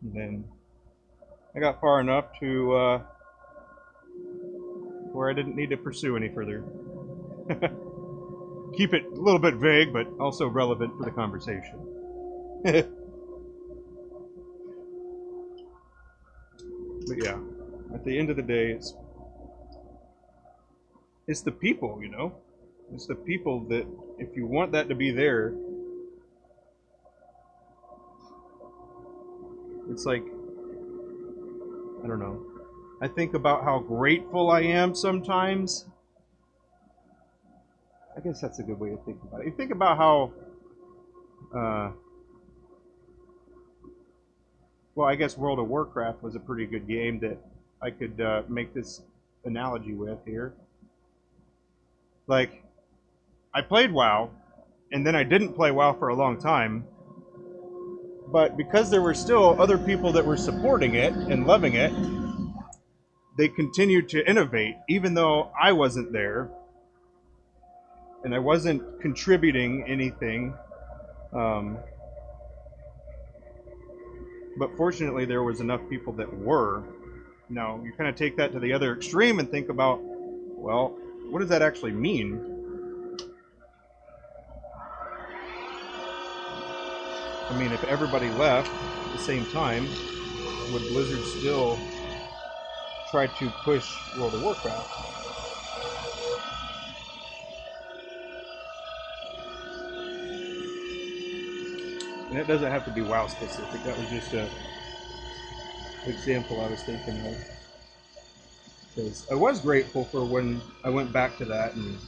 And then I got far enough to where I didn't need to pursue any further. Keep it a little bit vague, but also relevant for the conversation. But yeah, at the end of the day, it's the people, you know? It's the people that, if you want that to be there, it's like, I don't know. I think about how grateful I am sometimes. I guess that's a good way to think about it. You think about how, well, I guess World of Warcraft was a pretty good game that I could make this analogy with here. Like, I played WoW, and then I didn't play WoW for a long time, but because there were still other people that were supporting it and loving it, they continued to innovate, even though I wasn't there, and I wasn't contributing anything. But fortunately, there was enough people that were. Now, you kind of take that to the other extreme and think about, well, what does that actually mean? I mean, if everybody left at the same time, would Blizzard still try to push World of Warcraft? And it doesn't have to be WoW specific. That was just an example I was thinking of. Because I was grateful for when I went back to that and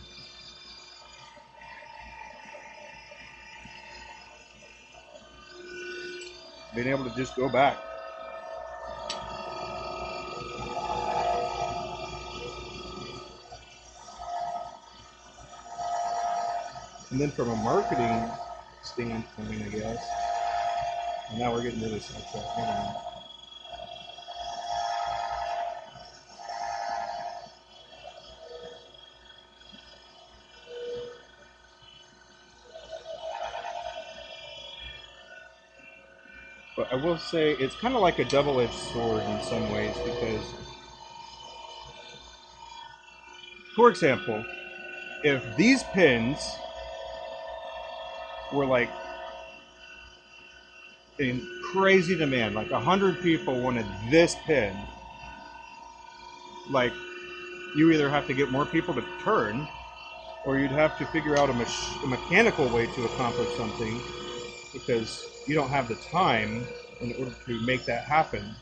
being able to just go back. And then from a marketing standpoint, I guess. And now we're getting really sidetracked. But I will say it's kind of like a double-edged sword in some ways because, for example, if these pins were like in crazy demand, like 100 people wanted this pin, like you either have to get more people to turn or you'd have to figure out a mechanical way to accomplish something because you don't have the time in order to make that happen.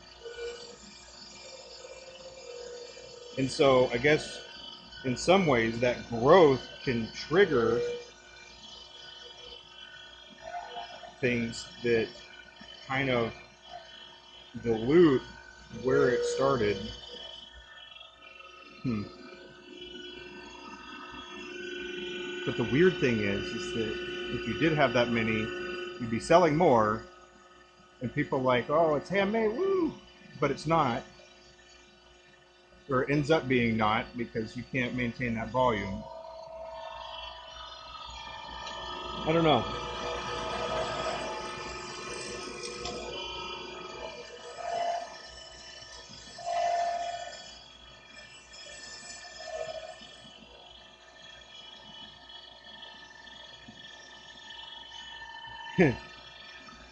And so I guess in some ways that growth can trigger things that kind of dilute where it started. But the weird thing is that if you did have that many, you'd be selling more, and people are like, oh, it's handmade, woo! But it's not, or it ends up being not because you can't maintain that volume. I don't know.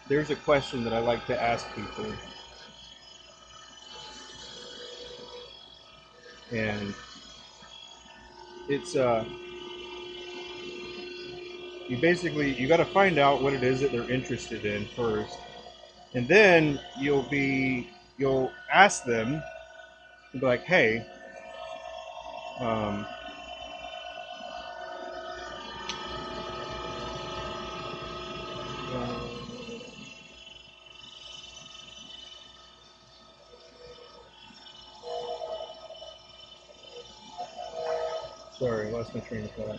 There's a question that I like to ask people, and it's you got to find out what it is that they're interested in first, and then you'll ask them, you'll be like, hey, um, uh, sorry, I lost my train of thought.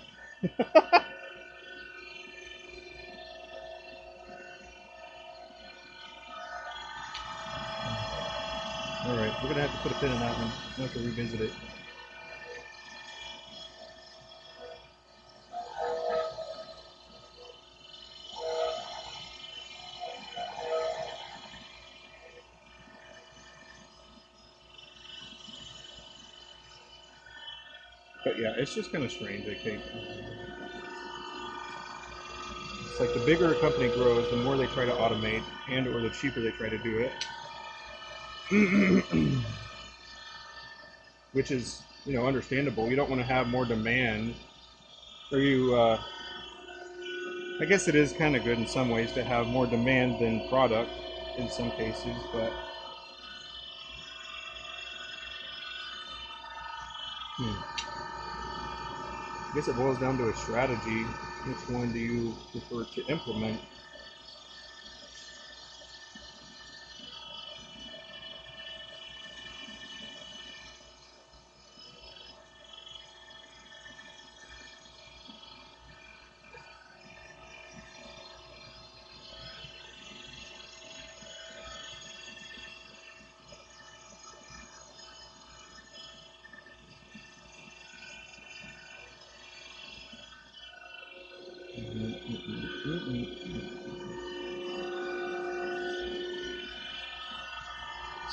All right, we're gonna have to put a pin in that one. We'll have to revisit it. But yeah, it's just kind of strange, I think. It's like the bigger a company grows, the more they try to automate, and or the cheaper they try to do it. Which is, understandable. You don't want to have more demand, or I guess it is kind of good in some ways to have more demand than product in some cases, but I guess it boils down to a strategy. Which one do you prefer to implement?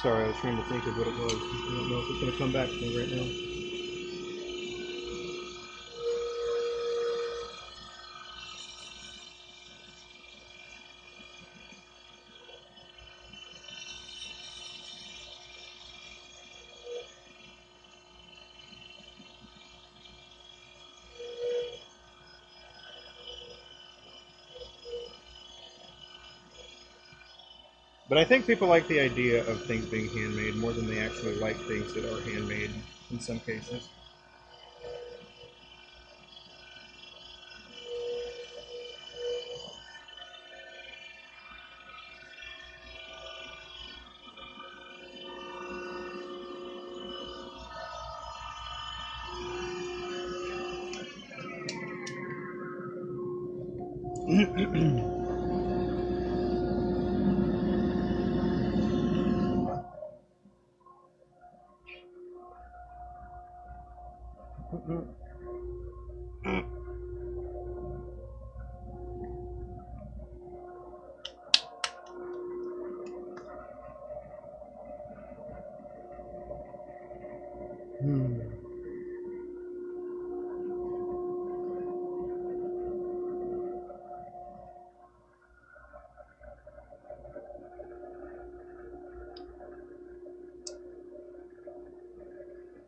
Sorry, I was trying to think of what it was. I don't know if it's going to come back to me right now. But I think people like the idea of things being handmade more than they actually like things that are handmade in some cases.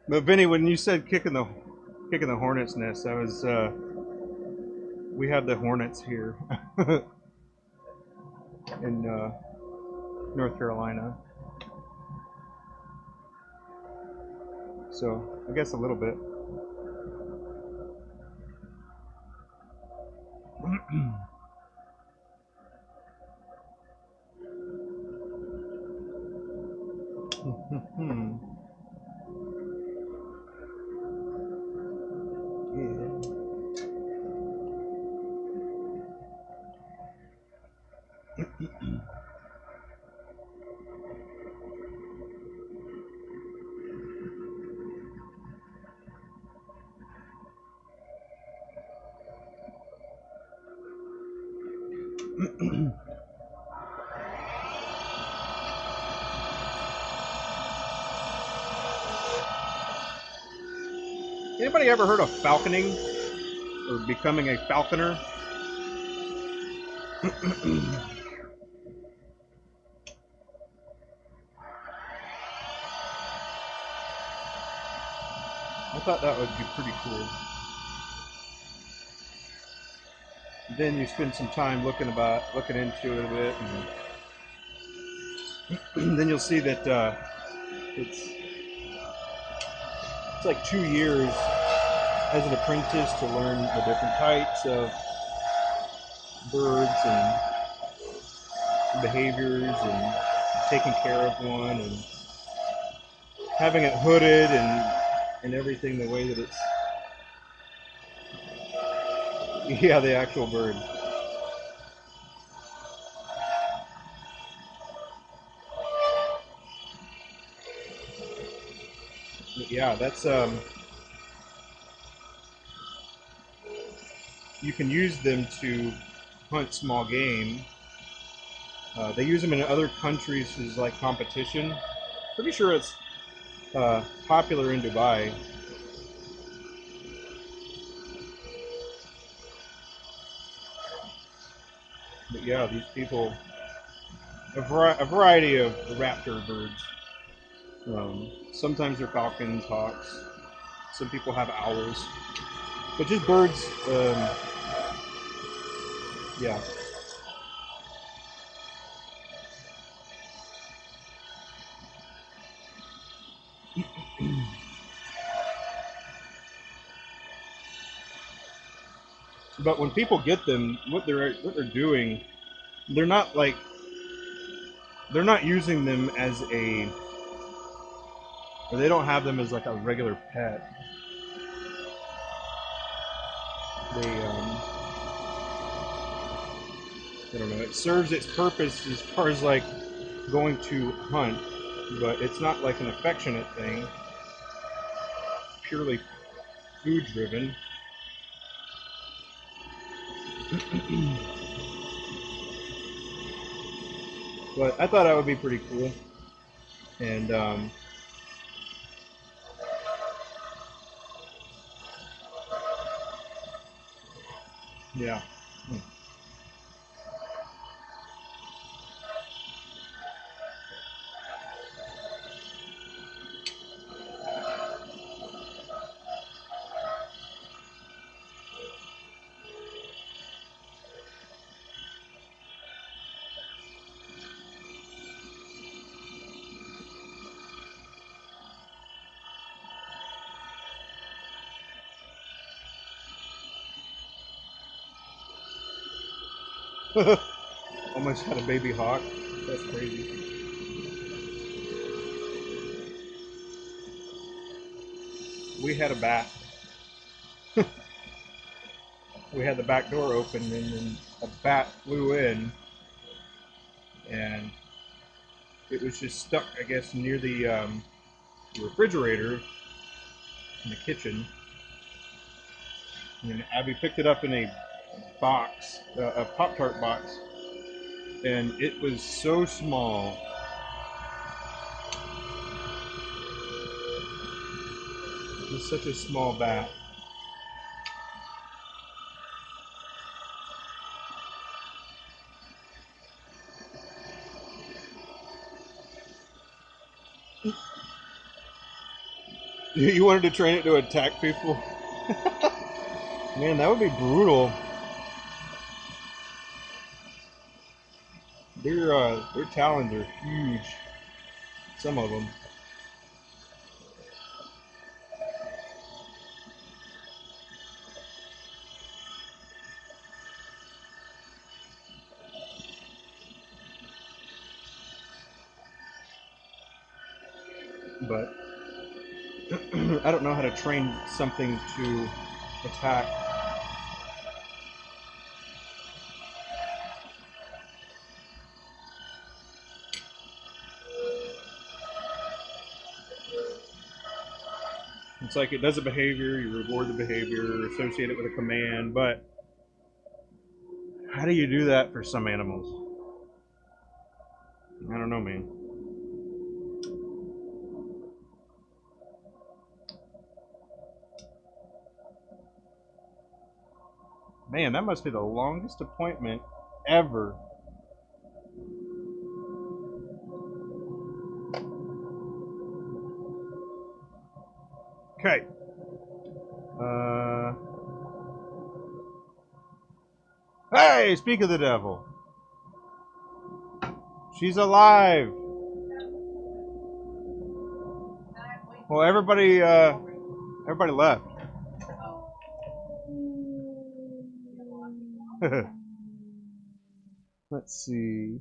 But Vinny, when you said kicking the hornet's nest, I was we have the hornets here, and North Carolina. So I guess a little bit. Anybody ever heard of falconing or becoming a falconer? I thought that would be pretty cool. Then you spend some time looking into it a bit, and then you'll see that it's like 2 years as an apprentice to learn the different types of birds and behaviors and taking care of one and having it hooded and everything the way that it's, yeah, the actual bird. But yeah, that's you can use them to hunt small game. They use them in other countries as like competition. Pretty sure it's popular in Dubai. But yeah, these people, a variety of raptor birds. Sometimes they're falcons, hawks. Some people have owls. But just birds, yeah. But when people get them, what they're doing, they're not using them as or they don't have them as like a regular pet. They I don't know. It serves its purpose as far as like going to hunt, but it's not like an affectionate thing. It's purely food driven. But I thought that would be pretty cool, and yeah. Almost had a baby hawk. That's crazy. We had a bat. We had the back door open, and then a bat flew in, and it was just stuck, I guess, near the refrigerator in the kitchen. And Abby picked it up in a box, a Pop-Tart box, and it was so small. It was such a small bat. You wanted to train it to attack people? Man, that would be brutal. Their talons are huge. Some of them. But I don't know how to train something to attack. It's like it does a behavior, you reward the behavior, associate it with a command, but how do you do that for some animals? I don't know, man. Man, that must be the longest appointment ever. Okay. Hey, speak of the devil. She's alive. Well, everybody left. Let's see.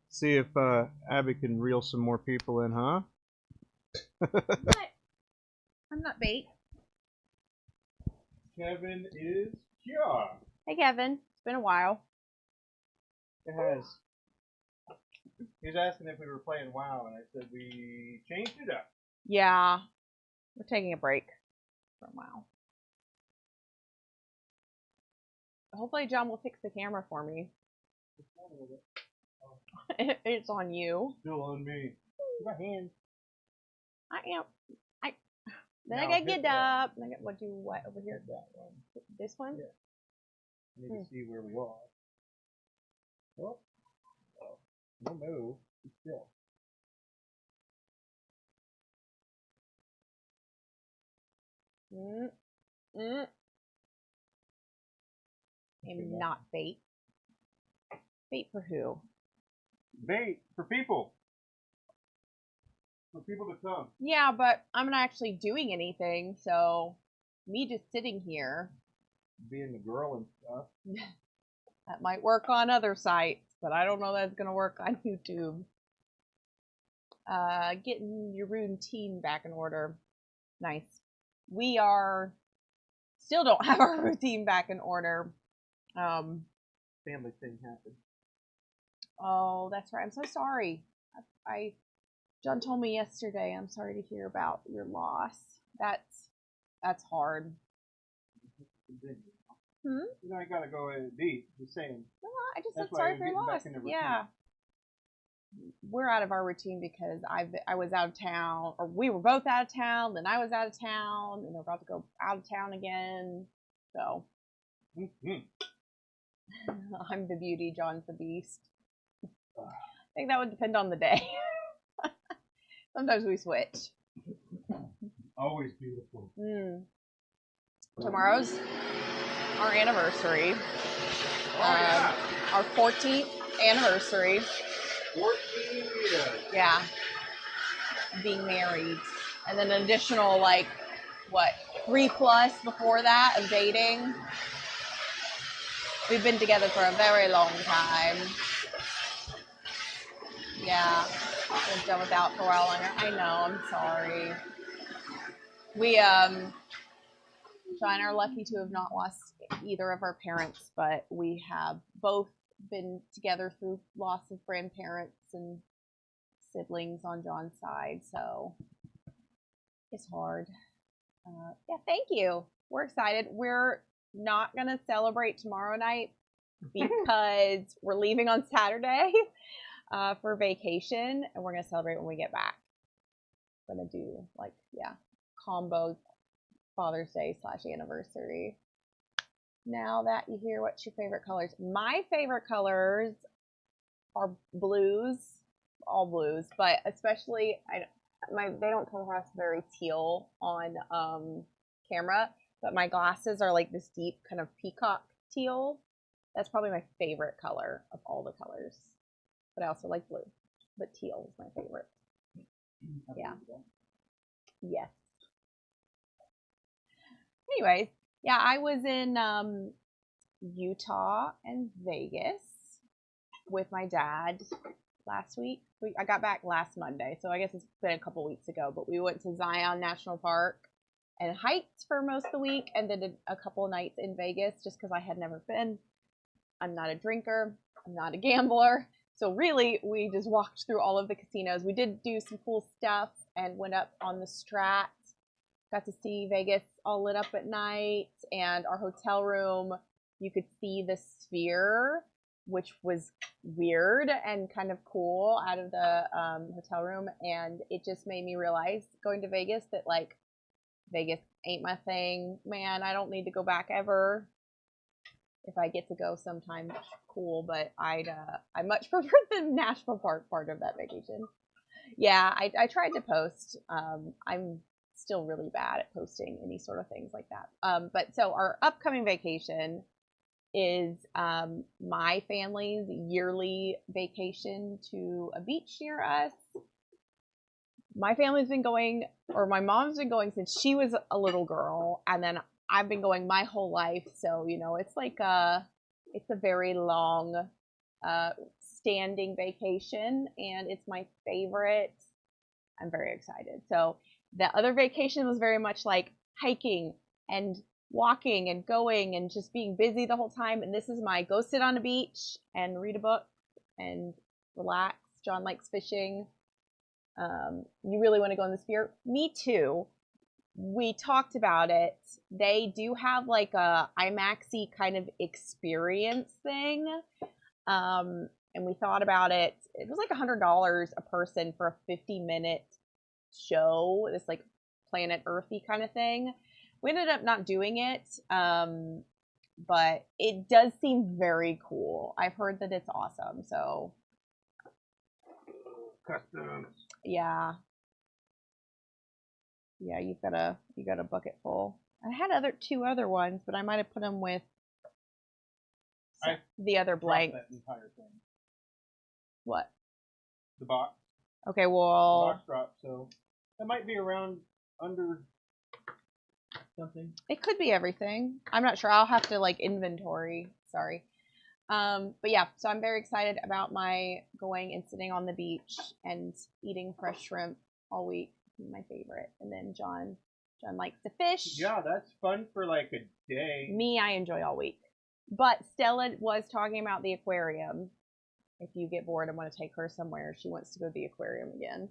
See if Abby can reel some more people in, huh? What? I'm not bait. Kevin is here. Hey, Kevin. It's been a while. It has. He was asking if we were playing WoW, and I said we changed it up. Yeah. We're taking a break for a while. Hopefully John will fix the camera for me. It's on you. Still on me. My hand. I am. Then Now I gotta hit get that. up. Then I got what over here? That one. This one? Yeah. I need to see where we are. Oh. No move. Be still. I'm not bait. Bait for who? Bait for people. For people to come. Yeah, but I'm not actually doing anything, so me just sitting here. Being the girl and stuff. That might work on other sites, but I don't know that's gonna work on YouTube. Getting your routine back in order. Nice. We still don't have our routine back in order. Family thing happened. Oh, that's right. I'm so sorry. John told me yesterday. I'm sorry to hear about your loss. That's hard. You know, I gotta go deep. Just saying. No, I just That's said why sorry I'm for your getting loss. back into routine. Yeah. We're out of our routine because I was out of town, or we were both out of town. Then I was out of town, and we're about to go out of town again. So I'm the beauty, John's the beast. I think that would depend on the day. Sometimes we switch. Always beautiful. Tomorrow's our anniversary. Our 14th anniversary. 14 years. Yeah. Being married. And then an additional, 3+ before that of dating. We've been together for a very long time. Yeah. We've done without for a while longer. I know, I'm sorry. We, John and I are lucky to have not lost either of our parents, but we have both been together through loss of grandparents and siblings on John's side, so it's hard. Yeah, thank you. We're excited. We're not going to celebrate tomorrow night because we're leaving on Saturday for vacation, and we're going to celebrate when we get back. I'm going to do, combo Father's Day / anniversary. Now that you hear what's your favorite colors. My favorite colors are blues, all blues, but especially they don't come across very teal on camera, but my glasses are like this deep kind of peacock teal, That's probably my favorite color of all the colors. But I also like blue. But teal is my favorite. Yeah. Yes. Anyways, yeah, I was in Utah and Vegas with my dad last week. I got back last Monday, so I guess it's been a couple weeks ago. But we went to Zion National Park and hiked for most of the week, and then did a couple of nights in Vegas just because I had never been. I'm not a drinker. I'm not a gambler. So really, we just walked through all of the casinos. We did do some cool stuff and went up on the Strat. Got to see Vegas all lit up at night, and our hotel room, you could see the Sphere, which was weird and kind of cool out of the hotel room. And it just made me realize going to Vegas that like Vegas ain't my thing, man. I don't need to go back ever. If I get to go sometime, cool. But I much prefer the national park part of that vacation. Yeah, I tried to post. I'm still really bad at posting any sort of things like that. But so our upcoming vacation is my family's yearly vacation to a beach near us. My family's been going, or my mom's been going since she was a little girl, and then I've been going my whole life. So, you know, it's like it's a very long standing vacation, and it's my favorite. I'm very excited. So the other vacation was very much like hiking and walking and going and just being busy the whole time. And this is my go sit on a beach and read a book and relax. John likes fishing. You really want to go in the Sphere? Me too. We talked about it. They do have like a IMAX-y kind of experience thing. And we thought about it. It was like $100 a person for a 50-minute show, this like planet Earthy kind of thing. We ended up not doing it, but it does seem very cool. I've heard that it's awesome. So Customs. Yeah, you got a bucket full. I had two other ones, but I might have put them with the other blank. That entire thing. What? The box. Okay, well. The box dropped, so that might be around under something. It could be everything. I'm not sure. I'll have to like inventory. Sorry. But yeah, so I'm very excited about my going and sitting on the beach and eating fresh shrimp all week. My favorite. And then John likes to fish. Yeah, that's fun for like a day. Me, I enjoy all week. But Stella was talking about the aquarium. If you get bored and want to take her somewhere, she wants to go to the aquarium again.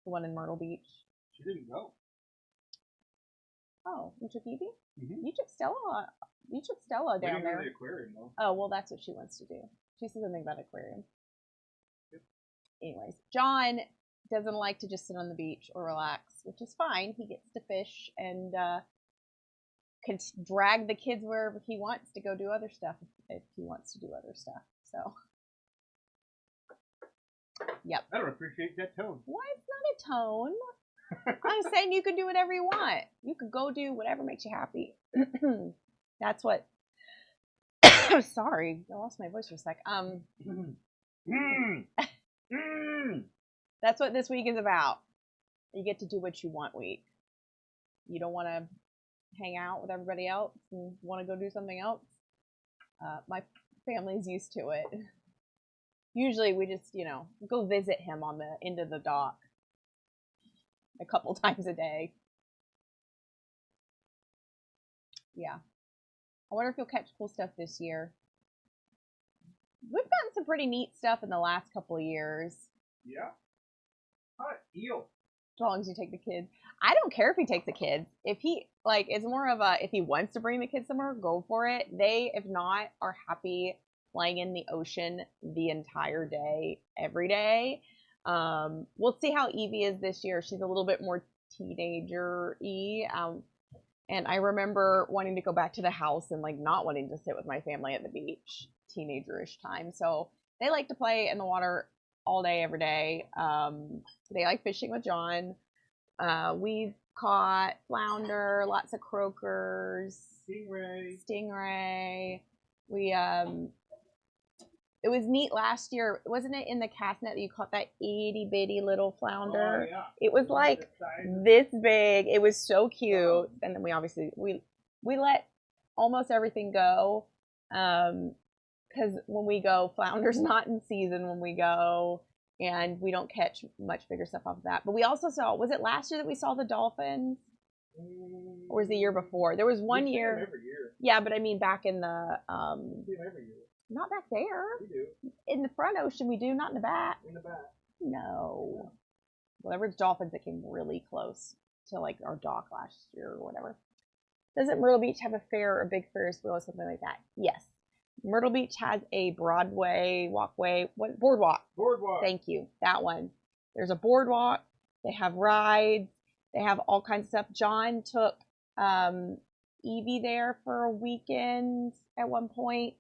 The one in Myrtle Beach. She didn't go. Oh, you took Evie? Mm-hmm. You took Stella down there. The aquarium, though. Oh, well, that's what she wants to do. She said something about aquarium. Yep. Anyways, John doesn't like to just sit on the beach or relax, which is fine. He gets to fish and can drag the kids wherever he wants to go do other stuff if he wants to do other stuff. So, yep. I don't appreciate that tone. Why? It's not a tone. I'm saying you can do whatever you want. You could go do whatever makes you happy. That's what. Sorry, I lost my voice for a sec. That's what this week is about. You get to do what you want week. You don't want to hang out with everybody else and want to go do something else. My family's used to it. Usually we just, go visit him on the end of the dock a couple times a day. Yeah. I wonder if you'll catch cool stuff this year. We've gotten some pretty neat stuff in the last couple of years. Yeah. Hot eel. As long as you take the kids. I don't care if he takes the kids. If he, it's more of a, if he wants to bring the kids somewhere, go for it. They, if not, are happy playing in the ocean the entire day, every day. We'll see how Evie is this year. She's a little bit more teenager-y. And I remember wanting to go back to the house and not wanting to sit with my family at the beach, teenager-ish time. So they like to play in the water all day, every day. They like fishing with John. We've caught flounder, lots of croakers, stingray. We it was neat last year, wasn't it? In the cast net that you caught that itty bitty little flounder. Oh, yeah. It was like this big. It was so cute, and then we obviously we let almost everything go, because when we go, flounder's not in season when we go, and we don't catch much bigger stuff off of that. But we also saw, was it last year that we saw the dolphins, or was the year before? There was one year. Every year. Yeah, but I mean back in the We see them every year. not back there. We do. In the front ocean, we do, not in the back. In the back. No. Well, there were dolphins that came really close to like our dock last year or whatever. Doesn't Myrtle Beach have a fair or big Ferris wheel or something like that? Yes. Myrtle Beach has a Broadway walkway, what boardwalk? Boardwalk. Thank you. That one. There's a boardwalk. They have rides. They have all kinds of stuff. John took Evie there for a weekend at one point,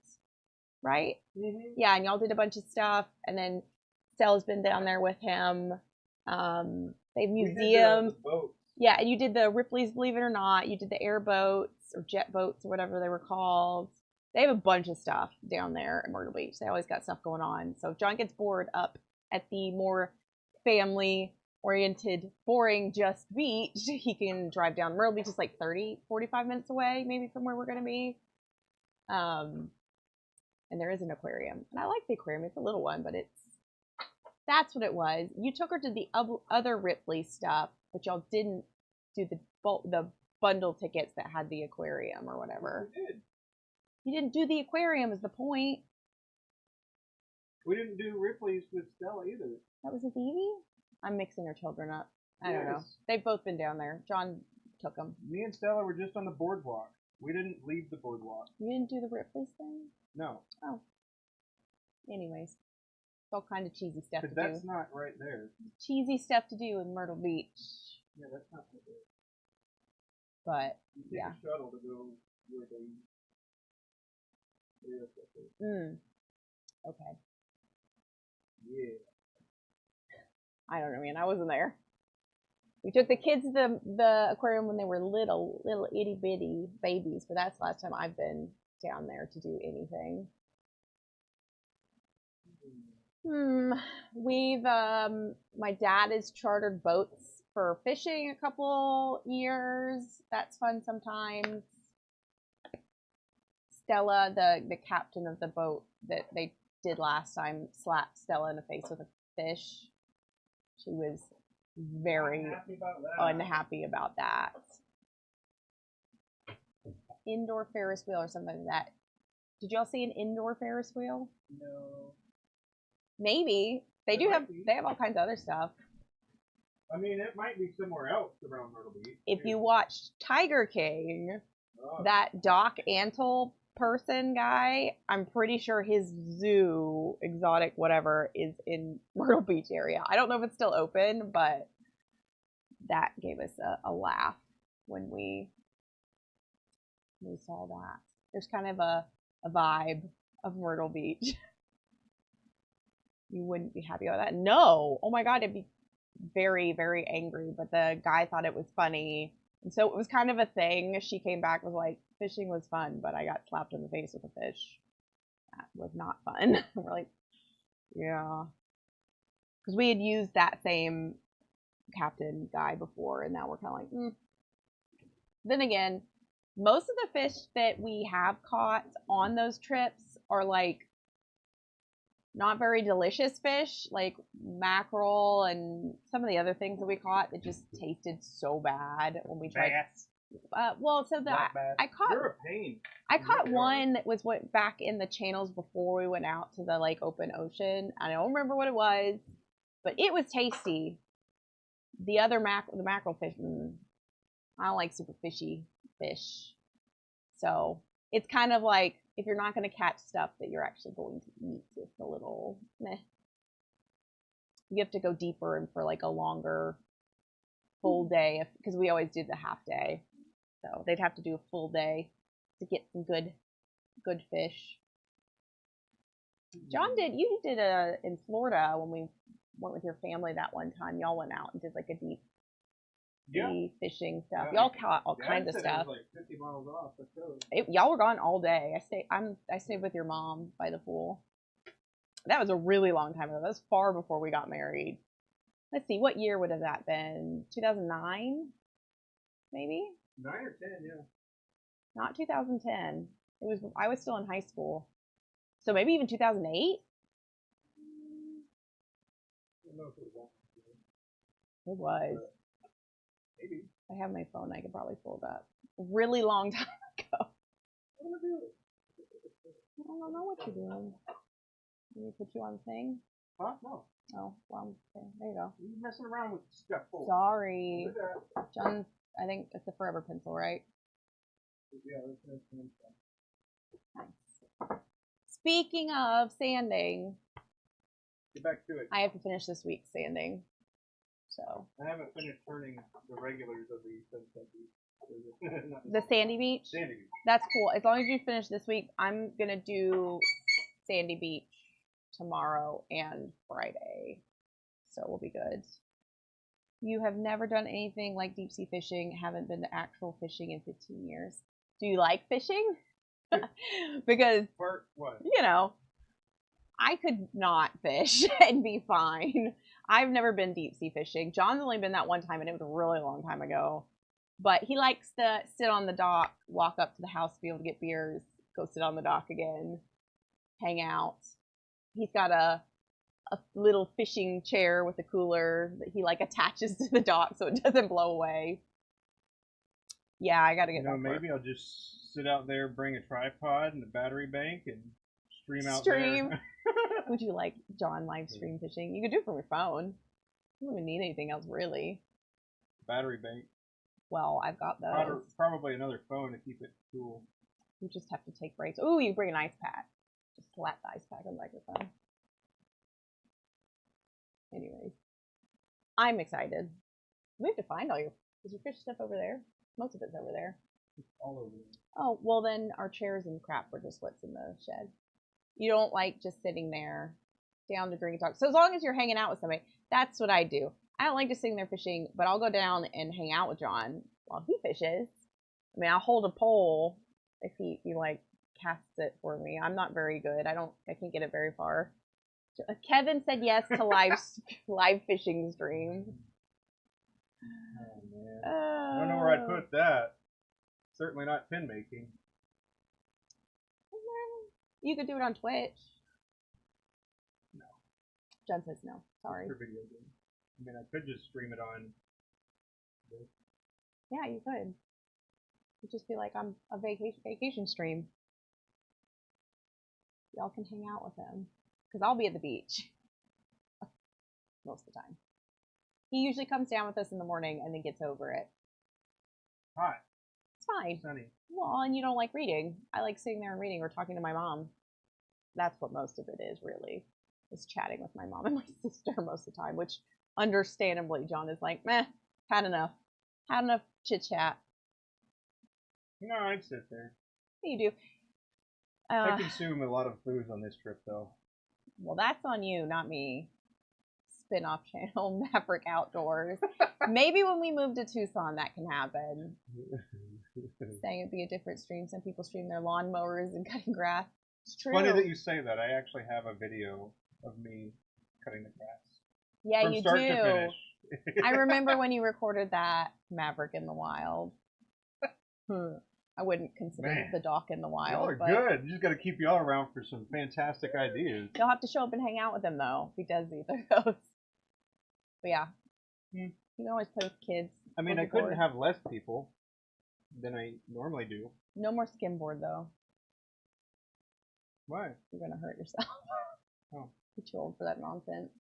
right? Mm-hmm. Yeah, and y'all did a bunch of stuff, and then Stella's been down there with him. They have museums. Yeah, and you did the Ripley's Believe It or Not. You did the airboats or jet boats or whatever they were called. They have a bunch of stuff down there at Myrtle Beach. They always got stuff going on. So if John gets bored up at the more family-oriented, boring just beach, he can drive down. Myrtle Beach is like 30, 45 minutes away maybe from where we're going to be. And there is an aquarium. And I like the aquarium. It's a little one, but that's what it was. You took her to the other Ripley stuff, but y'all didn't do the bundle tickets that had the aquarium or whatever. We did. You didn't do the aquarium is the point. We didn't do Ripley's with Stella either. That was with Evie? I'm mixing her children up. I don't know. They've both been down there. John took them. Me and Stella were just on the boardwalk. We didn't leave the boardwalk. You didn't do the Ripley's thing? No. Oh. Anyways. It's all kind of cheesy stuff to do. That's not right there. Cheesy stuff to do in Myrtle Beach. Yeah, that's not right there. But, you take a shuttle to go where they... Okay. Yeah. I don't know, man. I wasn't there. We took the kids to the aquarium when they were little itty bitty babies, but that's the last time I've been down there to do anything. We've my dad has chartered boats for fishing a couple years. That's fun sometimes. Stella, the captain of the boat that they did last time, slapped Stella in the face with a fish. She was very unhappy about that. Indoor Ferris wheel or something like that. Did y'all see an indoor Ferris wheel? No. Maybe. They have all kinds of other stuff. I mean, it might be somewhere else around Myrtle Beach. If you watched Tiger King, that Doc Antle person guy, I'm pretty sure his zoo, exotic whatever, is in Myrtle Beach area. I don't know if it's still open, but that gave us a laugh when we saw that. There's kind of a vibe of Myrtle Beach. You wouldn't be happy about that. No. Oh my God, I'd be very, very angry. But the guy thought it was funny. And so it was kind of a thing. She came back with like, fishing was fun, but I got slapped in the face with a fish. That was not fun. We're like, yeah. Because we had used that same captain guy before, and now we're kind of like, Then again, most of the fish that we have caught on those trips are like not very delicious fish, like mackerel and some of the other things that we caught that just tasted so bad when we tried. I caught. You're a pain. I caught one that was back in the channels before we went out to the like open ocean. I don't remember what it was, but it was tasty. The other the mackerel fish, I don't like super fishy fish. So it's kind of like if you're not going to catch stuff that you're actually going to eat, it's a little meh. You have to go deeper and for like a longer full day, because we always do the half day. So they'd have to do a full day to get some good fish. John you did in Florida when we went with your family that one time. Y'all went out and did like a deep the fishing stuff. Yeah, Y'all caught all Dad kinds of said stuff. It was like 50 miles off the coast. Y'all were gone all day. I stayed with your mom by the pool. That was a really long time ago. That was far before we got married. Let's see, what year would have that been? 2009, maybe? 9 or 10, yeah. Not 2010. I was still in high school. So maybe even 2008? I don't know if it was that. It was. Maybe. I have my phone. I could probably pull it up. A really long time ago. What am I doing? I don't know what you're doing. Let me put you on the thing. Huh? No. Oh, well, okay. There you go. You're messing around with stuff. Sorry. John, I think it's a forever pencil, right? Yeah, that's Nice. Speaking of sanding, get back to it. I have to finish this week's sanding. So. I haven't finished turning the regulars of the Sunset Beach. The Sandy Beach? Sandy Beach. That's cool. As long as you finish this week, I'm going to do Sandy Beach tomorrow and Friday. So we'll be good. You have never done anything like deep sea fishing, haven't been to actual fishing in 15 years. Do you like fishing? Because, What? you know, I could not fish and be fine. I've never been deep sea fishing. John's only been that one time, and it was a really long time ago. But he likes to sit on the dock, walk up to the house to be able to get beers, go sit on the dock again, hang out. He's got a little fishing chair with a cooler that he like attaches to the dock so it doesn't blow away. Yeah, I gotta get back. Maybe I'll just sit out there, bring a tripod and a battery bank, and stream out Stream. there. Would you like John live stream fishing? You could do it from your phone. You don't even need anything else really. Battery bank. Well, I've got those. Probably another phone to keep it cool. You just have to take breaks. Ooh, you bring an ice pack. Just slap the ice pack on the microphone. Anyways, I'm excited. We have to find all your. Is your fish stuff over there? Most of it's over there. It's all over there. Oh, well then our chairs and crap were just what's in the shed. You don't like just sitting there down to drink and talk. So as long as you're hanging out with somebody, that's what I do. I don't like just sitting there fishing, but I'll go down and hang out with John while he fishes. I mean, I'll hold a pole if he like casts it for me. I'm not very good. I can't get it very far. Kevin said yes to live fishing stream. Oh man, I don't know where I'd put that. Certainly not pin making. You could do it on Twitch. No. John says no. Sorry. For video games. I mean, I could just stream it on. Yeah, you could. It'd just be like I'm a vacation stream. Y'all can hang out with him. Because I'll be at the beach. Most of the time. He usually comes down with us in the morning and then gets over it. Hot. It's fine. Sunny. Well, and you don't like reading. I like sitting there and reading or talking to my mom. That's what most of it is, really. Is chatting with my mom and my sister most of the time, which understandably John is like, meh, had enough. Had enough chit chat. No, I'd sit there. You do. I consume a lot of booze on this trip, though. Well, that's on you, not me. Spin-off channel, Maverick Outdoors. Maybe when we move to Tucson, that can happen. Saying it'd be a different stream. Some people stream their lawnmowers and cutting grass. It's true. Funny that you say that. I actually have a video of me cutting the grass. Yeah, from you start do. To finish. I remember when you recorded that Maverick in the Wild. I wouldn't consider the dock in the wild. Y'all are good. You just got to keep y'all around for some fantastic ideas. You'll have to show up and hang out with him, though, if he does either of those. But yeah. You can always play with kids. I mean, I couldn't have less people than I normally do. No more skimboard, though. Why? You're going to hurt yourself. Oh. You're too old for that nonsense.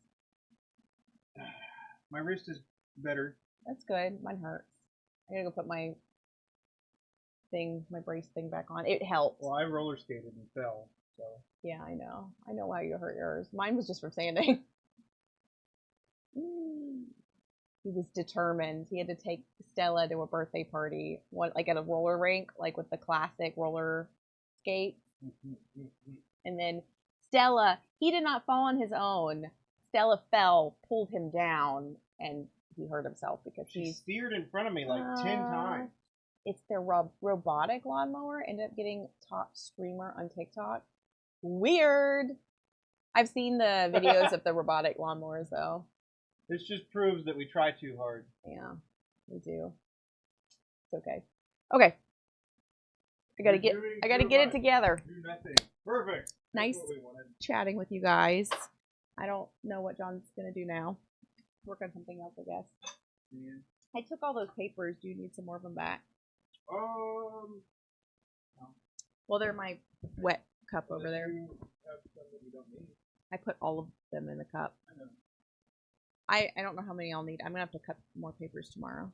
My wrist is better. That's good. Mine hurts. I gotta go put my brace thing back on. It helped. Well, I roller skated and fell, so. Yeah, I know. I know how you hurt yours. Mine was just from sanding. He was determined. He had to take Stella to a birthday party, like at a roller rink, like with the classic roller skate. And then Stella, he did not fall on his own. Stella fell, pulled him down, and he hurt himself because She steered in front of me like 10 times. It's their robotic lawnmower. Ended up getting top streamer on TikTok. Weird. I've seen the videos of the robotic lawnmowers though. This just proves that we try too hard. Yeah, we do. It's okay. Okay. I gotta get it together. Do nothing. Perfect. Nice chatting with you guys. I don't know what John's gonna do now. Work on something else, I guess. Yeah. I took all those papers. Do you need some more of them back? No. Well, they're my wet cup over there. You have some that you don't need. I put all of them in the cup. I know. I don't know how many I'll need. I'm gonna have to cut more papers tomorrow.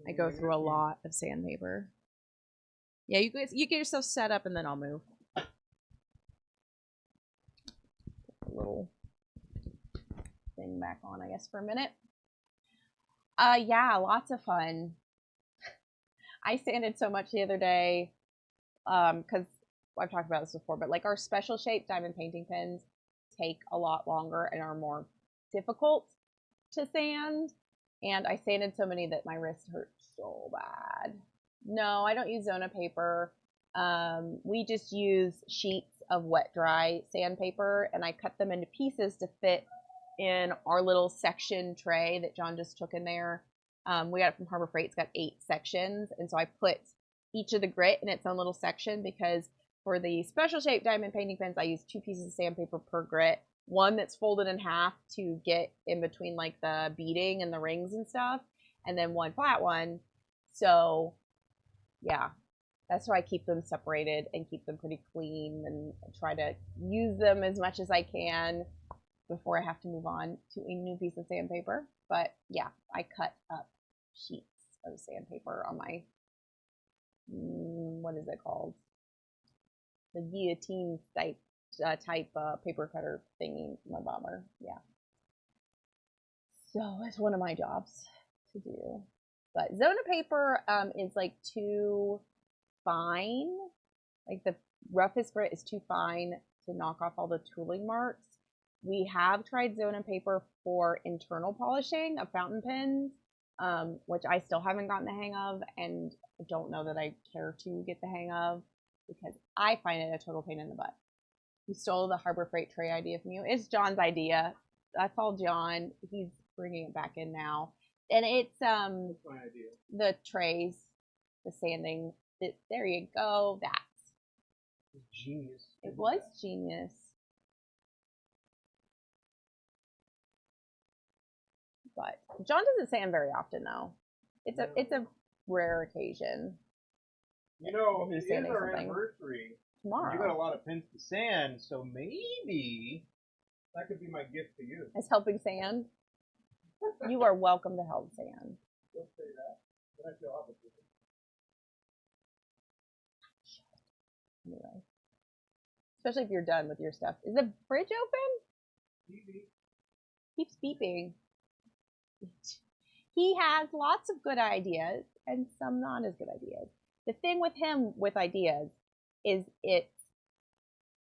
I go through a lot of sandpaper. Yeah, you guys, you get yourself set up and then I'll move. A little thing back on, I guess, for a minute. Yeah, lots of fun. I sanded so much the other day, because I've talked about this before, but like our special shaped diamond painting pens take a lot longer and are more difficult to sand. And I sanded so many that my wrist hurt so bad. No, I don't use Zona paper. We just use sheets of wet dry sandpaper, and I cut them into pieces to fit in our little section tray that John just took in there. We got it from Harbor Freight. It's got 8 sections, and so I put each of the grit in its own little section because for the special shaped diamond painting pens, I use 2 pieces of sandpaper per grit. One that's folded in half to get in between like the beading and the rings and stuff, and then one flat one. So yeah, that's why I keep them separated and keep them pretty clean and try to use them as much as I can before I have to move on to a new piece of sandpaper. But yeah, I cut up sheets of sandpaper on my, what is it called? The guillotine type paper cutter thingy, my bomber. Yeah. So it's one of my jobs to do. But Zona paper is like too fine. Like the roughest grit is too fine to knock off all the tooling marks. We have tried Zona paper for internal polishing of fountain pens, which I still haven't gotten the hang of, and I don't know that I care to get the hang of because I find it a total pain in the butt. You stole the Harbor Freight tray idea from you. It's John's idea. That's all John. He's bringing it back in now. And it's That's my idea. The trays, the sanding. There you go. That's genius. It was genius. But John doesn't sand very often though. It's a rare occasion. You know, it is our anniversary. Tomorrow. You got a lot of pins to sand, so maybe that could be my gift to you. As helping sand? You are welcome to help sand. Don't say that. Then I feel obligated. Anyway. Especially if you're done with your stuff. Is the fridge open? Beep. Keeps beeping. He has lots of good ideas and some not as good ideas. The thing with him with ideas is it's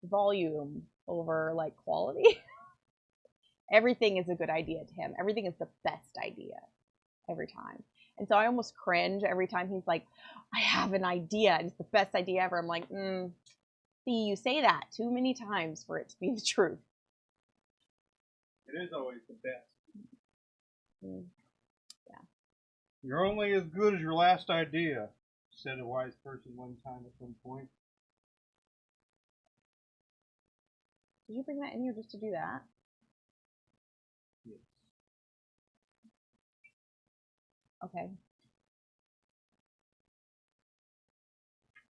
volume over like quality. Everything is a good idea to him. Everything is the best idea every time. And so I almost cringe every time he's like, I have an idea and it's the best idea ever. I'm like, see, you say that too many times for it to be the truth. It is always the best. Yeah. You're only as good as your last idea, said a wise person one time at some point. Did you bring that in here just to do that? Yes. Okay.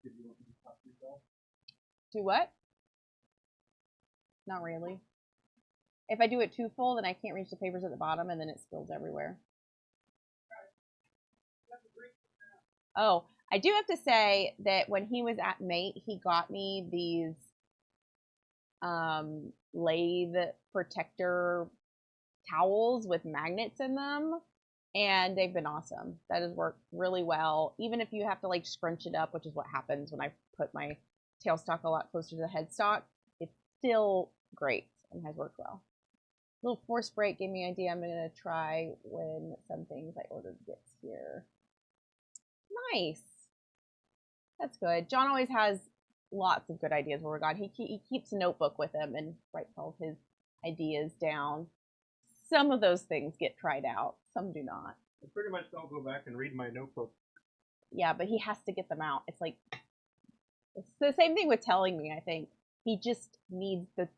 Did you want me to talk to yourself? Do what? Not really. If I do it too full, then I can't reach the papers at the bottom and then it spills everywhere. Oh, I do have to say that when he was at Mate, he got me these lathe protector towels with magnets in them, and they've been awesome. That has worked really well. Even if you have to like scrunch it up, which is what happens when I put my tailstock a lot closer to the headstock, it's still great and has worked well. Little force break gave me an idea I'm gonna try when some things I ordered gets here. Nice. That's good. John always has lots of good ideas where we're gone. He keeps a notebook with him and writes all of his ideas down. Some of those things get tried out. Some do not. I pretty much don't go back and read my notebook. Yeah, but he has to get them out. It's like it's the same thing with telling me. I think he just needs the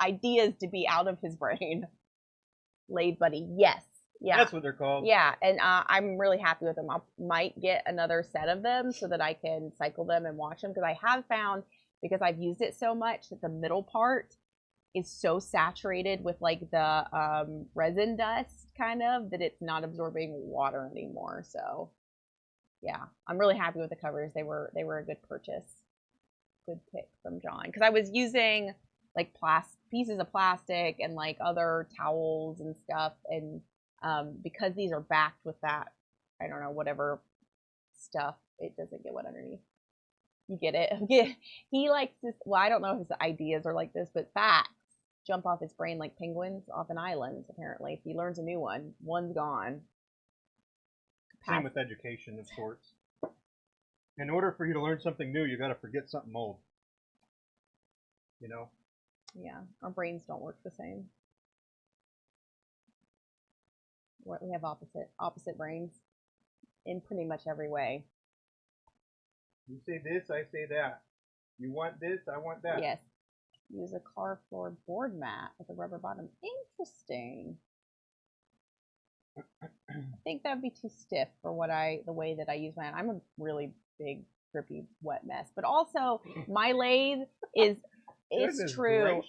ideas to be out of his brain. Lathe buddy, yes, yeah, That's what they're called. yeah, and I'm really happy with them. I might get another set of them so that I can cycle them and watch them because I have found because I've used it so much that the middle part is so saturated with like the resin dust kind of that it's not absorbing water anymore. So yeah, I'm really happy with the covers. They were a good purchase, good pick from John because I was using like pieces of plastic and like other towels and stuff, and because these are backed with that, I don't know, whatever stuff, it doesn't get wet underneath. You get it? He likes this. Well, I don't know if his ideas are like this, but facts jump off his brain like penguins off an island. Apparently, if he learns a new one, one's gone. Same with education of sorts. In order for you to learn something new, you got to forget something old. You know? Yeah, our brains don't work the same. We have opposite brains in pretty much every way. You say this, I say that. You want this, I want that. Yes. Use a car floor board mat with a rubber bottom. Interesting. I think that would be too stiff for the way that I use mine. I'm a really big, drippy, wet mess. But also, my lathe is true.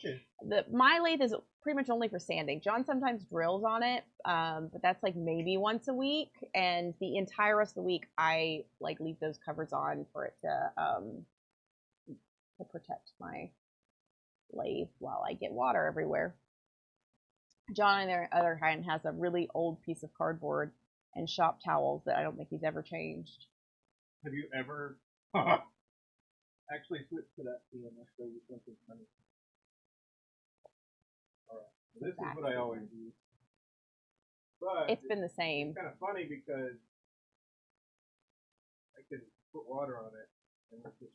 My lathe is pretty much only for sanding. John sometimes drills on it, but that's like maybe once a week. And the entire rest of the week, I like leave those covers on for it to protect my lathe while I get water everywhere. John, on the other hand, has a really old piece of cardboard and shop towels that I don't think he's ever changed. Have you ever actually switched to that theme? I'll show you something funny. All right, so this is what I always use. But it's been the same. It's kind of funny because I can put water on it and it just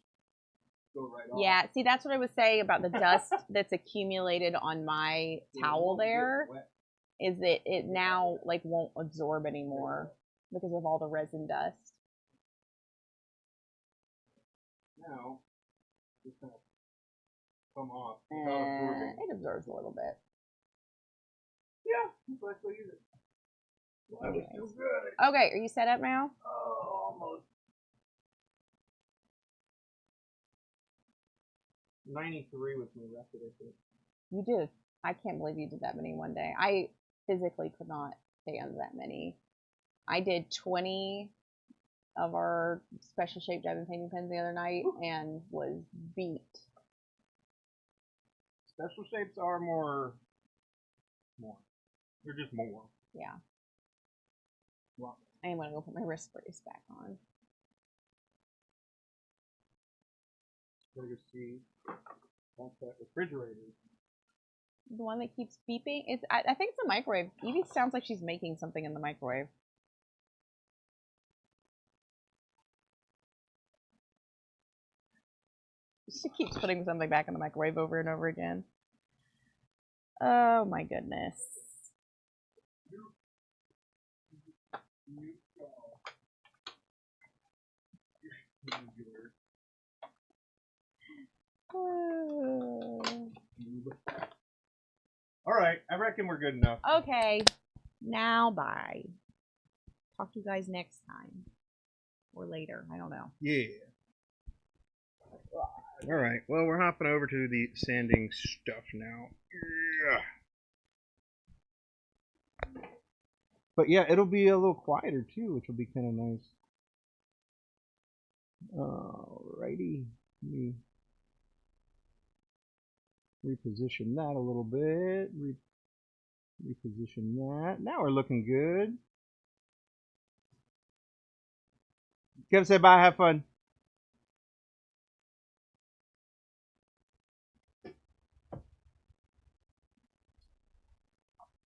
go right off. Yeah, see, that's what I was saying about the dust that's accumulated on my towel there. Is that it now like won't absorb anymore because of all the resin dust. Now, just kind of come off. It absorbs a little bit. Yeah, that's why I still use it. That was too good. Okay, are you set up now? Oh, almost. 93 was my record, I think. You did. I can't believe you did that many in one day. I physically could not stand that many. I did 20 of our special shaped diamond painting pens the other night and was beat. Special shapes are more. They're just more. Yeah. Well, I am going to go put my wrist brace back on. Gotta go see. That's that refrigerator. The one that keeps beeping? I think it's a microwave. Evie sounds like she's making something in the microwave. She keeps putting something back in the microwave over and over again. Oh my goodness. All right, I reckon we're good enough. Okay, now bye. Talk to you guys next time. Or later, I don't know. Yeah. All right, well, we're hopping over to the sanding stuff now. Yeah. But yeah, it'll be a little quieter too, which will be kind of nice. Alrighty, let me reposition that a little bit. Reposition that. Now we're looking good. Kevin, say bye. Have fun.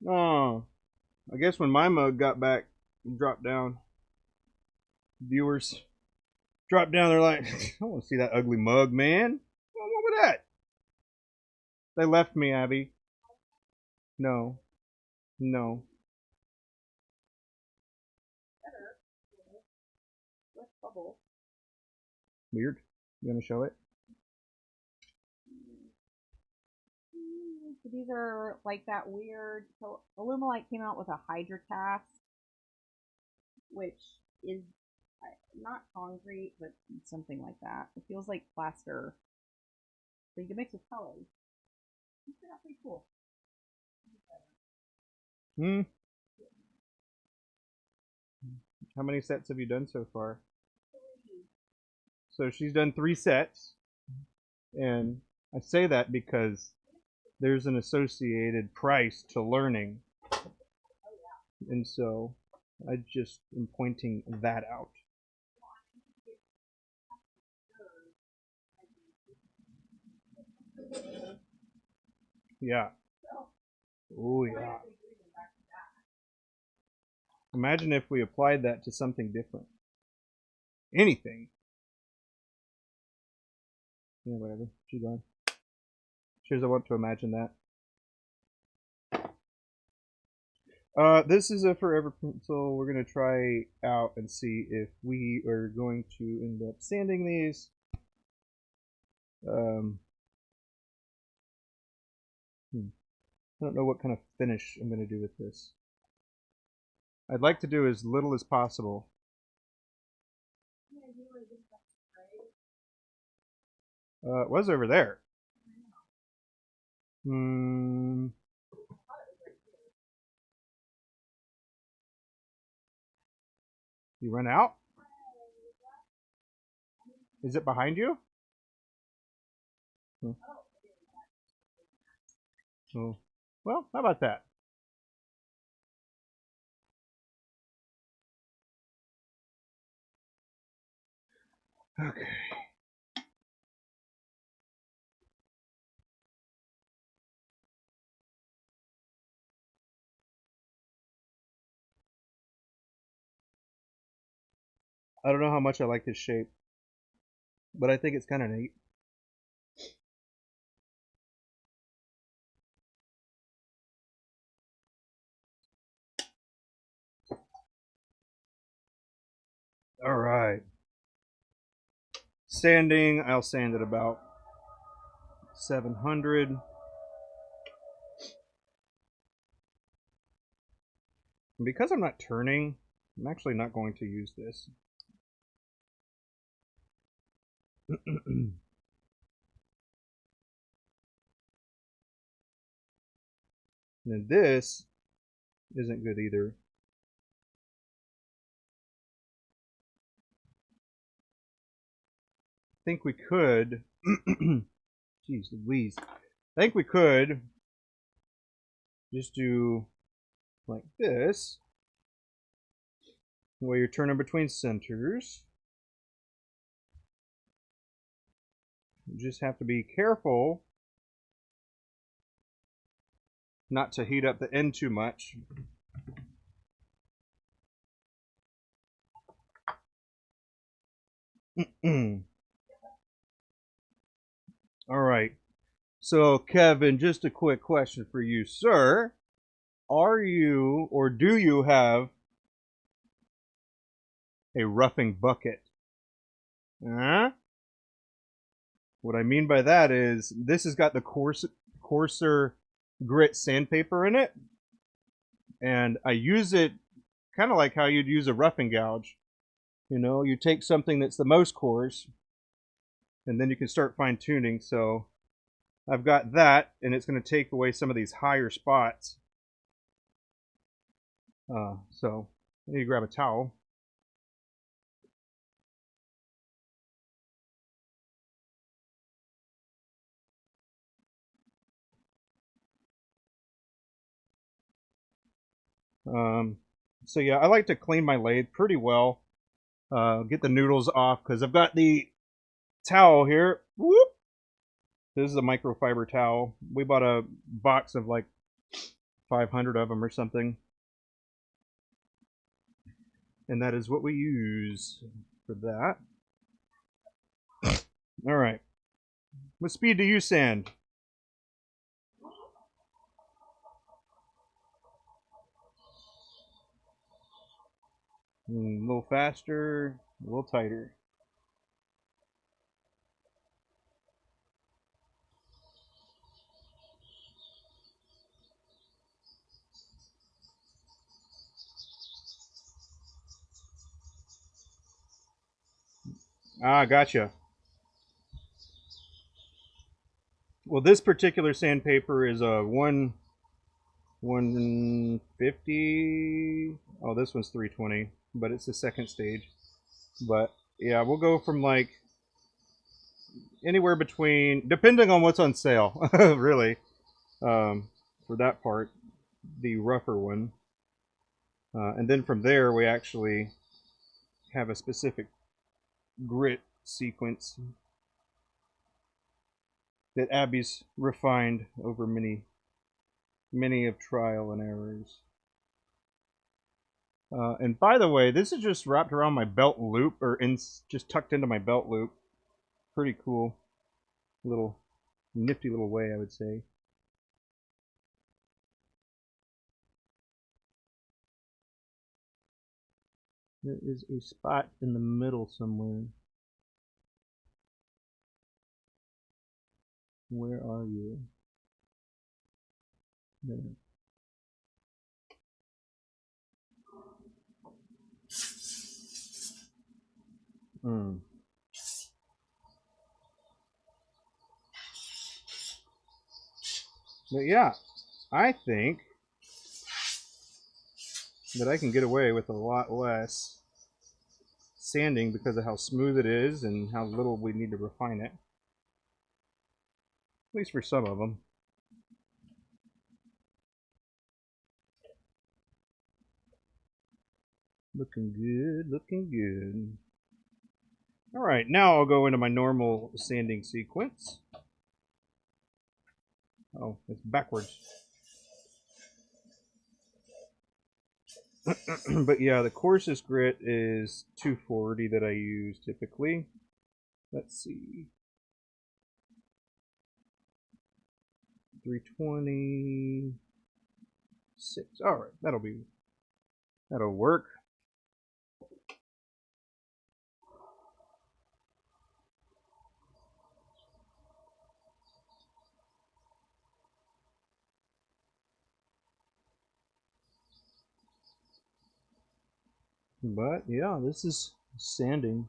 Oh, I guess when my mug got back, dropped down, viewers dropped down. They're like, I want to see that ugly mug, man. What was that? They left me, Abby. No, no. Weird. You gonna show it? So these are like that weird. So Illumilite came out with a Hydra cast, which is not concrete, but something like that. It feels like plaster. So you can mix with colors. It's pretty cool. Hmm. How many sets have you done so far? So she's done 3 sets, and I say that because there's an associated price to learning, and so I just am pointing that out. Yeah. Oh yeah. Imagine if we applied that to something different. Anything. Yeah, whatever. She's gone. She doesn't want to imagine that. This is a forever pencil. We're going to try out and see if we are going to end up sanding these. I don't know what kind of finish I'm going to do with this. I'd like to do as little as possible. It was over there. You run out? Is it behind you? Oh. Well, how about that? Okay. I don't know how much I like this shape, but I think it's kind of neat. All right. Sanding, I'll sand at about 700. And because I'm not turning, I'm actually not going to use this. And then this isn't good either. I think we could, jeez Louise, I think we could just do like this, where you're turning between centers. You just have to be careful not to heat up the end too much. All right. So, Kevin, just a quick question for you, sir. Are you or do you have a roughing bucket? Huh? What I mean by that is this has got the coarser grit sandpaper in it, and I use it kind of like how you'd use a roughing gouge. You know, you take something that's the most coarse, and then you can start fine tuning. So I've got that, and it's going to take away some of these higher spots. So I need to grab a towel. So yeah, I like to clean my lathe pretty well. Get the noodles off because I've got the towel here. Whoop! This is a microfiber towel. We bought a box of like 500 of them or something. And that is what we use for that. All right. What speed do you sand? A little faster, a little tighter. Ah, gotcha. Well, this particular sandpaper is a 150. Oh, this one's 320, but it's the second stage. But yeah, we'll go from like anywhere between, depending on what's on sale, really, for that part, the rougher one. And then from there, we actually have a specific grit sequence that Abby's refined over many of trial and errors. And by the way, this is just wrapped around my belt loop, or just tucked into my belt loop. Pretty cool, little nifty little way, I would say. There is a spot in the middle somewhere. Where are you? There. Mm. But yeah, I think that I can get away with a lot less sanding because of how smooth it is and how little we need to refine it. At least for some of them. Looking good, looking good. All right, now I'll go into my normal sanding sequence. Oh, it's backwards. But yeah, the coarsest grit is 240 that I use typically. Let's see. 326. All right, that'll work. But yeah, this is sanding.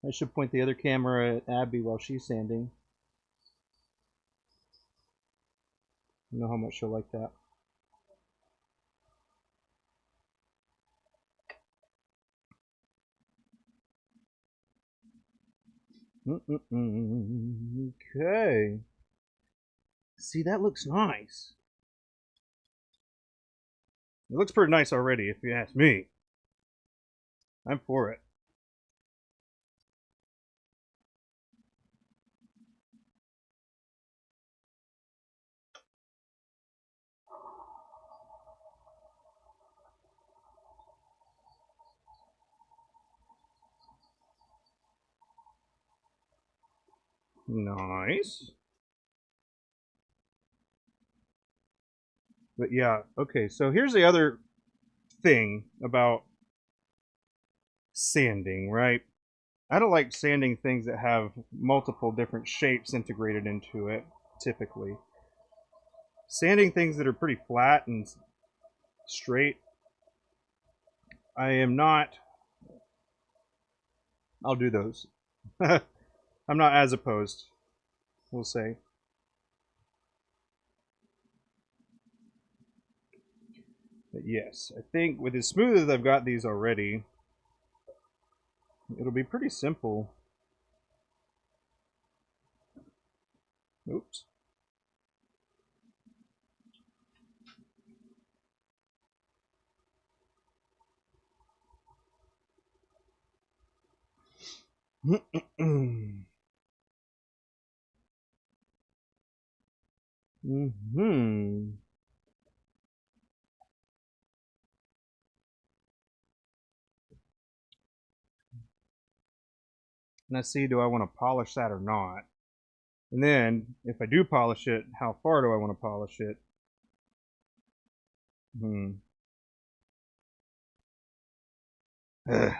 I should point the other camera at Abby while she's sanding. I know how much she'll like that. Okay. See, that looks nice. It looks pretty nice already, if you ask me. I'm for it. Nice. But yeah, okay, so here's the other thing about sanding, right? I don't like sanding things that have multiple different shapes integrated into it, typically. Sanding things that are pretty flat and straight, I am not. I'll do those. I'm not as opposed, we'll say. But yes, I think with as smooth as I've got these already, it'll be pretty simple. Oops. Mm-hmm. Let's see, do I want to polish that or not? And then, if I do polish it, how far do I want to polish it? Hmm. Ugh.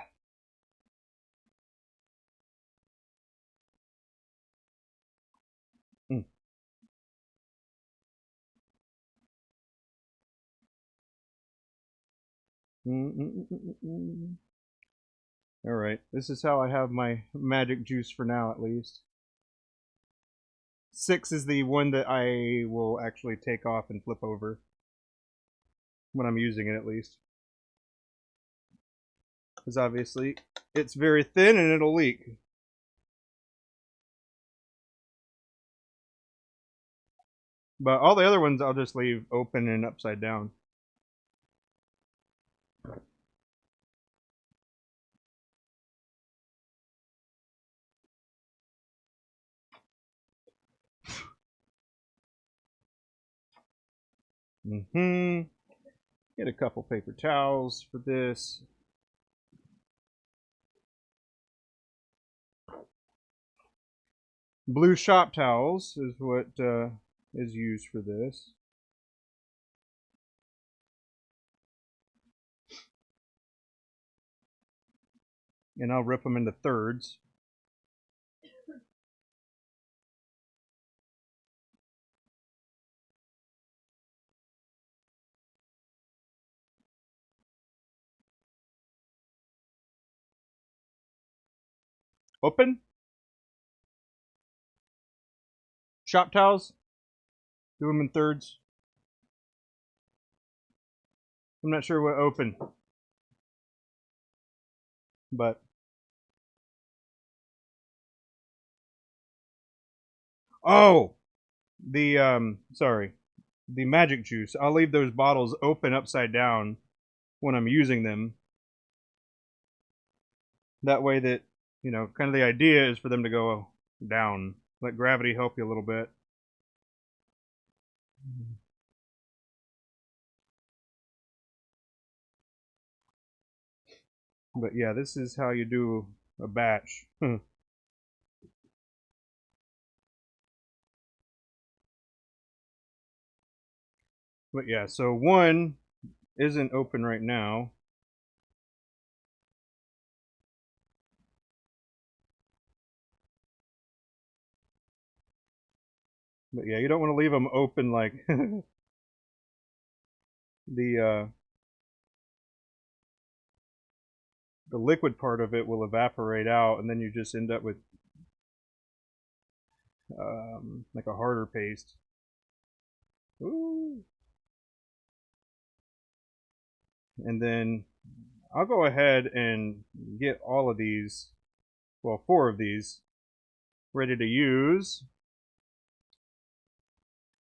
Mm. Mm-mm-mm-mm-mm. All right, this is how I have my magic juice for now, at least. 6 is the one that I will actually take off and flip over when I'm using it, at least. Because obviously it's very thin and it'll leak. But all the other ones I'll just leave open and upside down. Mm-hmm. Get a couple paper towels for this. Blue shop towels is what is used for this. And I'll rip them into thirds. Open. Shop towels. Do them in thirds. I'm not sure what open. But oh, the sorry, the magic juice. I'll leave those bottles open upside down when I'm using them. That way that, kind of the idea is for them to go down. Let gravity help you a little bit. But yeah, this is how you do a batch. But yeah, so one isn't open right now. But yeah, you don't want to leave them open like the the liquid part of it will evaporate out, and then you just end up with like a harder paste. Ooh. And then I'll go ahead and get all of these, well, 4 of these, ready to use.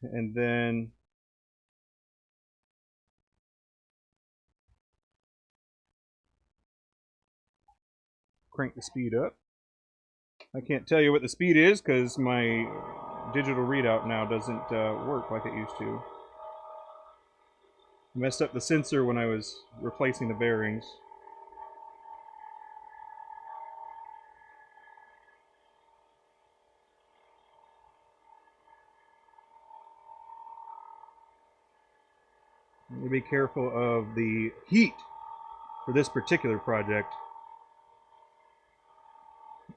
And then crank the speed up. I can't tell you what the speed is because my digital readout now doesn't work like it used to. I messed up the sensor when I was replacing the bearings. Be careful of the heat for this particular project,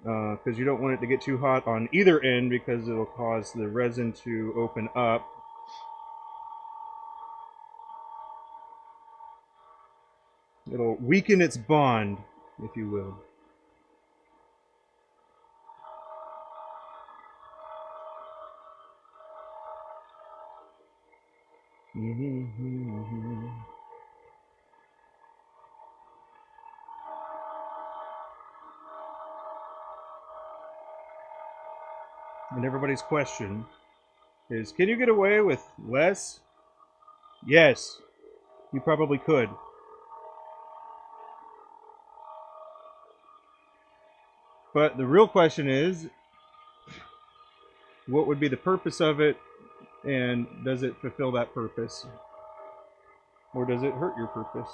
because you don't want it to get too hot on either end because it'll cause the resin to open up. It'll weaken its bond, if you will. And everybody's question is, can you get away with less? Yes, you probably could. But the real question is, what would be the purpose of it And does it fulfill that purpose? Or does it hurt your purpose?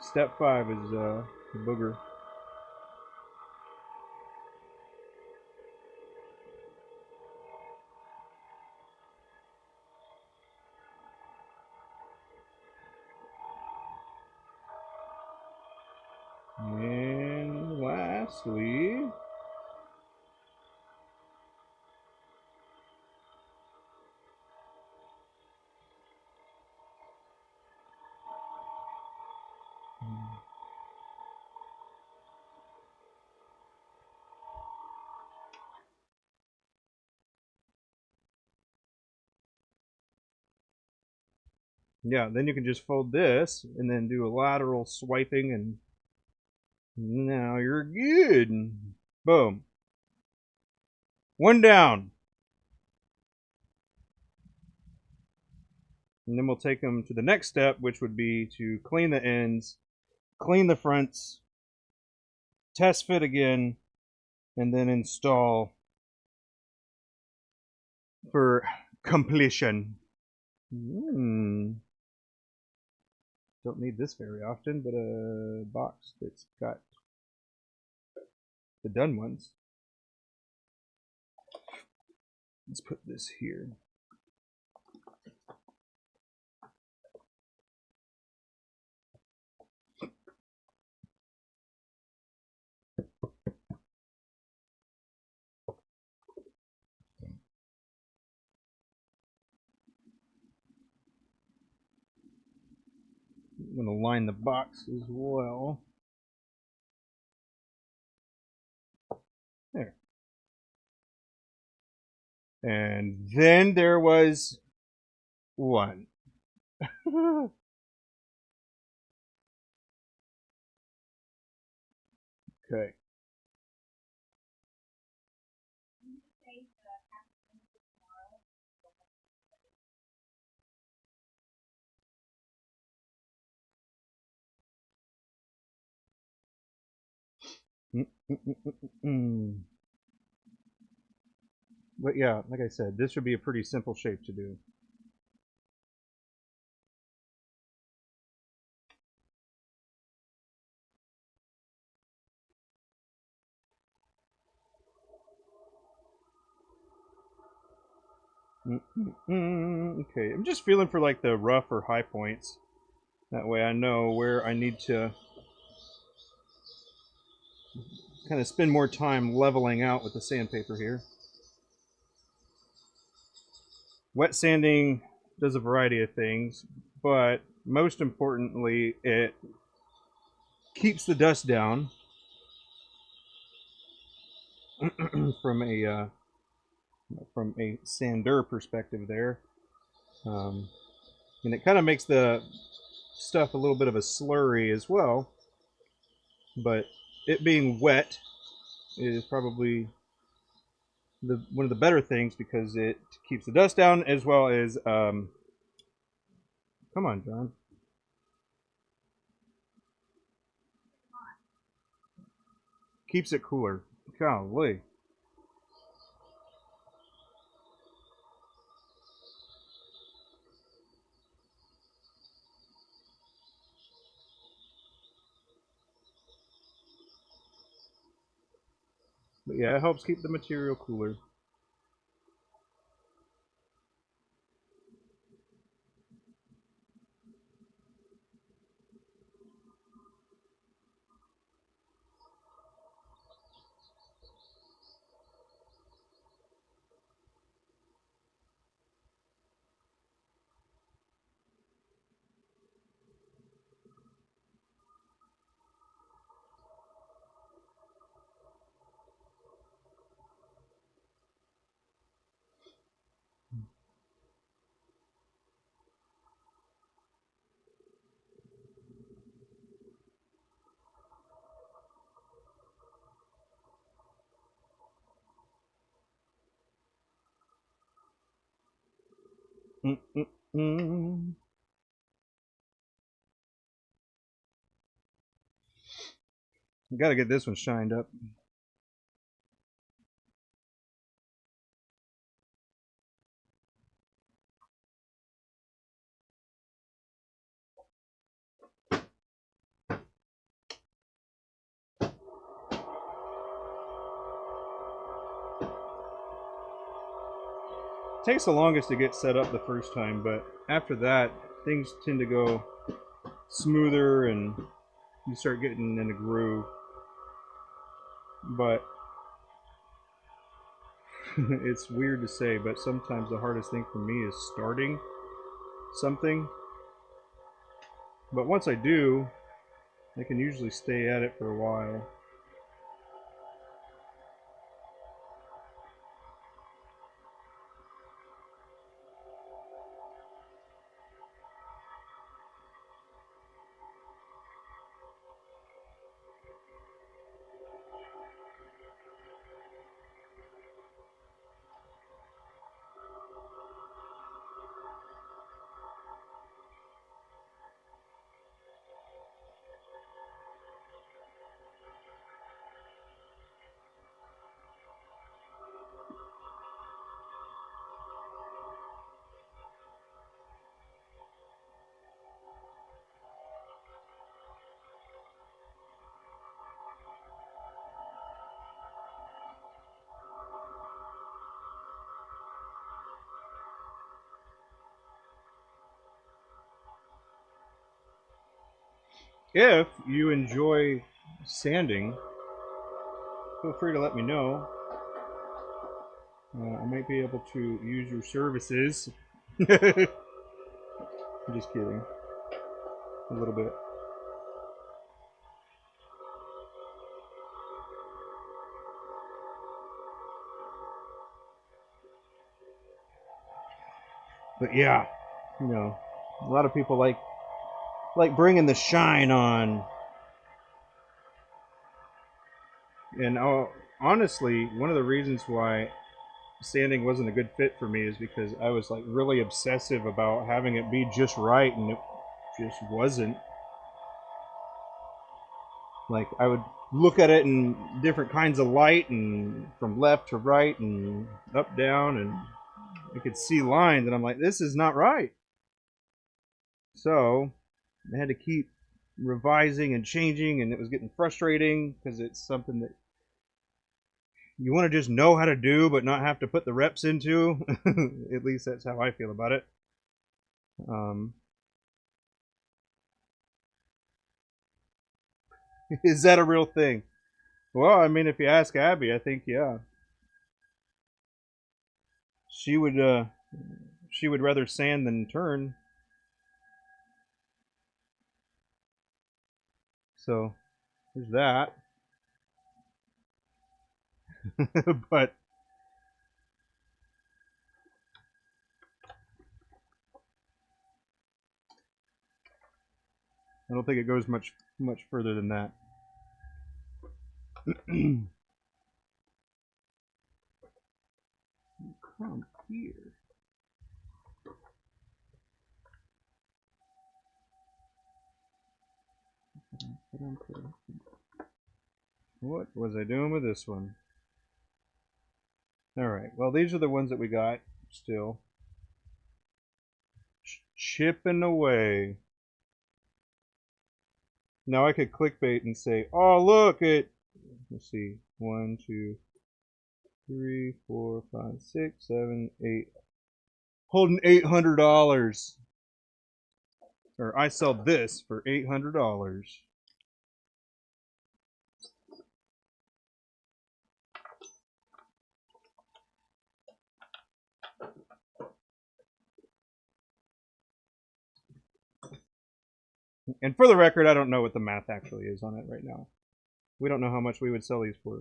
Step 5 is the booger. And lastly, yeah, then you can just fold this and then do a lateral swiping, and now you're good. Boom. One down. And then we'll take them to the next step, which would be to clean the ends, clean the fronts, test fit again, and then install for completion. Don't need this very often, but a box that's got the done ones. Let's put this here. I'm going to line the box as well. There. And then there was one. Okay. But yeah, like I said, this would be a pretty simple shape to do. Okay, I'm just feeling for like the rough or high points. That way I know where I need to kind of spend more time leveling out with the sandpaper here. Wet sanding does a variety of things, but most importantly, it keeps the dust down from a sander perspective there, and it kind of makes the stuff a little bit of a slurry as well. But it being wet is probably one of the better things because it keeps the dust down as well as come on, John. Keeps it cooler. Golly. But yeah, it helps keep the material cooler. Mm-mm-mm. I gotta get this one shined up. Takes the longest to get set up the first time, but after that, things tend to go smoother and you start getting in a groove. But it's weird to say, but sometimes the hardest thing for me is starting something. But once I do, I can usually stay at it for a while. If you enjoy sanding, feel free to let me know. I might be able to use your services. I'm just kidding. A little bit. But yeah, you know, a lot of people like bringing the shine on. And honestly, one of the reasons why sanding wasn't a good fit for me is because I was like really obsessive about having it be just right, and it just wasn't. Like I would look at it in different kinds of light and from left to right and up down, and I could see lines, and I'm like, this is not right. So I had to keep revising and changing, and it was getting frustrating because it's something that you want to just know how to do but not have to put the reps into. At least that's how I feel about it. um, is that a real thing? Well, I mean, if you ask Abby, I think yeah, she would she would rather sand than turn. So there's that. But I don't think it goes much further than that. Come here. What was I doing with this one? All right. Well, these are the ones that we got still. Chipping away. Now I could clickbait and say, "Oh, look at." Let's see. 1, 2, 3, 4, 5, 6, 7, 8. Holding $800. Or I sell this for $800. And for the record, I don't know what the math actually is on it right now. We don't know how much we would sell these for.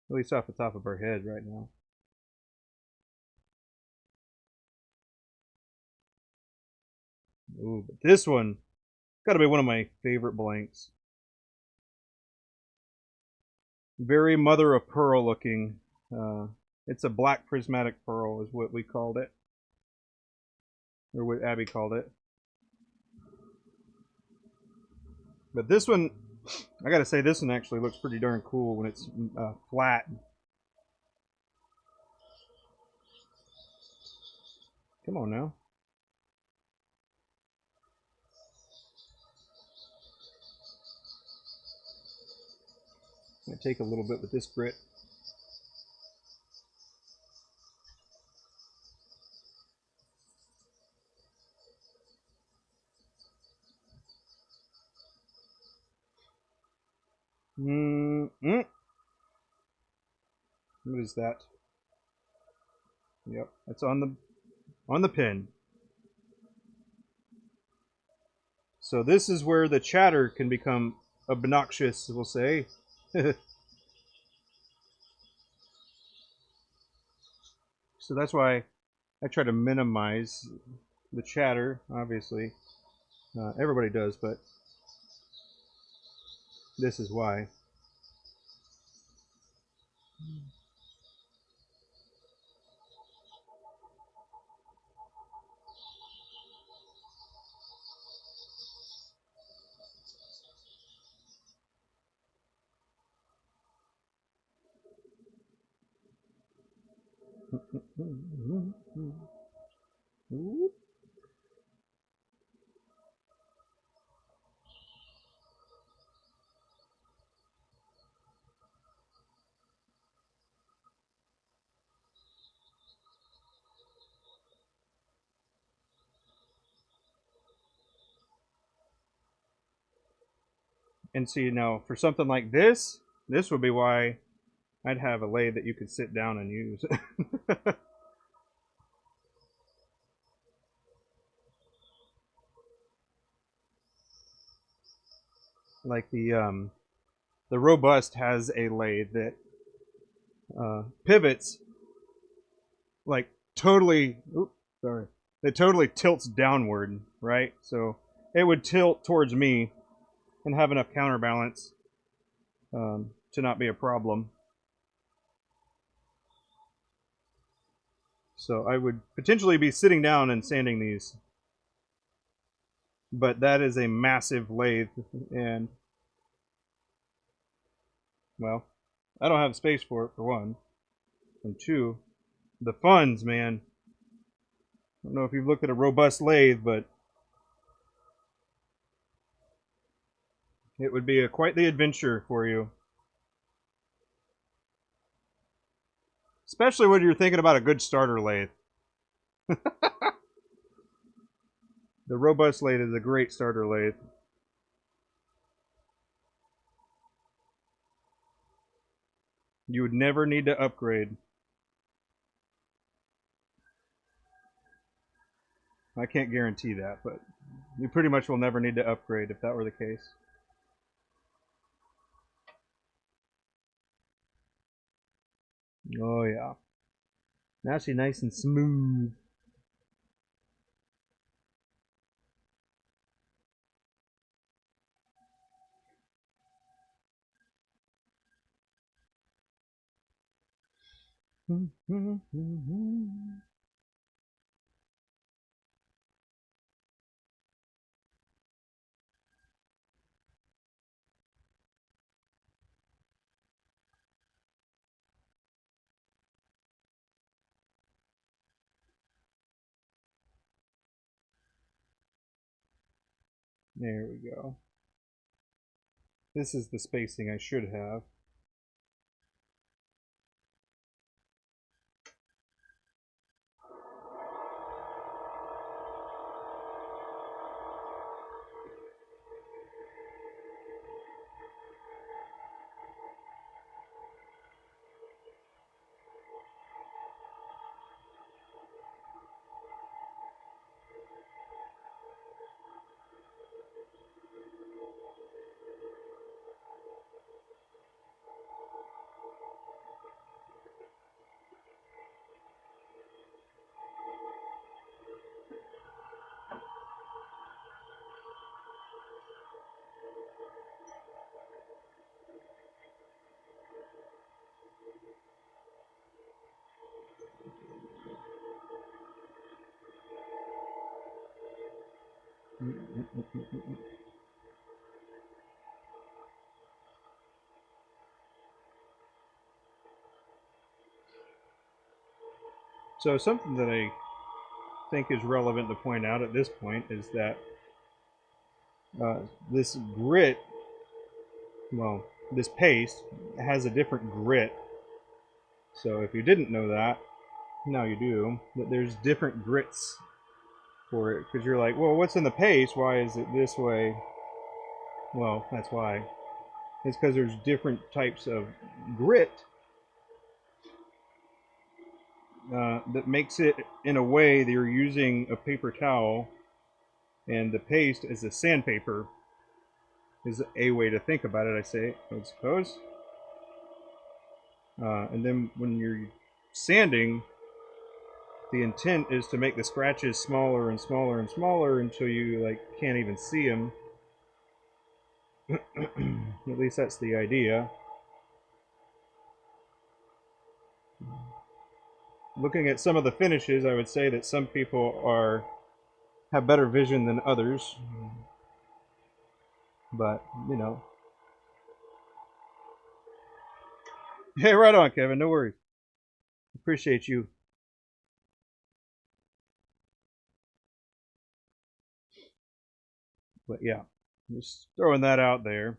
At least off the top of our head right now. Ooh, but this one got to be one of my favorite blanks. Very mother of pearl looking. It's a black prismatic pearl is what we called it. Or what Abby called it. But this one I gotta say, this one actually looks pretty darn cool when it's flat. Come on now. I'm gonna take a little bit with this grit. What is that? Yep, that's on the pin. So this is where the chatter can become obnoxious, we'll say. So that's why I try to minimize the chatter, obviously. Everybody does, but this is why. And see, now for something like this would be why I'd have a lathe that you could sit down and use. Like the Robust has a lathe that pivots like totally. Oops, sorry. It totally tilts downward, right? So it would tilt towards me and have enough counterbalance to not be a problem. So I would potentially be sitting down and sanding these. But that is a massive lathe, and, well, I don't have space for it, for one. And two, the funds, man. I don't know if you've looked at a Robust lathe, but it would be quite the adventure for you. Especially when you're thinking about a good starter lathe. The Robust lathe is a great starter lathe. You would never need to upgrade. I can't guarantee that, but you pretty much will never need to upgrade if that were the case. Oh yeah. Now she's nice and smooth. There we go. This is the spacing I should have. So something that I think is relevant to point out at this point is that this grit, well, this paste has a different grit. So if you didn't know that, now you do, that there's different grits for it, because you're like, well, what's in the paste? Why is it this way? Well, that's why. It's because there's different types of grit that makes it in a way that you're using a paper towel and the paste as a sandpaper is a way to think about it, I would suppose. And then when you're sanding, the intent is to make the scratches smaller and smaller and smaller until you like can't even see them. At least that's the idea. Looking at some of the finishes, I would say that some people have better vision than others. But, you know. Hey, right on, Kevin. No worries. Appreciate you. But yeah, just throwing that out there.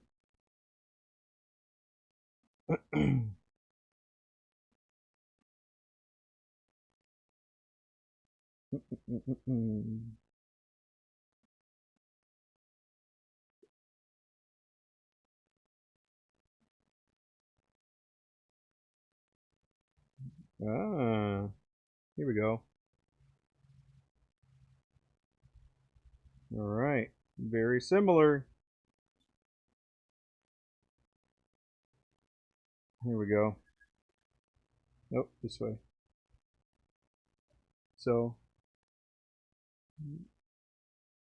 Ah, here we go. All right, very similar. Here we go. Nope, this way. So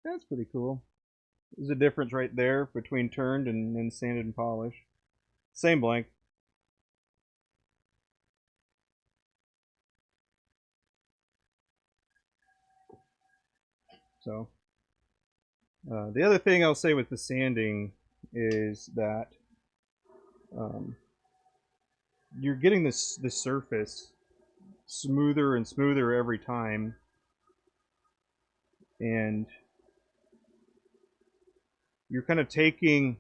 that's pretty cool. There's a difference right there between turned and sanded and polished. Same blank. So the other thing I'll say with the sanding is that um, you're getting the surface smoother and smoother every time, and you're kind of taking,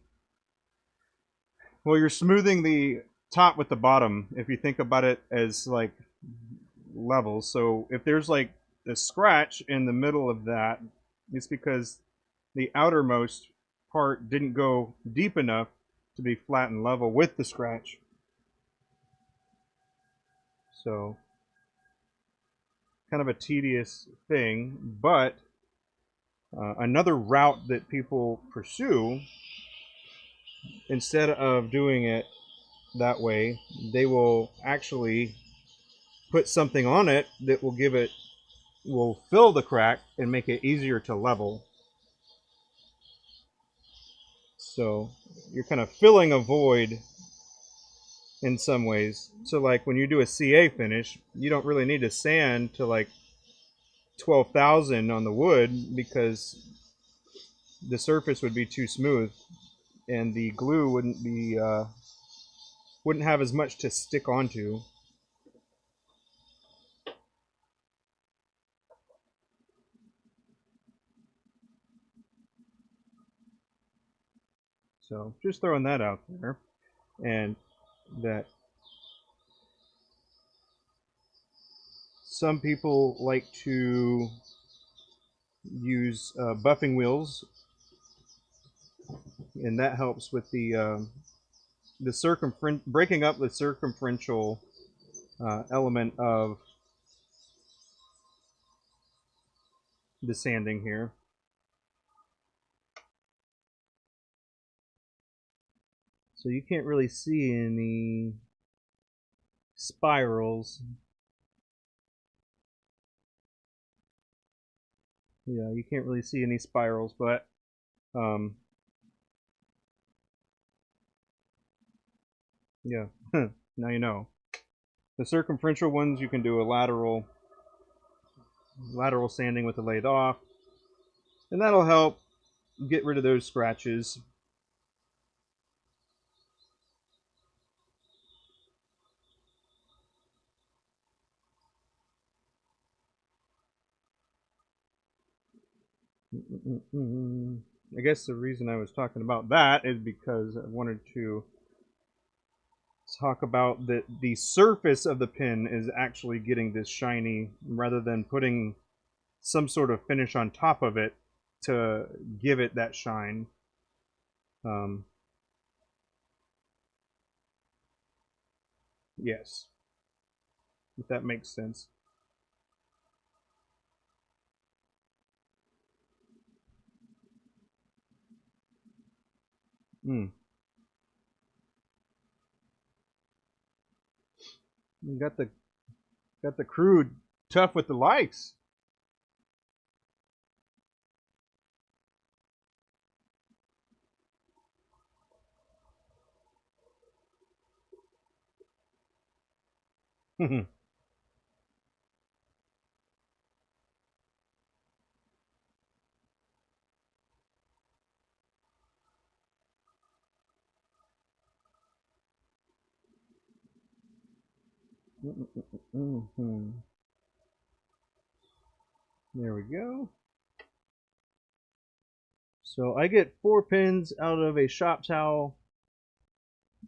well, you're smoothing the top with the bottom if you think about it as like levels. So if there's like a scratch in the middle of that, it's because the outermost part didn't go deep enough to be flat and level with the scratch. So kind of a tedious thing, but another route that people pursue, instead of doing it that way, they will actually put something on it that will fill the crack and make it easier to level. So you're kind of filling a void in some ways. So like when you do a CA finish, you don't really need to sand to like 12,000 on the wood because the surface would be too smooth and the glue wouldn't have as much to stick onto. So just throwing that out there, and that some people like to use buffing wheels, and that helps with the breaking up the circumferential element of the sanding here. So you can't really see any spirals. Yeah, you can't really see any spirals, but yeah, now you know. The circumferential ones you can do a lateral sanding with the lathe off, and that'll help get rid of those scratches. I guess the reason I was talking about that is because I wanted to talk about the surface of the pin is actually getting this shiny rather than putting some sort of finish on top of it to give it that shine. Um, yes, if that makes sense. Mm. You got the crew tough with the likes. There we go. So I get 4 pins out of a shop towel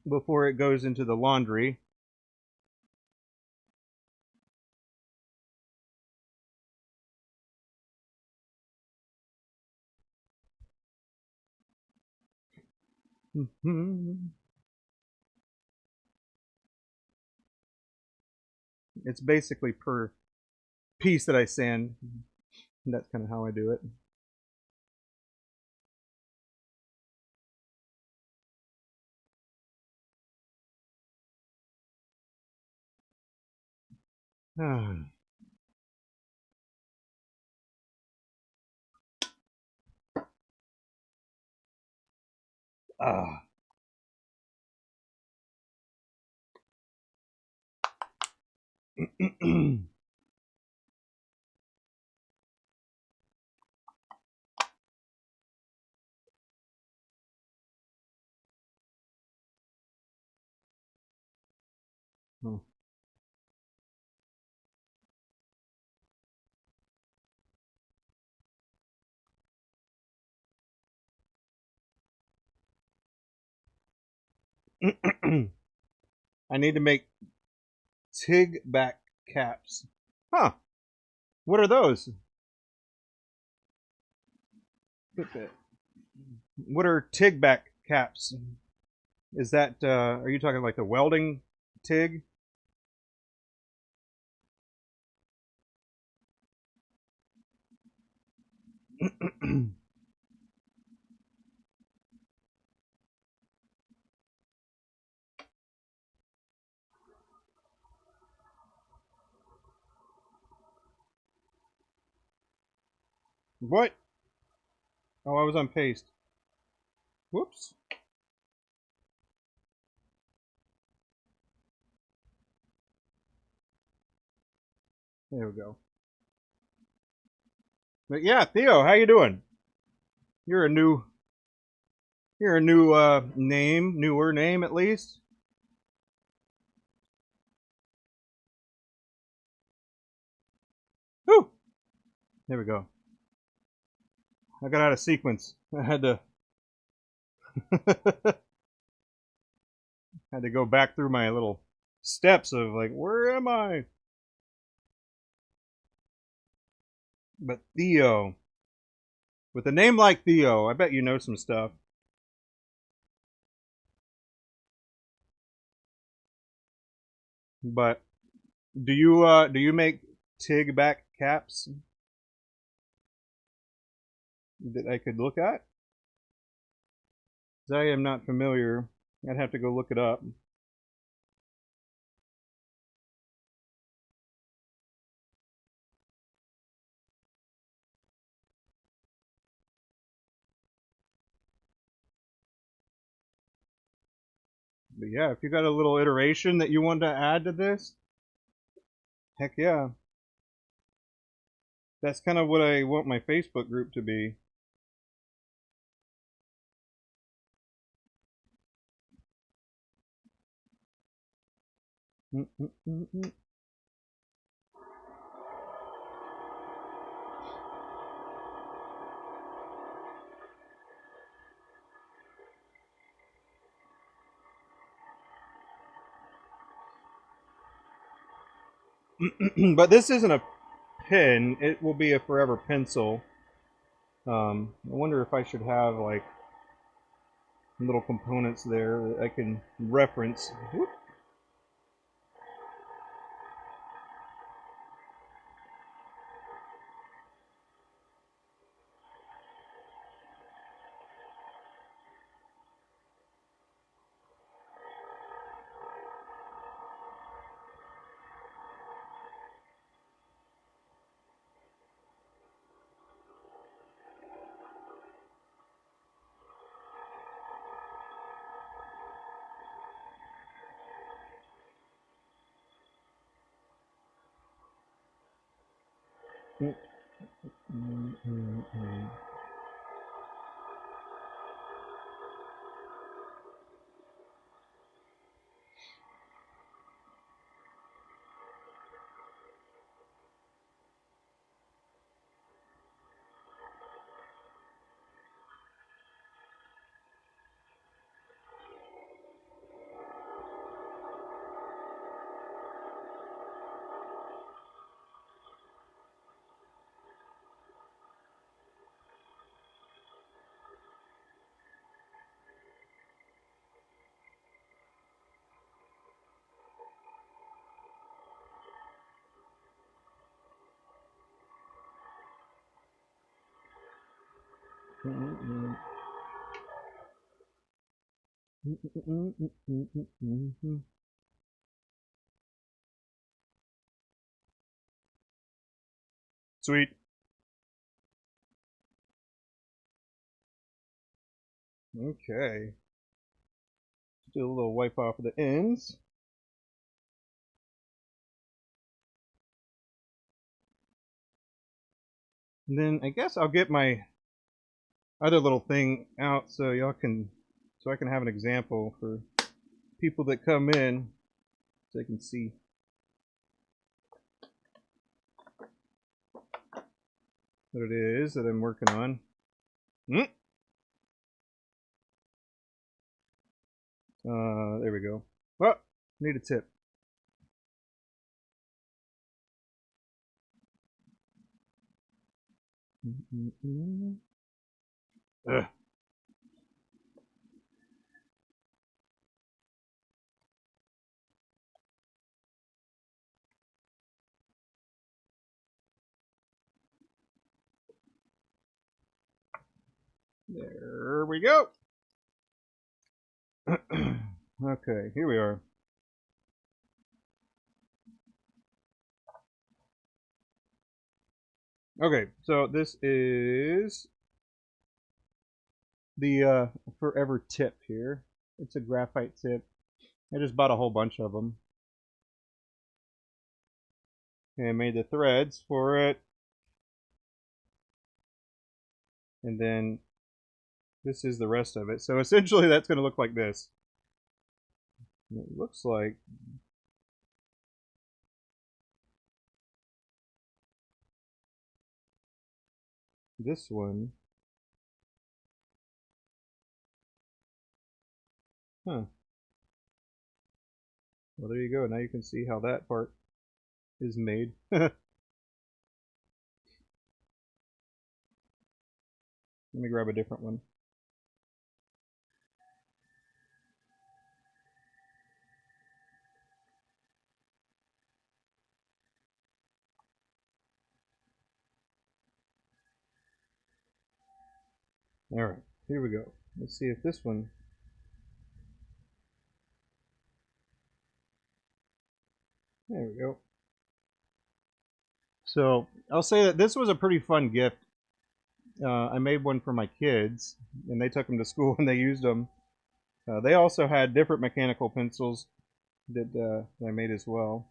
before it goes into the laundry. It's basically per piece that I sand. That's kind of how I do it. Ah. I need to make TIG back caps. Huh. What are those? What are TIG back caps? Is that, are you talking like the welding TIG? What? Oh, I was on paste. Whoops. There we go. But yeah, Theo, how you doing? You're a new, you're a new name, newer name at least. Whew. There we go. I got out of sequence. I had to had to go back through my little steps of like, where am I? But Theo, with a name like Theo, I bet you know some stuff. But do you make TIG back caps that I could look at? 'Cause I am not familiar. I'd have to go look it up. But yeah, if you got a little iteration that you want to add to this, heck yeah. That's kind of what I want my Facebook group to be. But this isn't a pen. It will be a forever pencil. I wonder if I should have like little components there that I can reference. Whoop. Mm, mm, mm, mm. Sweet. Okay. Do a little wipe off of the ends. And then I guess I'll get my other little thing out so y'all can, so I can have an example for people that come in so they can see what it is that I'm working on. There we go. Oh, need a tip. Ugh. There we go. Okay, here we are. Okay, so this is the forever tip here. It's a graphite tip. I just bought a whole bunch of them and made the threads for it. And then this is the rest of it. So essentially that's going to look like this. And it looks like this one. Huh. Well, there you go. Now you can see how that part is made. Let me grab a different one. All right, here we go. Let's see if this one. There we go. So I'll say that this was a pretty fun gift. I made one for my kids, and they took them to school and they used them. They also had different mechanical pencils that I made as well,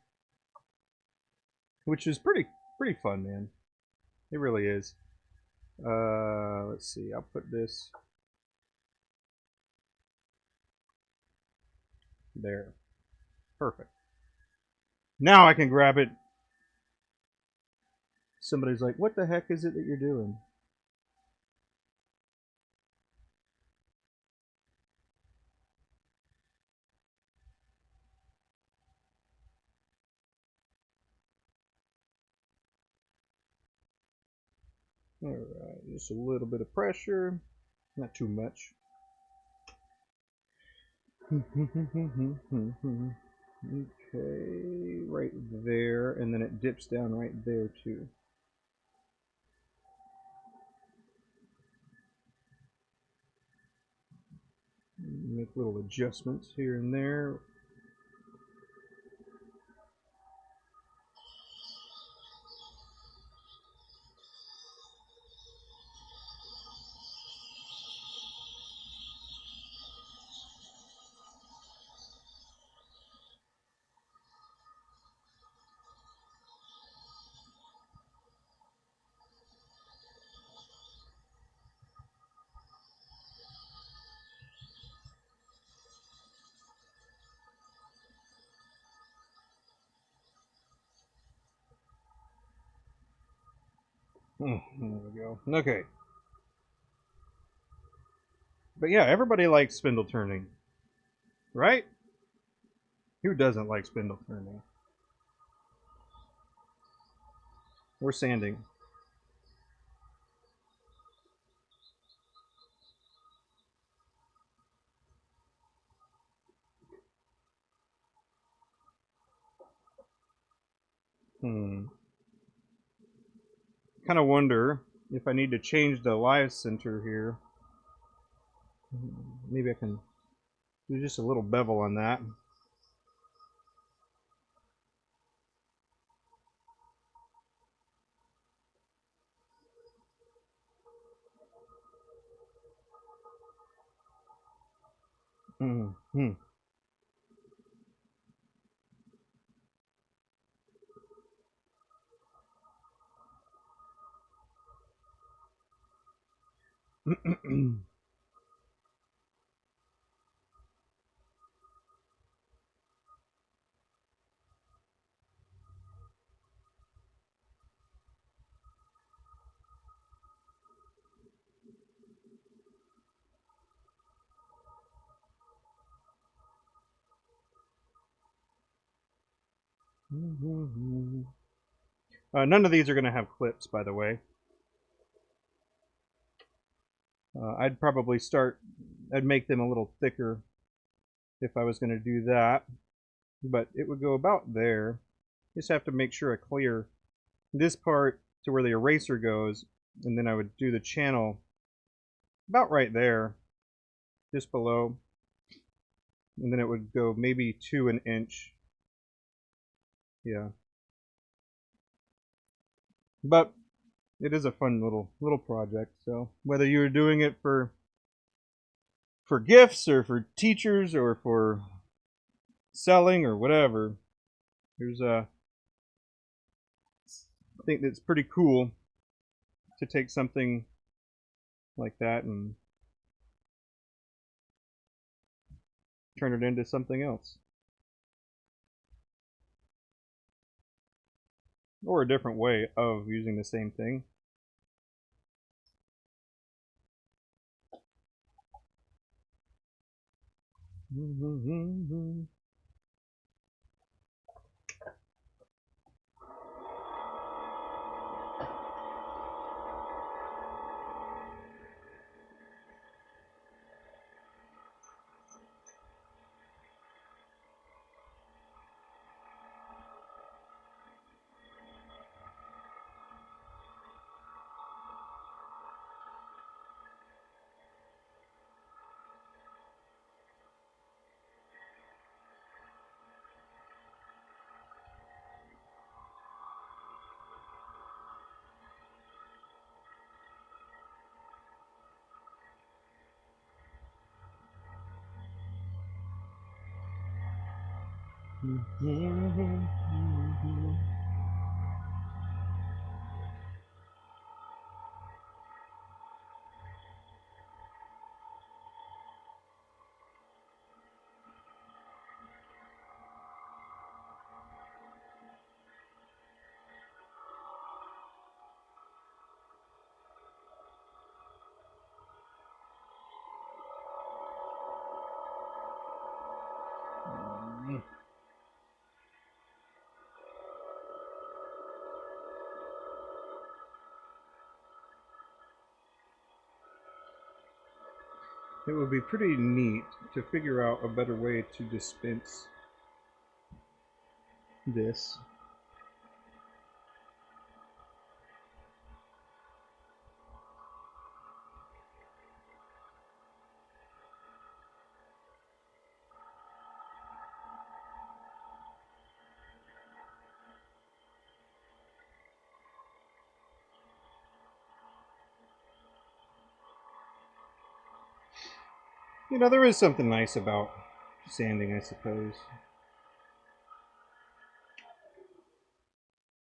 which is pretty fun, man. It really is. Let's see. I'll put this there. Perfect. Now I can grab it. Somebody's like, "What the heck is it that you're doing?" Alright, just a little bit of pressure, not too much. Okay, right there, and then it dips down right there too. Make little adjustments here and there. There we go. Okay. But yeah, everybody likes spindle turning, right? Who doesn't like spindle turning? Or sanding. Kind of wonder if I need to change the live center here. Maybe I can do just a little bevel on that. Mm-hmm. None of these are going to have clips, by the way. I'd probably I'd make them a little thicker if I was going to do that. But it would go about there. Just have to make sure I clear this part to where the eraser goes, and then I would do the channel about right there, just below, and then it would go maybe to an inch. Yeah. But it is a fun little project. So whether you're doing it for gifts or for teachers or for selling or whatever, there's I think it's pretty cool to take something like that and turn it into something else, or a different way of using the same thing. it would be pretty neat to figure out a better way to dispense this. You know, there is something nice about sanding, I suppose.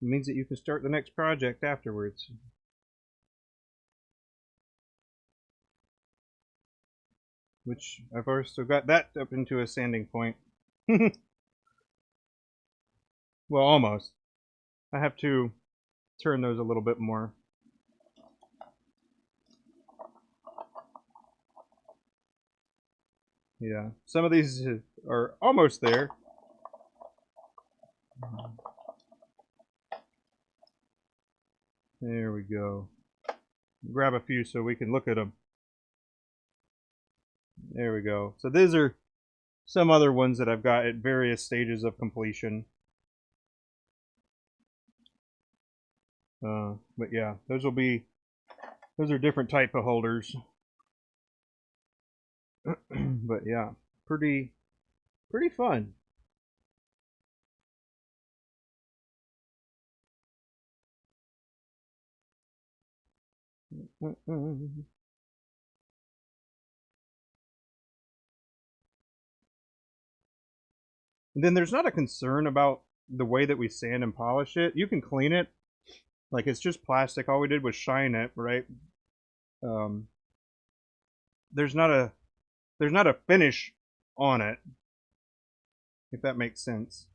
It means that you can start the next project afterwards. Which I've also got that up into a sanding point. Well, almost. I have to turn those a little bit more. Yeah, some of these are almost there. There we go. Grab a few so we can look at them. There we go. So these are some other ones that I've got at various stages of completion. But yeah, those are different type of holders. But yeah, pretty fun. And then there's not a concern about the way that we sand and polish it. You can clean it. Like it's just plastic. All we did was shine it, right? Um, there's not a finish on it, if that makes sense.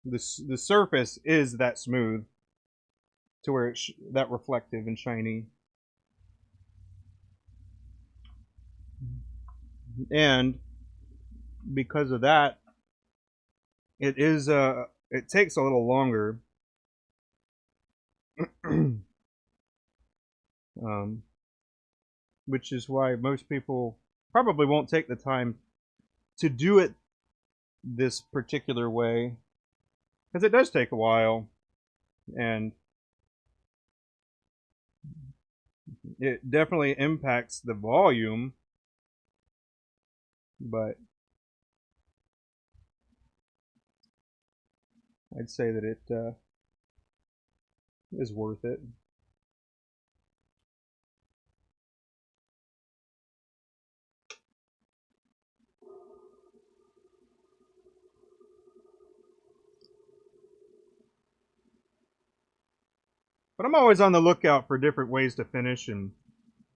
The surface is that smooth to where it's that reflective and shiny. And because of that, it takes a little longer. Which is why most people probably won't take the time to do it this particular way, because it does take a while, and it definitely impacts the volume, but I'd say that it is worth it. But I'm always on the lookout for different ways to finish and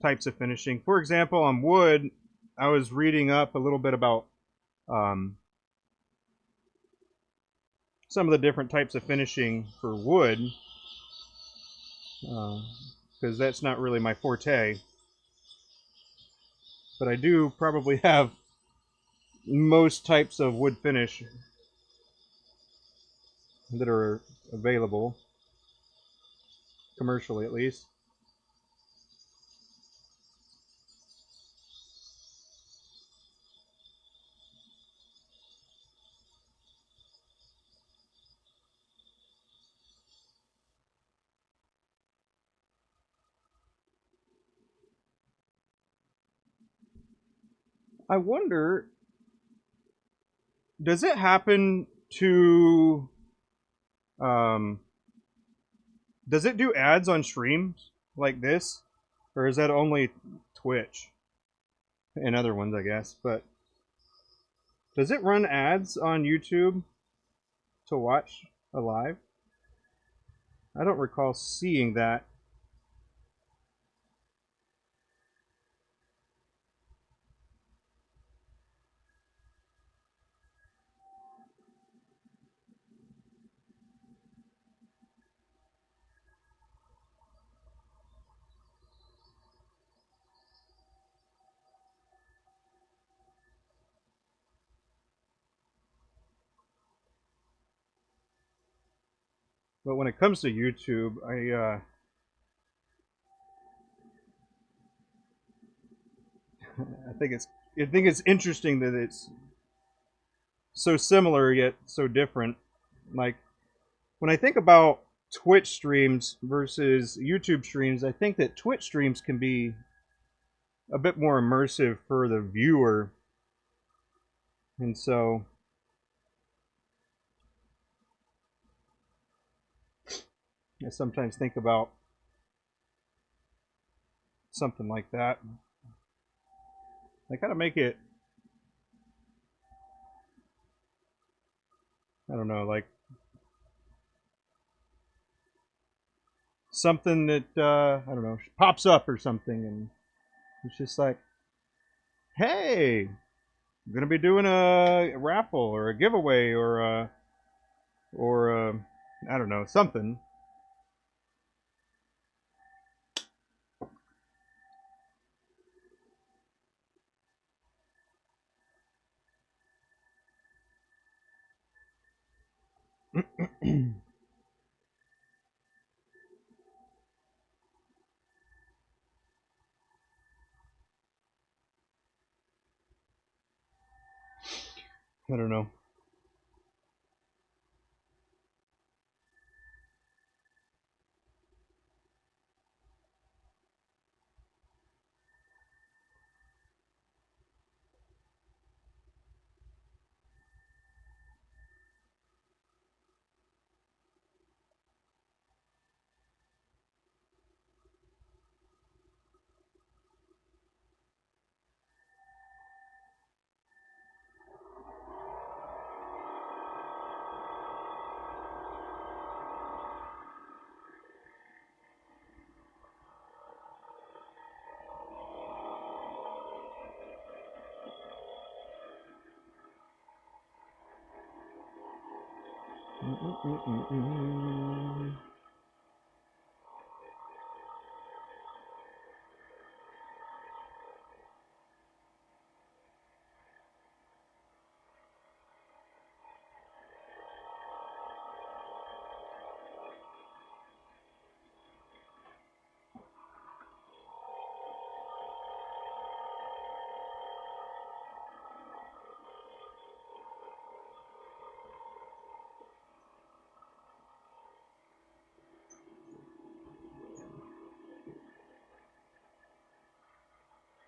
types of finishing. For example, on wood, I was reading up a little bit about some of the different types of finishing for wood, because that's not really my forte. But I do probably have most types of wood finish that are available, commercially at least. I wonder, does it happen to, um, does it do ads on streams like this? Or is that only Twitch and other ones, I guess? But does it run ads on YouTube to watch a live? I don't recall seeing that. But when it comes to YouTube, it's interesting that it's so similar yet so different. Like when I think about Twitch streams versus YouTube streams, I think that Twitch streams can be a bit more immersive for the viewer. And so I sometimes think about something like that. I gotta make it, I don't know, like something that, I don't know, pops up or something. And it's just like, hey, I'm gonna be doing a raffle or a giveaway or I don't know, something. I don't know.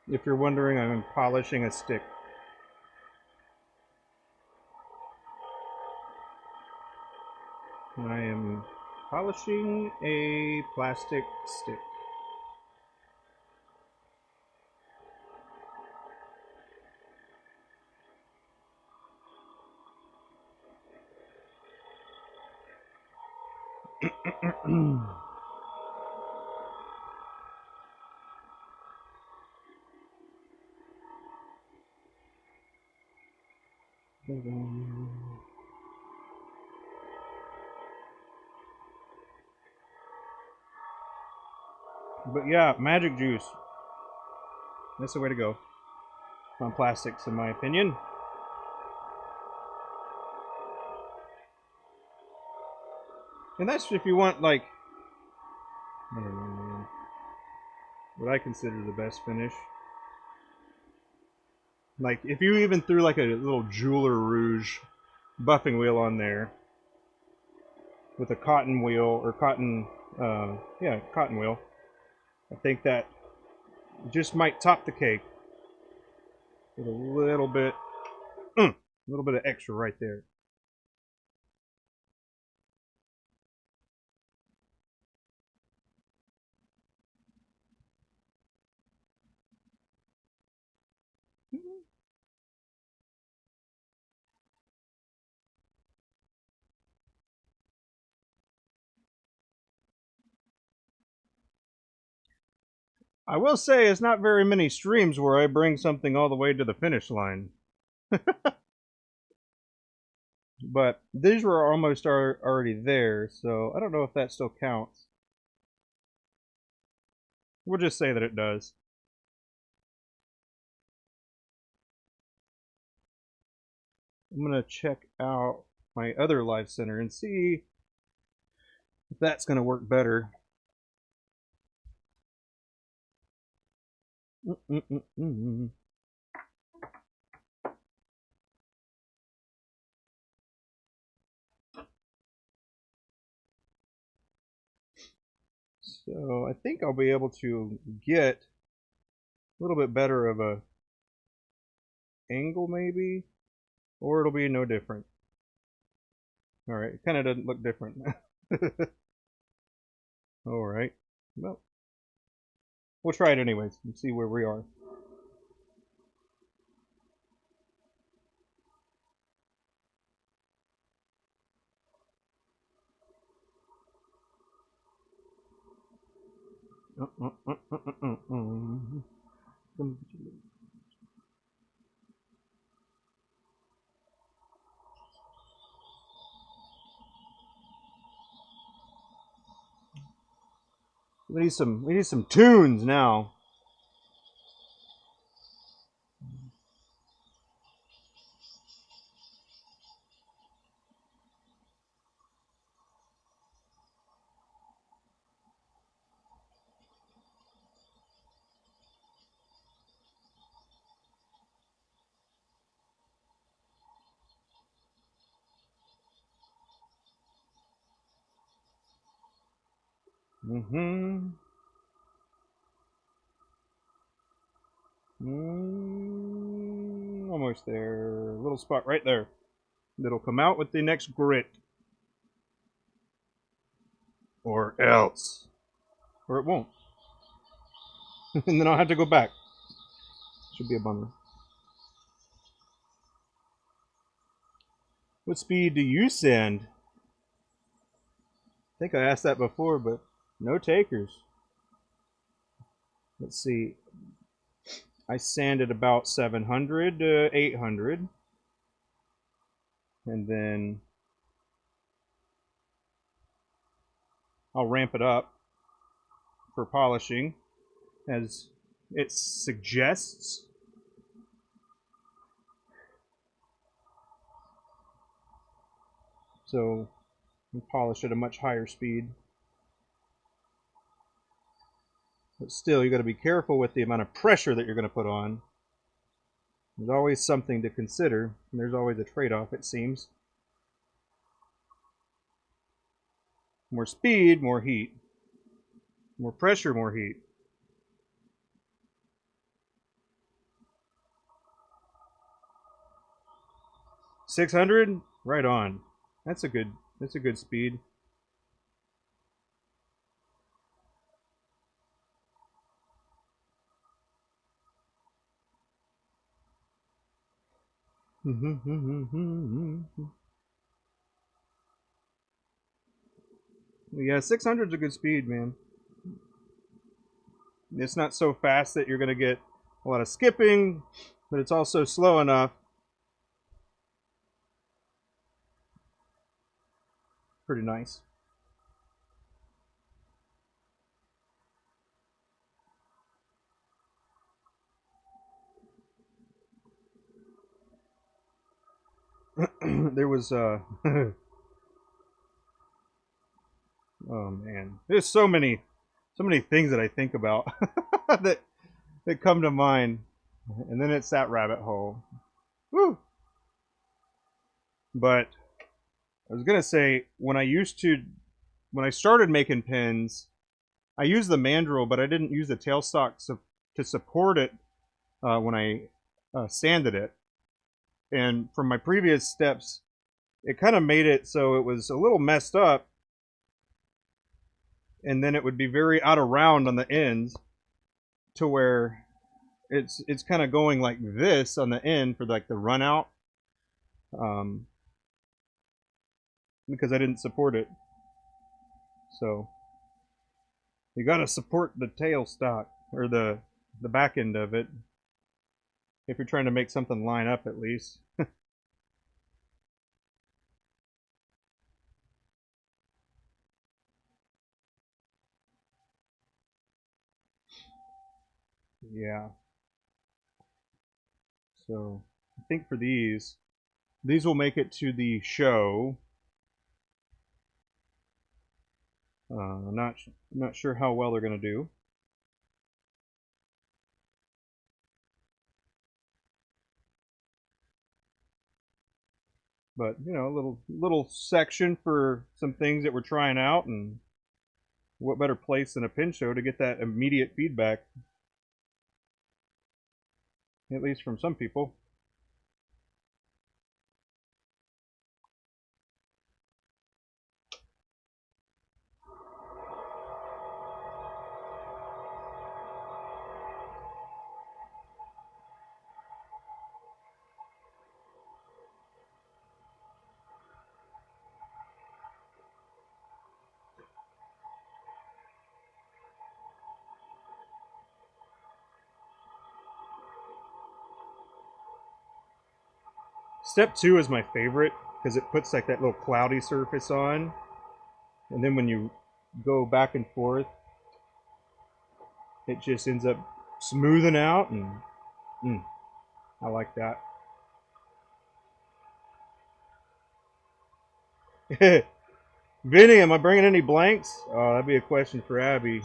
If you're wondering, I'm polishing a stick. I am polishing a plastic stick. But yeah, magic juice. That's the way to go on plastics, in my opinion. And that's if you want, like, I don't know, man, what I consider the best finish. Like, if you even threw like a little Jeweler Rouge buffing wheel on there with a cotton wheel or cotton, yeah, cotton wheel, I think that just might top the cake with a little bit of extra right there. I will say it's not very many streams where I bring something all the way to the finish line. But these were almost already there, so I don't know if that still counts. We'll just say that it does. I'm going to check out my other live center and see if that's going to work better. So I think I'll be able to get a little bit better of a angle maybe, or it'll be no different. All right, it kind of doesn't look different. All right, well, we'll try it anyways and see where we are. We need some tunes now. Mm-hmm. Almost there. A little spot right there. That'll come out with the next grit. Or else. Or it won't. And then I'll have to go back. Should be a bummer. What speed do you send? I think I asked that before, but no takers. Let's see. I sanded about 700 to 800. And then I'll ramp it up for polishing as it suggests. So we polish at a much higher speed. But still, you got to be careful with the amount of pressure that you're going to put on. There's always something to consider, and there's always a trade-off, it seems. More speed, more heat. More pressure, more heat. $600, right on. That's a good speed. Yeah, 600 is a good speed, man. It's not so fast that you're going to get a lot of skipping, but it's also slow enough. Pretty nice. There was oh man, there's so many things that I think about that come to mind, and then it's that rabbit hole. Woo! But I was gonna say when I started making pins, I used the mandrel, but I didn't use the tailstock to support it when I sanded it. And from my previous steps, it kind of made it so it was a little messed up, and then it would be very out of round on the ends, to where it's kind of going like this on the end for like the run out, um, because I didn't support it. So you got to support the tailstock or the back end of it if you're trying to make something line up at least. Yeah. So I think for these will make it to the show. Not sure how well they're gonna do. But you know, a little section for some things that we're trying out, and what better place than a pin show to get that immediate feedback, at least from some people. Step 2 is my favorite because it puts like that little cloudy surface on, and then when you go back and forth, it just ends up smoothing out, and I like that. Vinny, am I bringing any blanks? Oh, that'd be a question for Abby.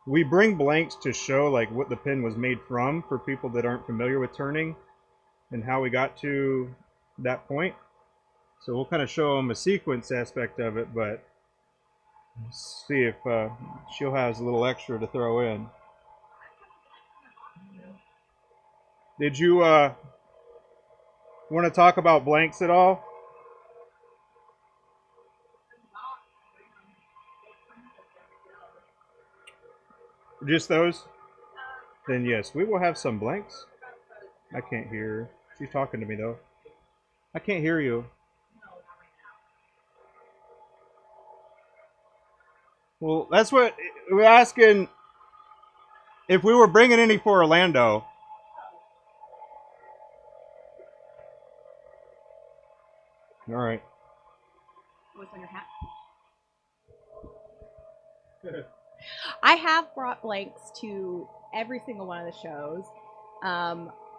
We bring blanks to show like what the pin was made from for people that aren't familiar with turning and how we got to that point. So we'll kind of show them a sequence aspect of it, but see if she'll has a little extra to throw in. Did you want to talk about blanks at all? Just those? Then yes, we will have some blanks. I can't hear her. She's talking to me though. I can't hear you. Well, that's what we're asking if we were bringing any for Orlando. All right. What's on your hat? I have brought blanks to every single one of the shows.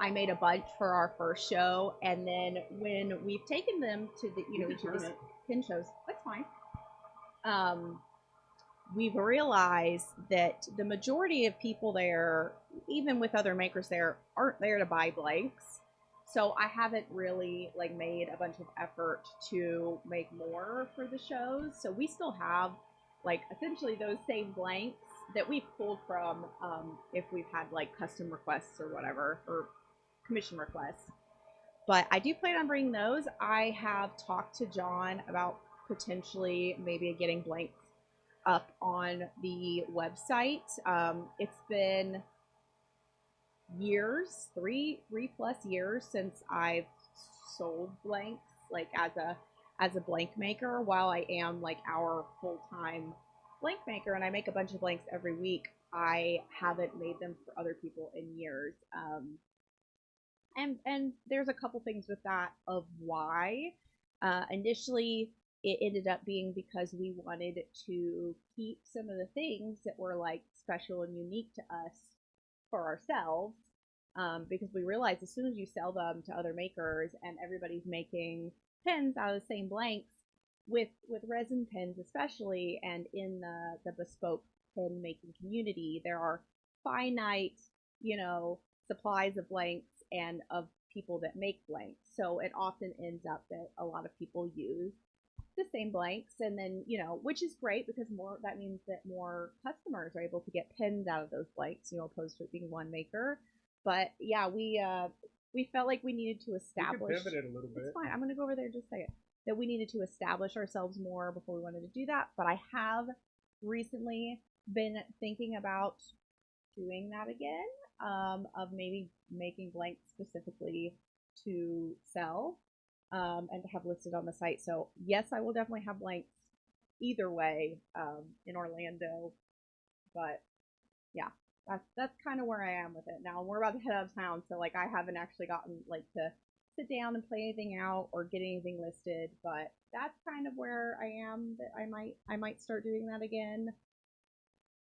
I made a bunch for our first show, and then when we've taken them to the each of these pin shows, that's fine. We've realized that the majority of people there, even with other makers there, aren't there to buy blanks. So I haven't really like made a bunch of effort to make more for the shows. So we still have like essentially those same blanks that we've pulled from if we've had like custom requests or whatever, or commission requests. But I do plan on bringing those. I have talked to John about potentially maybe getting blanks up on the website. It's been years, three plus years since I've sold blanks like as a blank maker. While I am like our full-time blank maker and I make a bunch of blanks every week, I haven't made them for other people in years. And there's a couple things with that of why. Initially, it ended up being because we wanted to keep some of the things that were like special and unique to us for ourselves, because we realized as soon as you sell them to other makers and everybody's making pins out of the same blanks, with resin pins especially, and in the bespoke pin making community, there are finite, supplies of blanks and of people that make blanks. So it often ends up that a lot of people use the same blanks, and then which is great because that means that more customers are able to get pins out of those blanks, opposed to it being one maker. But yeah, we felt like we needed to establish. You can pivot it a little bit. It's fine. I'm gonna go over there in just a second. That we needed to establish ourselves more before we wanted to do that. But I have recently been thinking about doing that again, of maybe making blanks specifically to sell, and to have listed on the site. So yes, I will definitely have blanks either way, in Orlando. But yeah, that's kind of where I am with it now. We're about to head out of town, so like I haven't actually gotten like to sit down and play anything out or get anything listed. But that's kind of where I am. That I might start doing that again.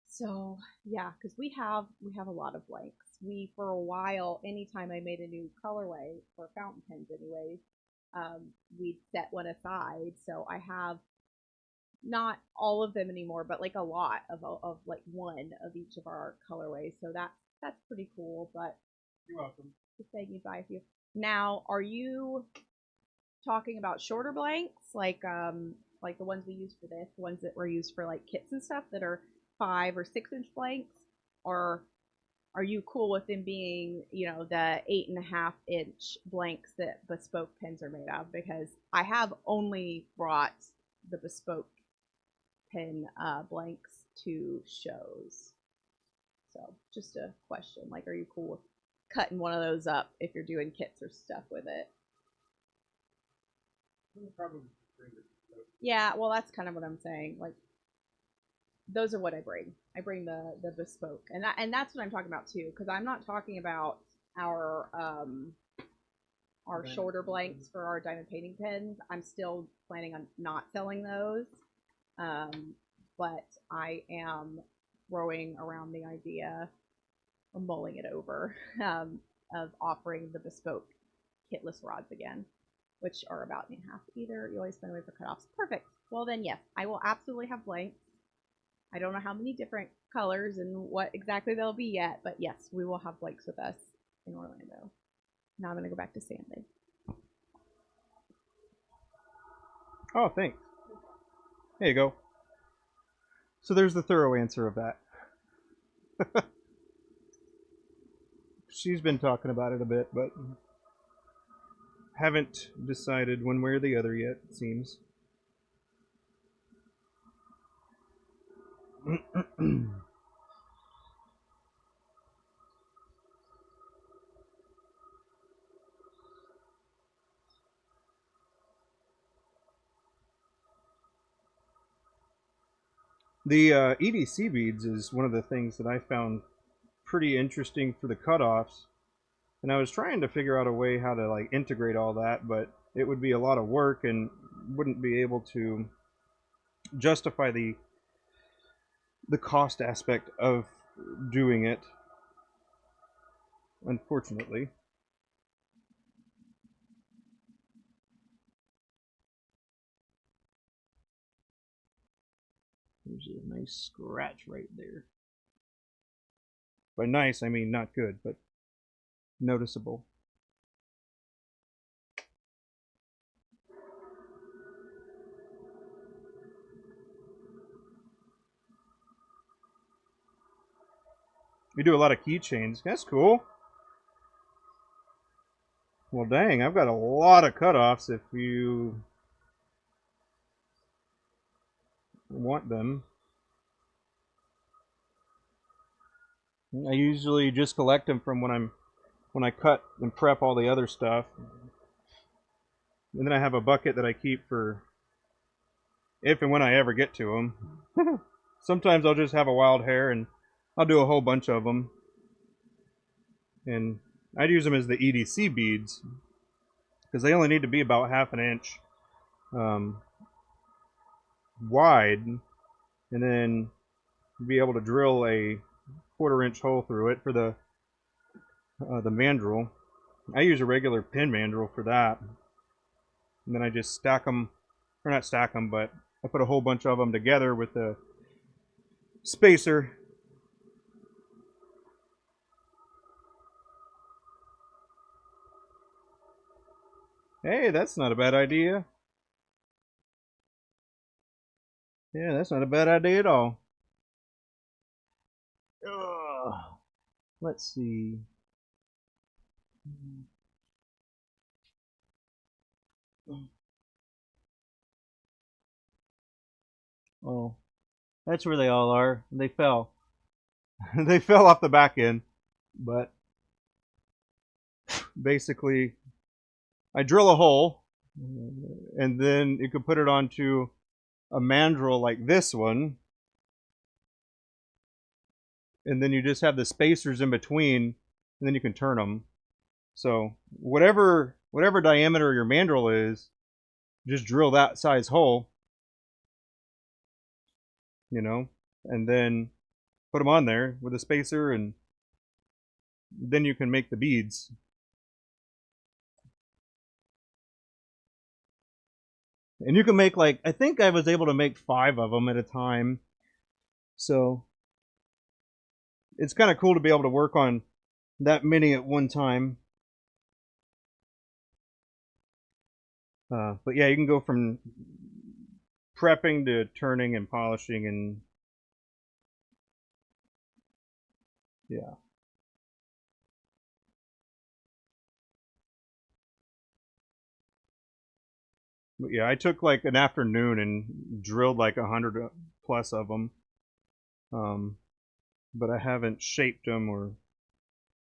So yeah, because we have a lot of blanks. We for a while, anytime I made a new colorway for fountain pens, anyways, we'd set one aside. So I have not all of them anymore, but like a lot of like one of each of our colorways. So that's pretty cool. But You're welcome. just saying you'd buy a few. Now, are you talking about shorter blanks, like like the ones we use for this, the ones that were used for like kits and stuff that are 5 or 6 inch blanks, or are you cool with them being, you know, the 8.5 inch blanks that bespoke pins are made of? Because I have only brought the bespoke pin blanks to shows. So just a question, like, are you cool with cutting one of those up if you're doing kits or stuff with it? Yeah, well, that's kind of what I'm saying. Like, those are what I bring. I bring the bespoke, and that's what I'm talking about too. Because I'm not talking about our shorter blanks for our diamond painting pens. I'm still planning on not selling those, but I am throwing around the idea, or mulling it over, of offering the bespoke kitless rods again, which are about 1.5 either. You always spend away for cutoffs. Perfect. Well then, yes, I will absolutely have blanks. I don't know how many different colors and what exactly they'll be yet, but yes, we will have blanks with us in Orlando. Now I'm going to go back to sanding. Oh, thanks. There you go. So there's the thorough answer of that. She's been talking about it a bit, but haven't decided one way or the other yet, it seems. The EDC beads is one of the things that I found pretty interesting for the cutoffs, and I was trying to figure out a way how to like integrate all that, but it would be a lot of work and wouldn't be able to justify the cost aspect of doing it, unfortunately. There's a nice scratch right there. By nice, I mean not good, but noticeable. You do a lot of keychains. That's cool. Well, dang, I've got a lot of cutoffs if you want them. I usually just collect them from when I cut and prep all the other stuff. And then I have a bucket that I keep for if and when I ever get to them. Sometimes I'll just have a wild hair and I'll do a whole bunch of them. And I'd use them as the EDC beads because they only need to be about 1/2 inch wide, and then be able to drill a 1/4 inch hole through it for the mandrel. I use a regular pin mandrel for that, and then I just stack them, or not stack them, but I put a whole bunch of them together with the spacer. Hey, that's not a bad idea. Yeah, that's not a bad idea at all. Let's see. Oh, that's where they all are. They fell. They fell off the back end, but basically, I drill a hole, and then you can put it onto a mandrel like this one, and then you just have the spacers in between, and then you can turn them. So whatever diameter your mandrel is, just drill that size hole, you know, and then put them on there with a spacer, and then you can make the beads. And you can make, like, I think I was able to make 5 of them at a time. So it's kind of cool to be able to work on that many at one time. But yeah, you can go from prepping to turning and polishing and yeah. But yeah, I took like an afternoon and drilled like 100 plus of them. But I haven't shaped them or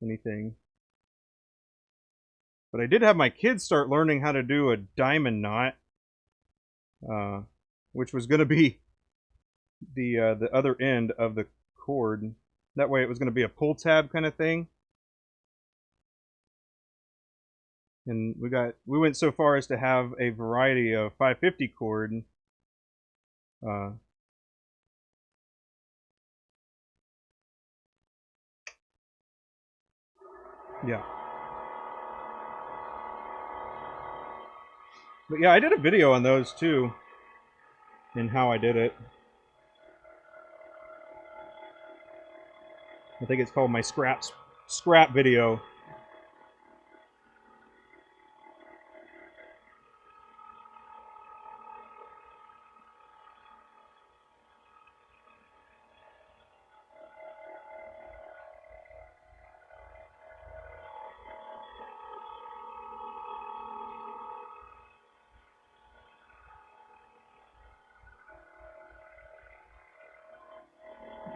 anything. But I did have my kids start learning how to do a diamond knot, uh, which was going to be the other end of the cord. That way, it was going to be a pull tab kind of thing. And we went so far as to have a variety of 550 cord. Uh, yeah. But yeah, I did a video on those too, and how I did it. I think it's called my scrap video.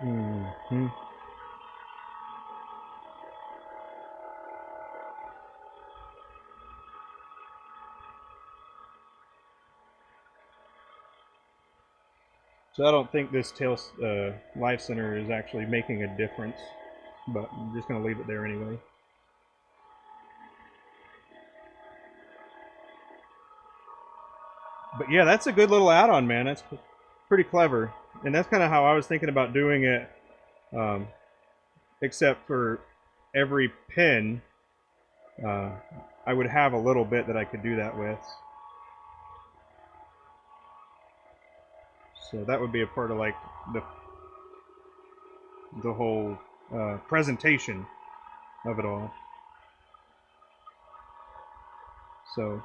Mm-hmm. So I don't think this tail life center is actually making a difference, but I'm just going to leave it there anyway. But yeah, that's a good little add-on, man. That's pretty clever, and that's kind of how I was thinking about doing it. Except for every pin, I would have a little bit that I could do that with. So that would be a part of like the whole presentation of it all. So,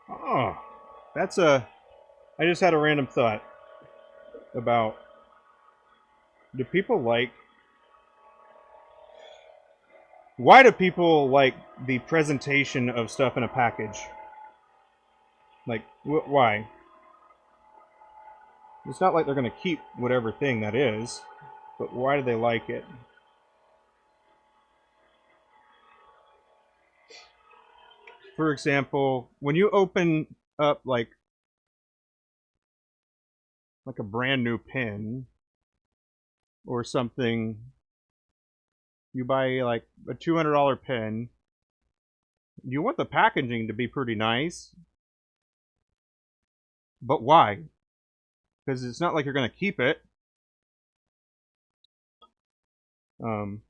oh, that's a. I just had a random thought about, do people like, why do people like the presentation of stuff in a package? Like, why? It's not like they're going to keep whatever thing that is, but why do they like it? For example, when you open up like a brand new pen or something, you buy like a $200 pen, you want the packaging to be pretty nice. But why? Because it's not like you're going to keep it. And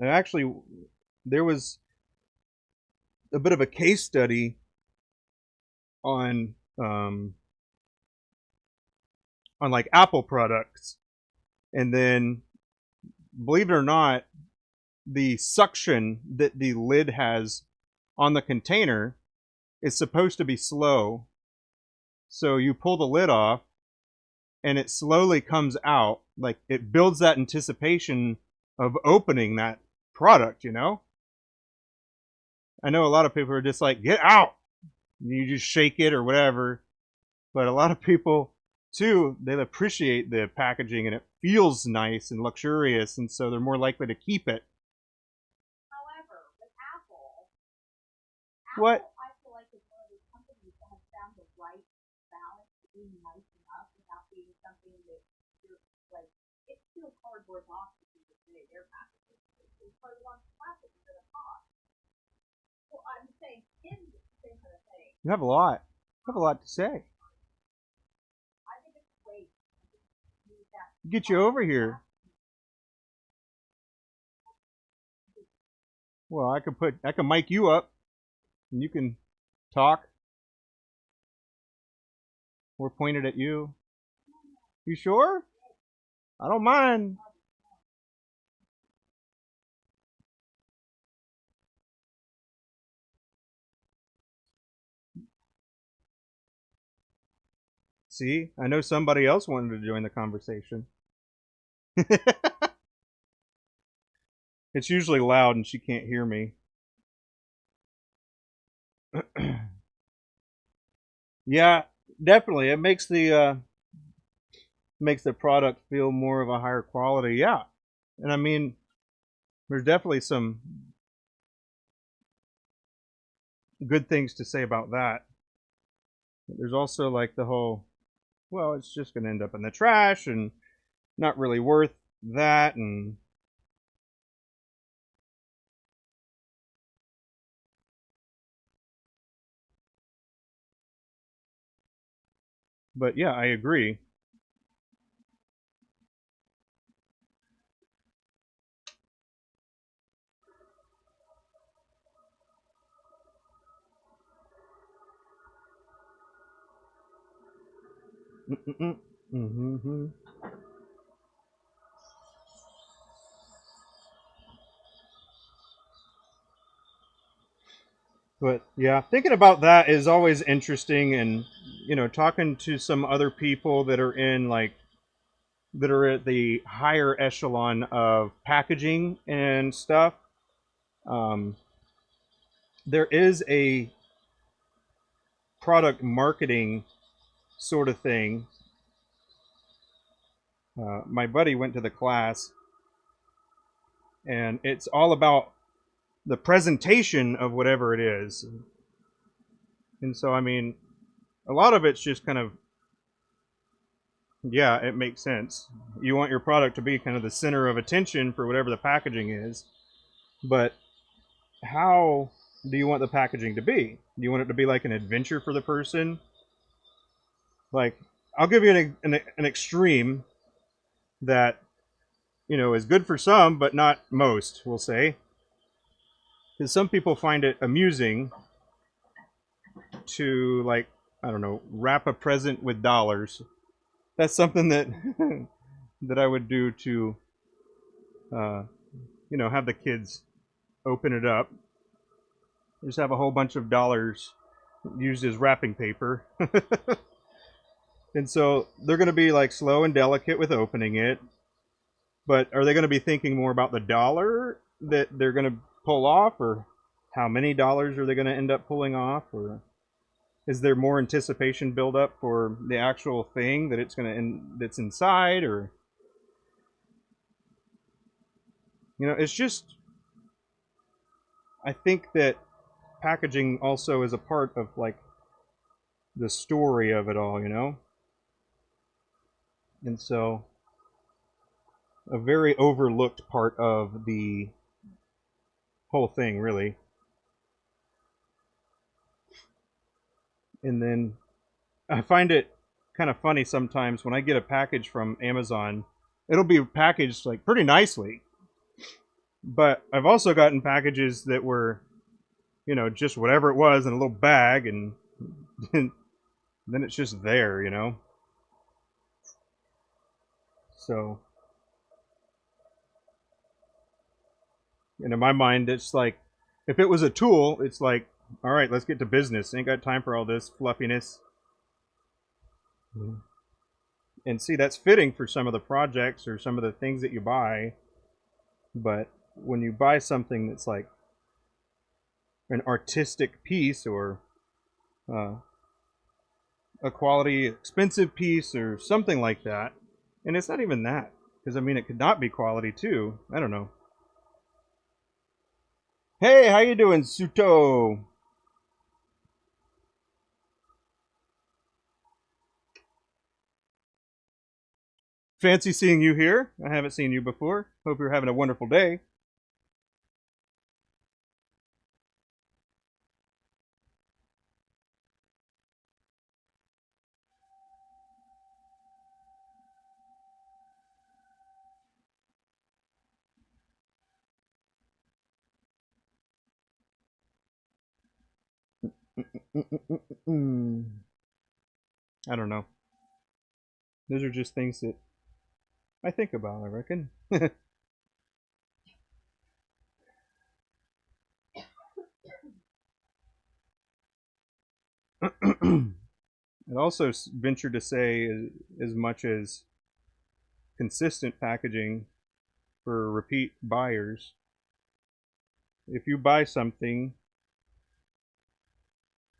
actually, there was a bit of a case study on like Apple products, and then believe it or not, the suction that the lid has on the container is supposed to be slow. So you pull the lid off and it slowly comes out. Like it builds that anticipation of opening that product, you know? I know a lot of people are just like, get out. You just shake it or whatever. But a lot of people too, they appreciate the packaging and it feels nice and luxurious, and so they're more likely to keep it. However, with Apple, What? I feel like it's one of those companies that has found the right balance to being nice enough without being something that you're like, it's still cardboard boxes to say their packaging. It's cardboard box plastic instead of cost. So I'm saying in the same kind of thing. You have a lot. You have a lot to say. I think it's great. Get you over here. Well, I can mic you up, and you can talk. We're pointed at you. You sure? I don't mind. See, I know somebody else wanted to join the conversation. It's usually loud and she can't hear me. Yeah, definitely. It makes the product feel more of a higher quality. Yeah. And I mean, there's definitely some good things to say about that. There's also like the whole, well, it's just going to end up in the trash and not really worth that. And but yeah, I agree. Mm-hmm. But yeah, thinking about that is always interesting, and talking to some other people that are in like that are at the higher echelon of packaging and stuff. Um, there is a product marketing sort of thing. My buddy went to the class, and it's all about the presentation of whatever it is. And so, I mean, a lot of it's just kind of, yeah, it makes sense. You want your product to be kind of the center of attention for whatever the packaging is. But how do you want the packaging to be? Do you want it to be like an adventure for the person? Like, I'll give you an extreme that, is good for some, but not most, we'll say. Because some people find it amusing to, like, I don't know, wrap a present with dollars. That's something that that I would do to, uh, have the kids open it up. Just have a whole bunch of dollars used as wrapping paper. And so they're going to be like slow and delicate with opening it. But are they going to be thinking more about the dollar that they're going to pull off, or how many dollars are they going to end up pulling off, or is there more anticipation build up for the actual thing that it's going to that's inside, or it's just, I think that packaging also is a part of like the story of it all. And so a very overlooked part of the whole thing, really. And then I find it kind of funny sometimes when I get a package from Amazon. It'll be packaged like pretty nicely, but I've also gotten packages that were, just whatever it was in a little bag, and then it's just there. So, and in my mind, it's like, if it was a tool, it's like, all right, let's get to business. Ain't got time for all this fluffiness. And see, that's fitting for some of the projects or some of the things that you buy. But when you buy something that's like an artistic piece, or uh, a quality expensive piece or something like that, and it's not even that, because I mean it could not be quality too. I don't know. Hey, how you doing, Suto? Fancy seeing you here. I haven't seen you before. Hope you're having a wonderful day. I don't know. Those are just things that I think about, I reckon. I'd also venture to say as much as consistent packaging for repeat buyers. If you buy something,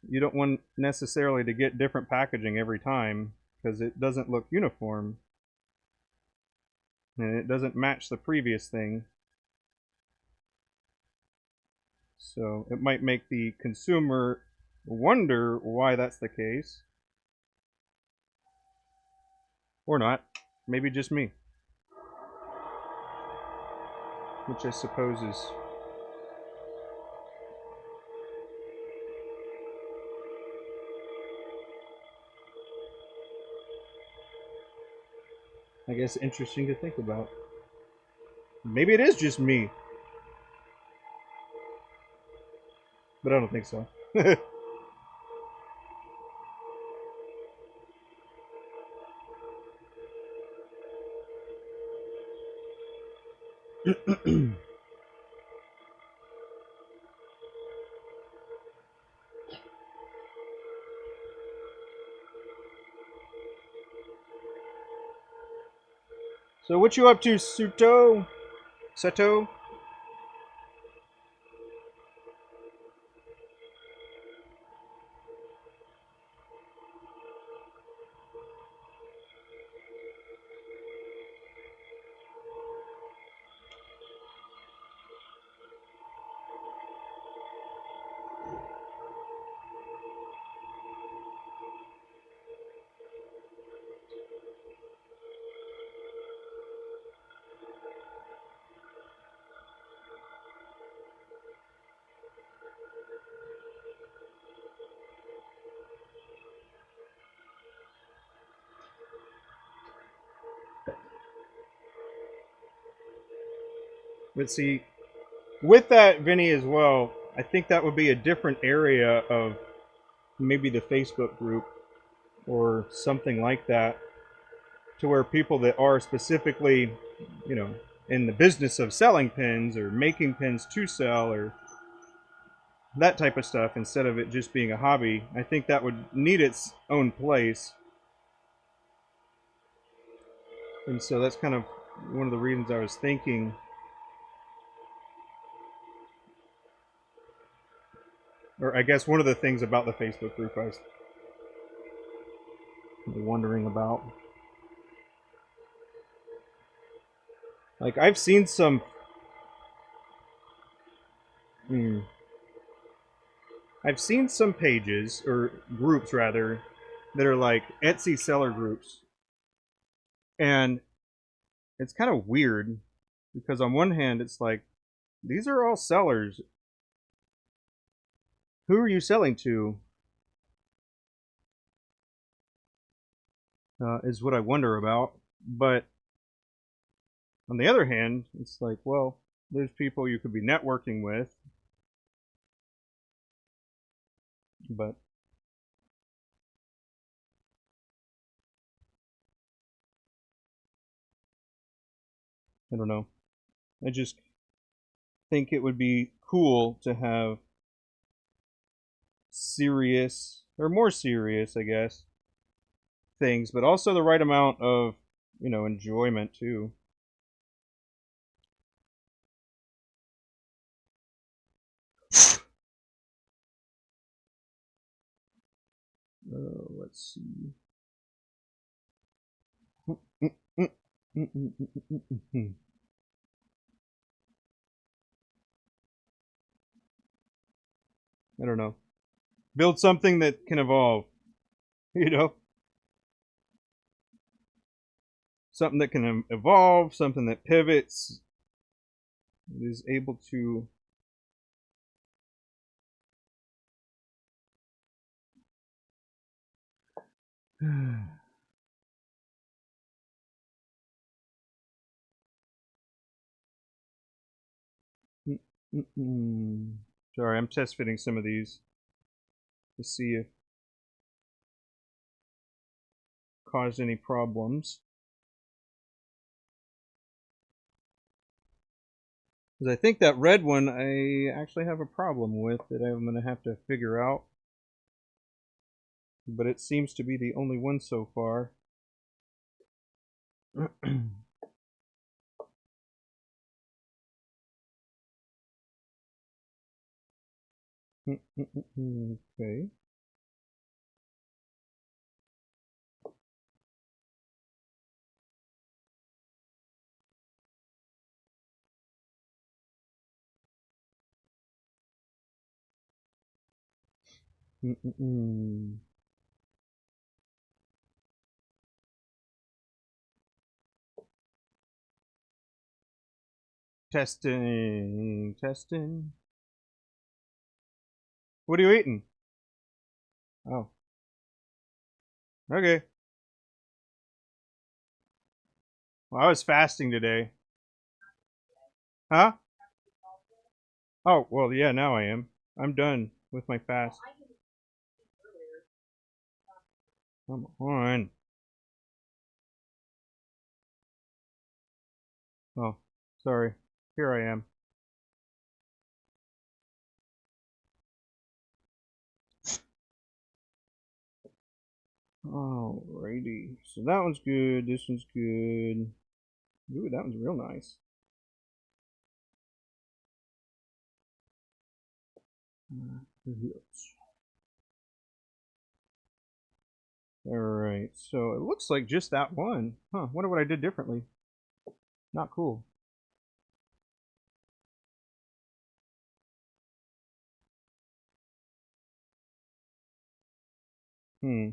you don't want necessarily to get different packaging every time because it doesn't look uniform and it doesn't match the previous thing. So it might make the consumer wonder why that's the case. Or not. Maybe just me. Which I suppose is I guess interesting to think about. Maybe it is just me. But I don't think so. So what you up to, Suto? Sato? But see, with that, Vinny, as well, I think that would be a different area of maybe the Facebook group or something like that, to where people that are specifically, you know, in the business of selling pins or making pins to sell or that type of stuff, instead of it just being a hobby, I think that would need its own place. And so that's kind of one of the reasons I was thinking, or I guess one of the things about the Facebook group I was wondering about. Like I've seen some, hmm, I've seen some pages or groups rather that are like Etsy seller groups, and it's kind of weird because on one hand it's like these are all sellers. Who are you selling to? Is what I wonder about. But on the other hand, it's like, well, there's people you could be networking with, but I don't know. I just think it would be cool to have serious, or more serious, I guess, things, but also the right amount of, enjoyment too. Let's see. I don't know. Build something that can evolve, you know? Something that can evolve, something that pivots, is able to Sorry, I'm test fitting some of these to see if caused any problems. Because I think that red one I actually have a problem with that I'm going to have to figure out. but it seems to be the only one so far. Okay. Testing, testing. What are you eating? Oh, okay. Well, I was fasting today. Huh? Oh, well, yeah, now I am. I'm done with my fast. Come on. Oh, sorry. Here I am. Alrighty. So that one's good. This one's good. Ooh, that one's real nice. Alright, so it looks like just that one. Huh, wonder what I did differently. Not cool. Hmm.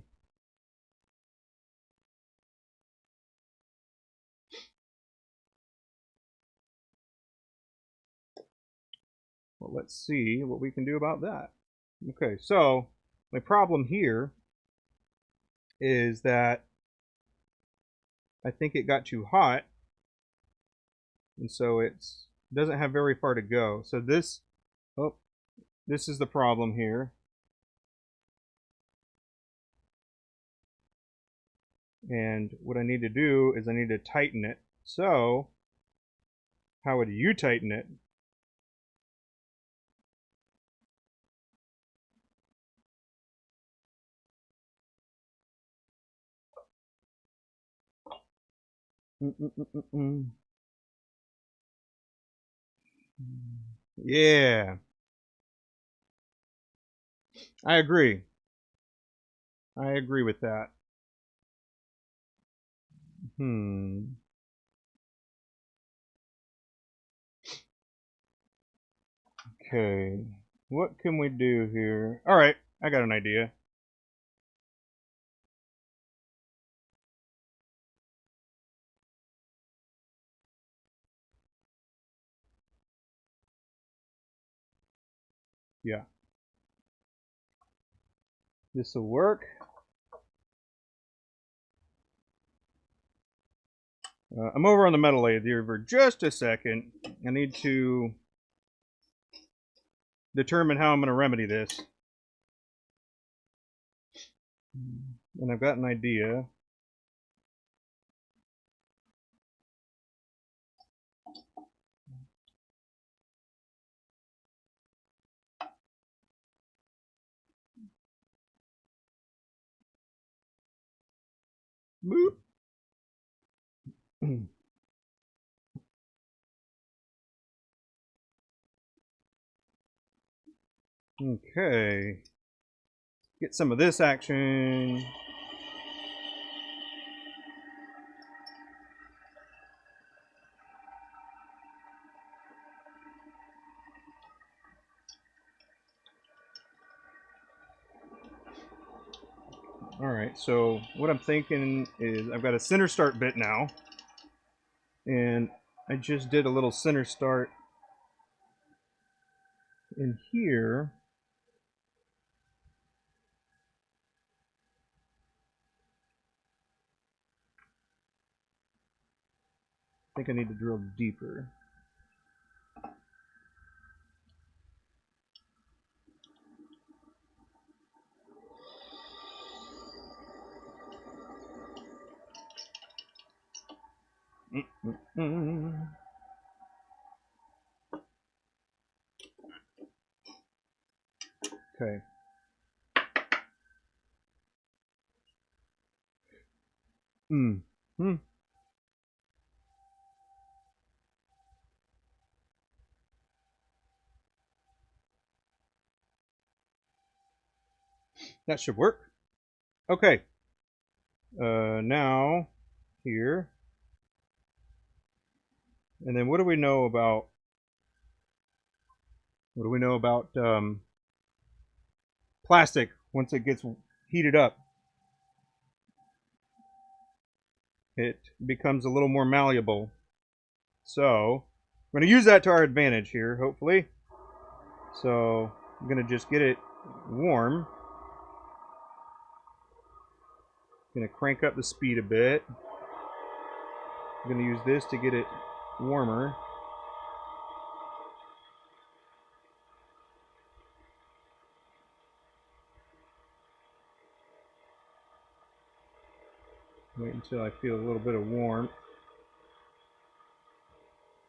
Well, let's see what we can do about that. Okay, so my problem here is that I think it got too hot, and so it doesn't have very far to go. So oh, this is the problem here. And what I need to do is I need to tighten it. So, how would you tighten it? Yeah, I agree. I agree with that. Hmm. Okay. What can we do here? All right, I got an idea. Yeah, this will work. I'm over on the metal lathe here for just a second. I need to determine how I'm going to remedy this. And I've got an idea. Boop. Okay. Get some of this action. Alright, so what I'm thinking is I've got a center start bit now. And I just did a little center start in here. I think I need to drill deeper. Okay. Hmm. Hmm. That should work. Okay. Now here, and then what do we know about? What do we know about plastic once it gets heated up? It becomes a little more malleable. So we're going to use that to our advantage here, hopefully. So I'm going to just get it warm. Going to crank up the speed a bit. I'm going to use this to get it warmer. Wait until I feel a little bit of warmth.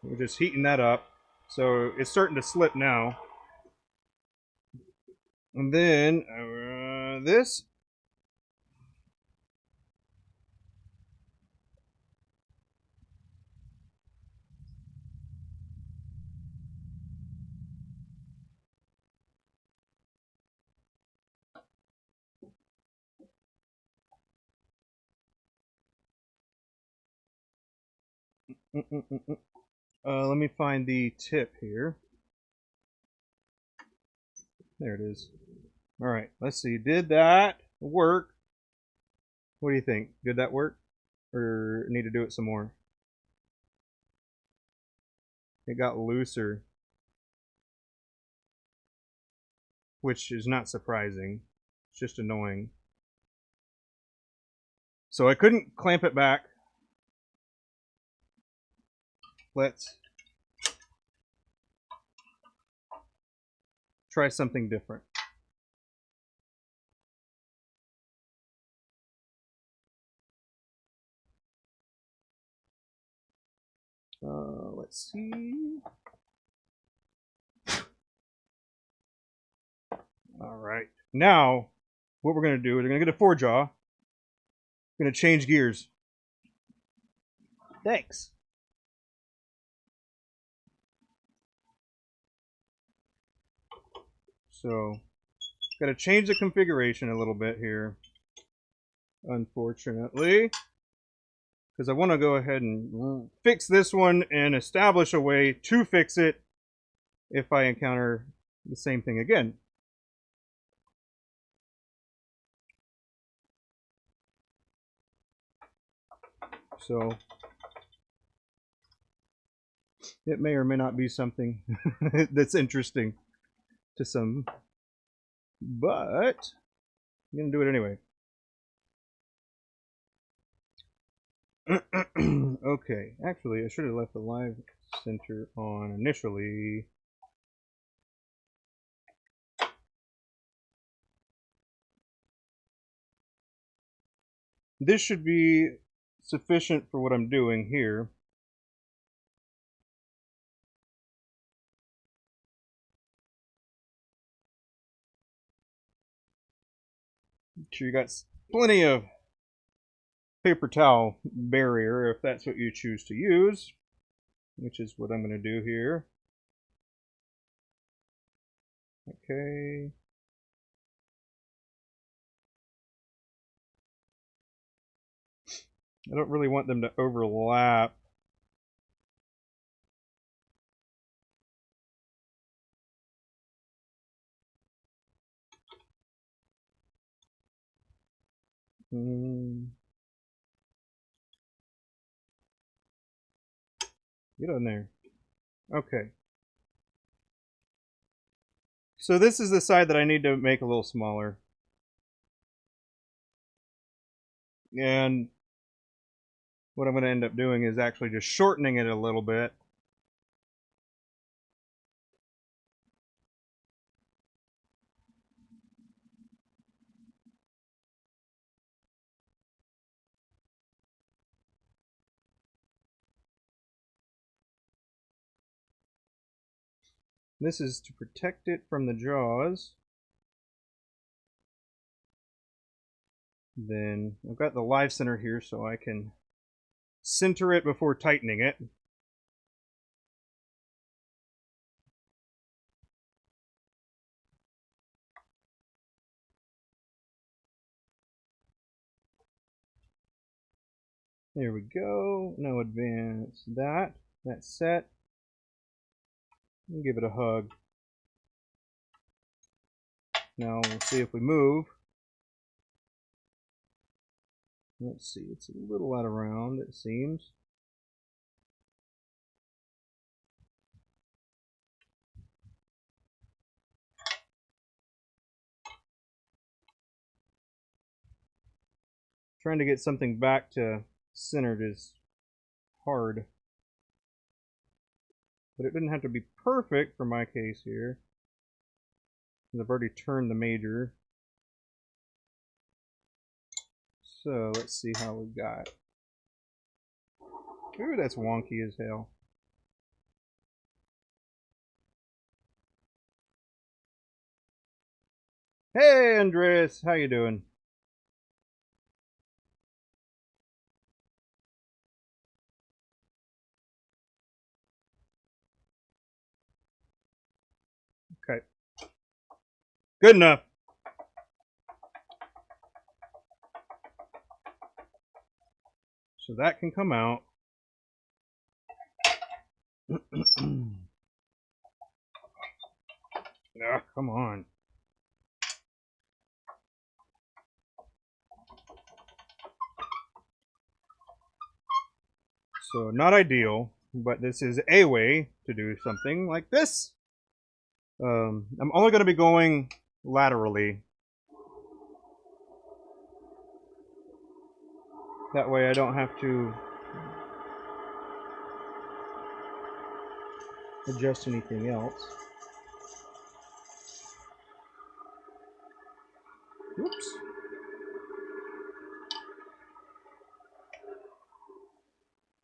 We're just heating that up. So it's starting to slip now. And then this. Let me find the tip here. There it is. All right, let's see. Did that work? What do you think? Did that work? Or need to do it some more? It got looser, which is not surprising. It's just annoying. So I couldn't clamp it back. Let's try something different. Let's see. All right. Now, what we're going to do is we're going to get a 4-jaw. We're going to change gears. Thanks. So, got to change the configuration a little bit here, unfortunately, because I want to go ahead and fix this one and establish a way to fix it if I encounter the same thing again. So, it may or may not be something that's interesting to some, but I'm going to do it anyway. Okay, actually, I should have left the live center on initially. This should be sufficient for what I'm doing here. Make sure you got plenty of paper towel barrier if that's what you choose to use, which is what I'm going to do here. Okay. I don't really want them to overlap. Get on there. Okay. So this is the side that I need to make a little smaller. And what I'm going to end up doing is actually just shortening it a little bit. This is to protect it from the jaws. Then I've got the live center here so I can center it before tightening it. There we go. Now advance that. That's set. And give it a hug. Now we'll see if we move. Let's see, it's a little out of round, it seems. Trying to get something back to centered is hard. But it didn't have to be perfect for my case here. I've already turned the major. So let's see how we got. Ooh, that's wonky as hell. Hey, Andres, how you doing? Okay. Good enough. So that can come out. Ah, come on. So not ideal, but this is a way to do something like this. I'm only going to be going laterally. That way I don't have to adjust anything else. Oops.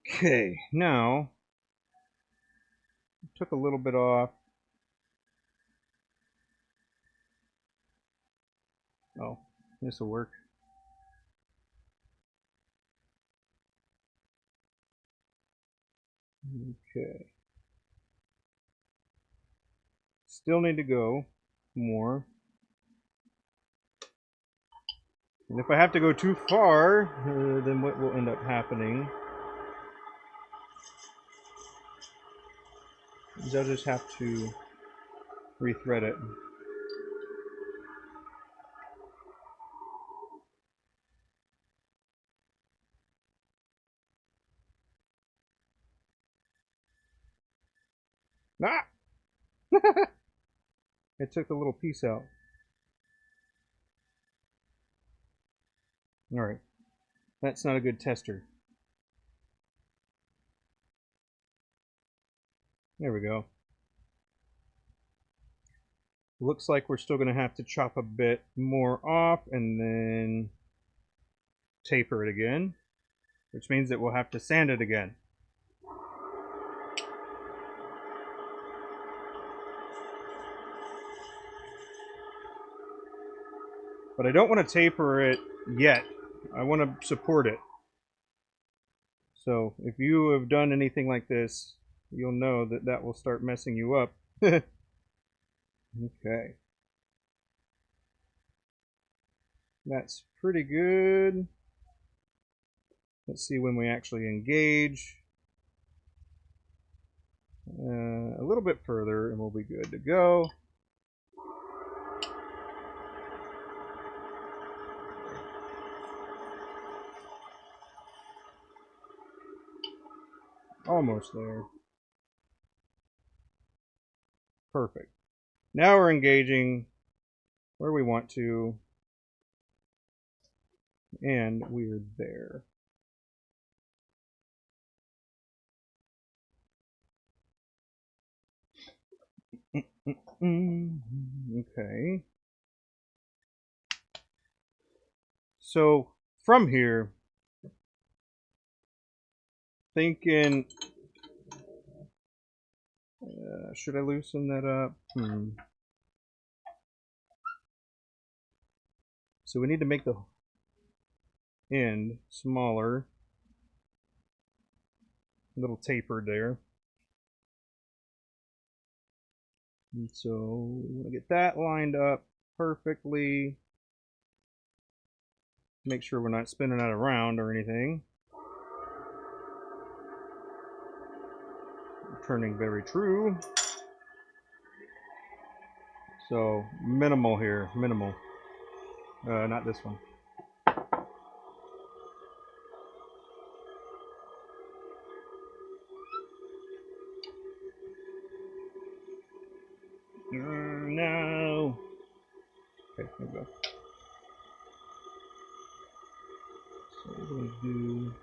Okay, now took a little bit off. Oh, this will work. Okay. Still need to go more. And if I have to go too far, then what will end up happening is I'll just have to rethread it. Ah! I took the little piece out. Alright. That's not a good tester. There we go. Looks like we're still going to have to chop a bit more off and then taper it again, which means that we'll have to sand it again. But I don't want to taper it yet. I want to support it. So if you have done anything like this, you'll know that that will start messing you up. Okay. That's pretty good. Let's see when we actually engage. A little bit further and we'll be good to go. Almost there. Perfect. Now we're engaging where we want to, and we're there. Okay. So from here, thinking, should I loosen that up? So we need to make the end smaller, a little tapered there. And so we want to get that lined up perfectly. Make sure we're not spinning that around or anything. Turning very true. So minimal here, minimal. Not this one. No. Okay, there we go. So we're going to do.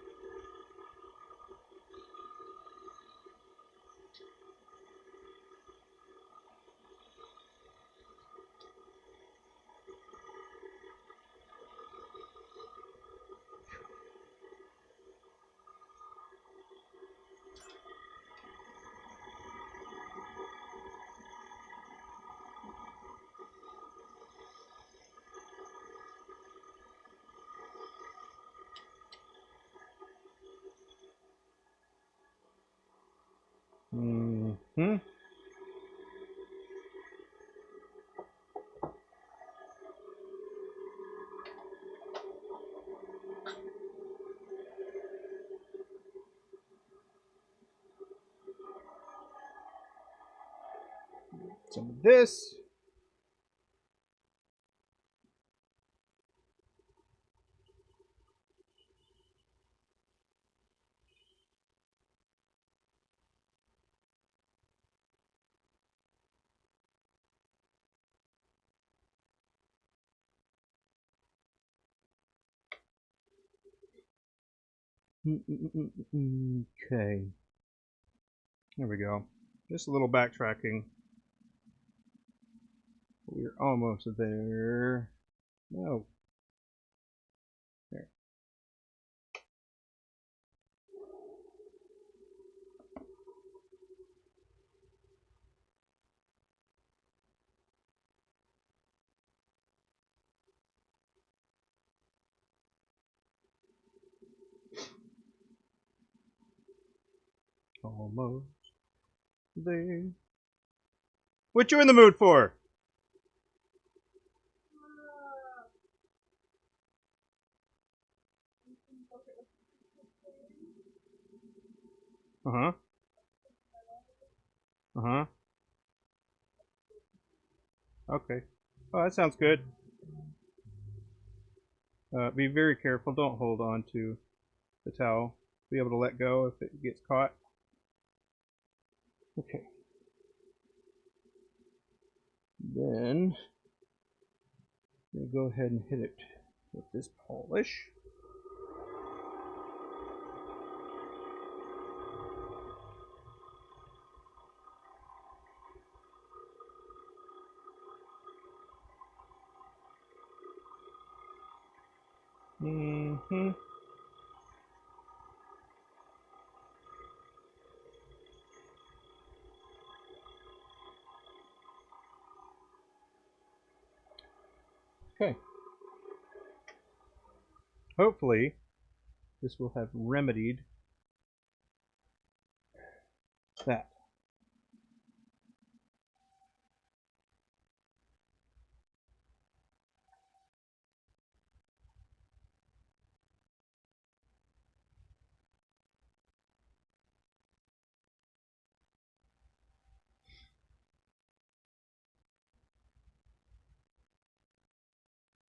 Some of this. Okay. There we go. Just a little backtracking. We're almost there. No. There. Almost there. What you in the mood for? Uh-huh. Uh-huh. Okay. Oh, that sounds good. Be very careful. Don't hold on to the towel. Be able to let go if it gets caught. Okay. Then I'm going to go ahead and hit it with this polish. Mm-hmm. Okay. Hopefully, this will have remedied that.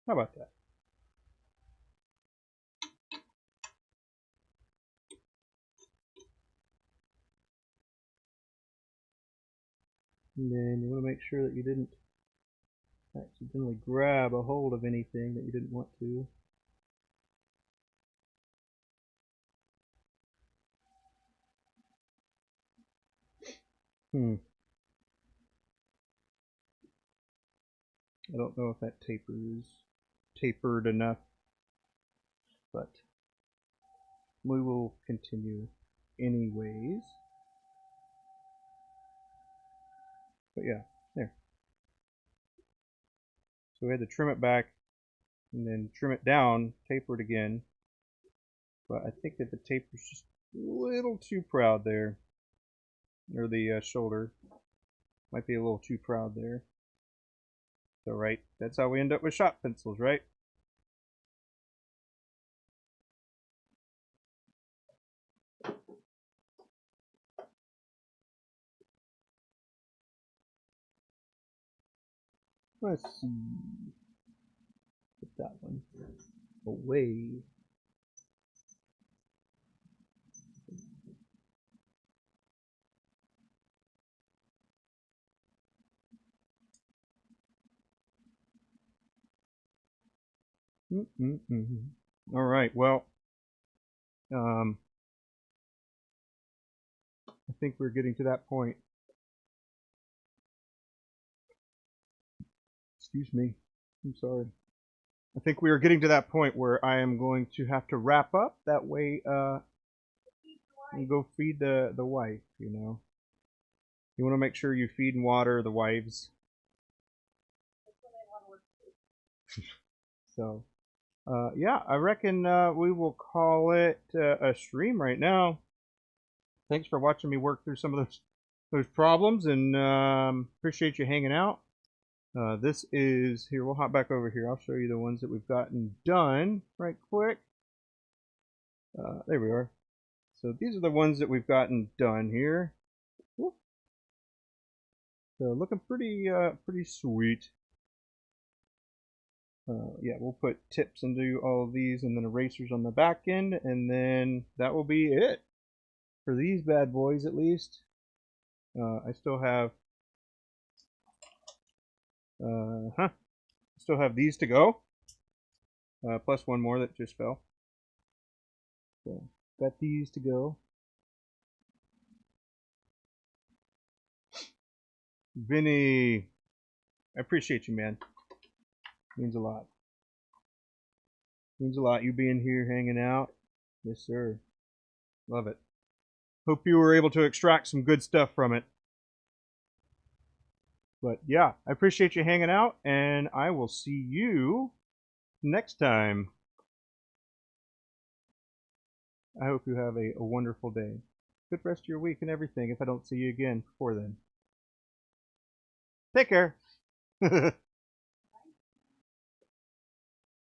How about that? And then you want to make sure that you didn't accidentally grab a hold of anything that you didn't want to. I don't know if that tapered enough, but we will continue anyways. But yeah, there. So we had to trim it back and then trim it down, taper it again, But I think that the taper's just a little too proud there. Or the shoulder. Might be a little too proud there. So, right, that's how we end up with shop pencils, right? Let's see. Put that one away. All right, well, I think we're getting to that point. Excuse me. I'm sorry. I think we are getting to that point where I am going to have to wrap up. That way, and go feed the wife. You know, you want to make sure you feed and water the wives. So, yeah, I reckon we will call it a stream right now. Thanks for watching me work through some of those problems, and appreciate you hanging out. This is here. We'll hop back over here. I'll show you the ones that we've gotten done right quick. There we are. So these are the ones that we've gotten done here. Whoop. So looking pretty sweet. Yeah, we'll put tips into all of these and then erasers on the back end, and then that will be it for these bad boys at least. I still have still have these to go, plus one more that just fell. So got these to go. Vinny, I appreciate you, man. Means a lot. Means a lot. You being here, hanging out. Yes, sir. Love it. Hope you were able to extract some good stuff from it. But yeah, I appreciate you hanging out, and I will see you next time. I hope you have a wonderful day. Good rest of your week and everything if I don't see you again before then. Take care.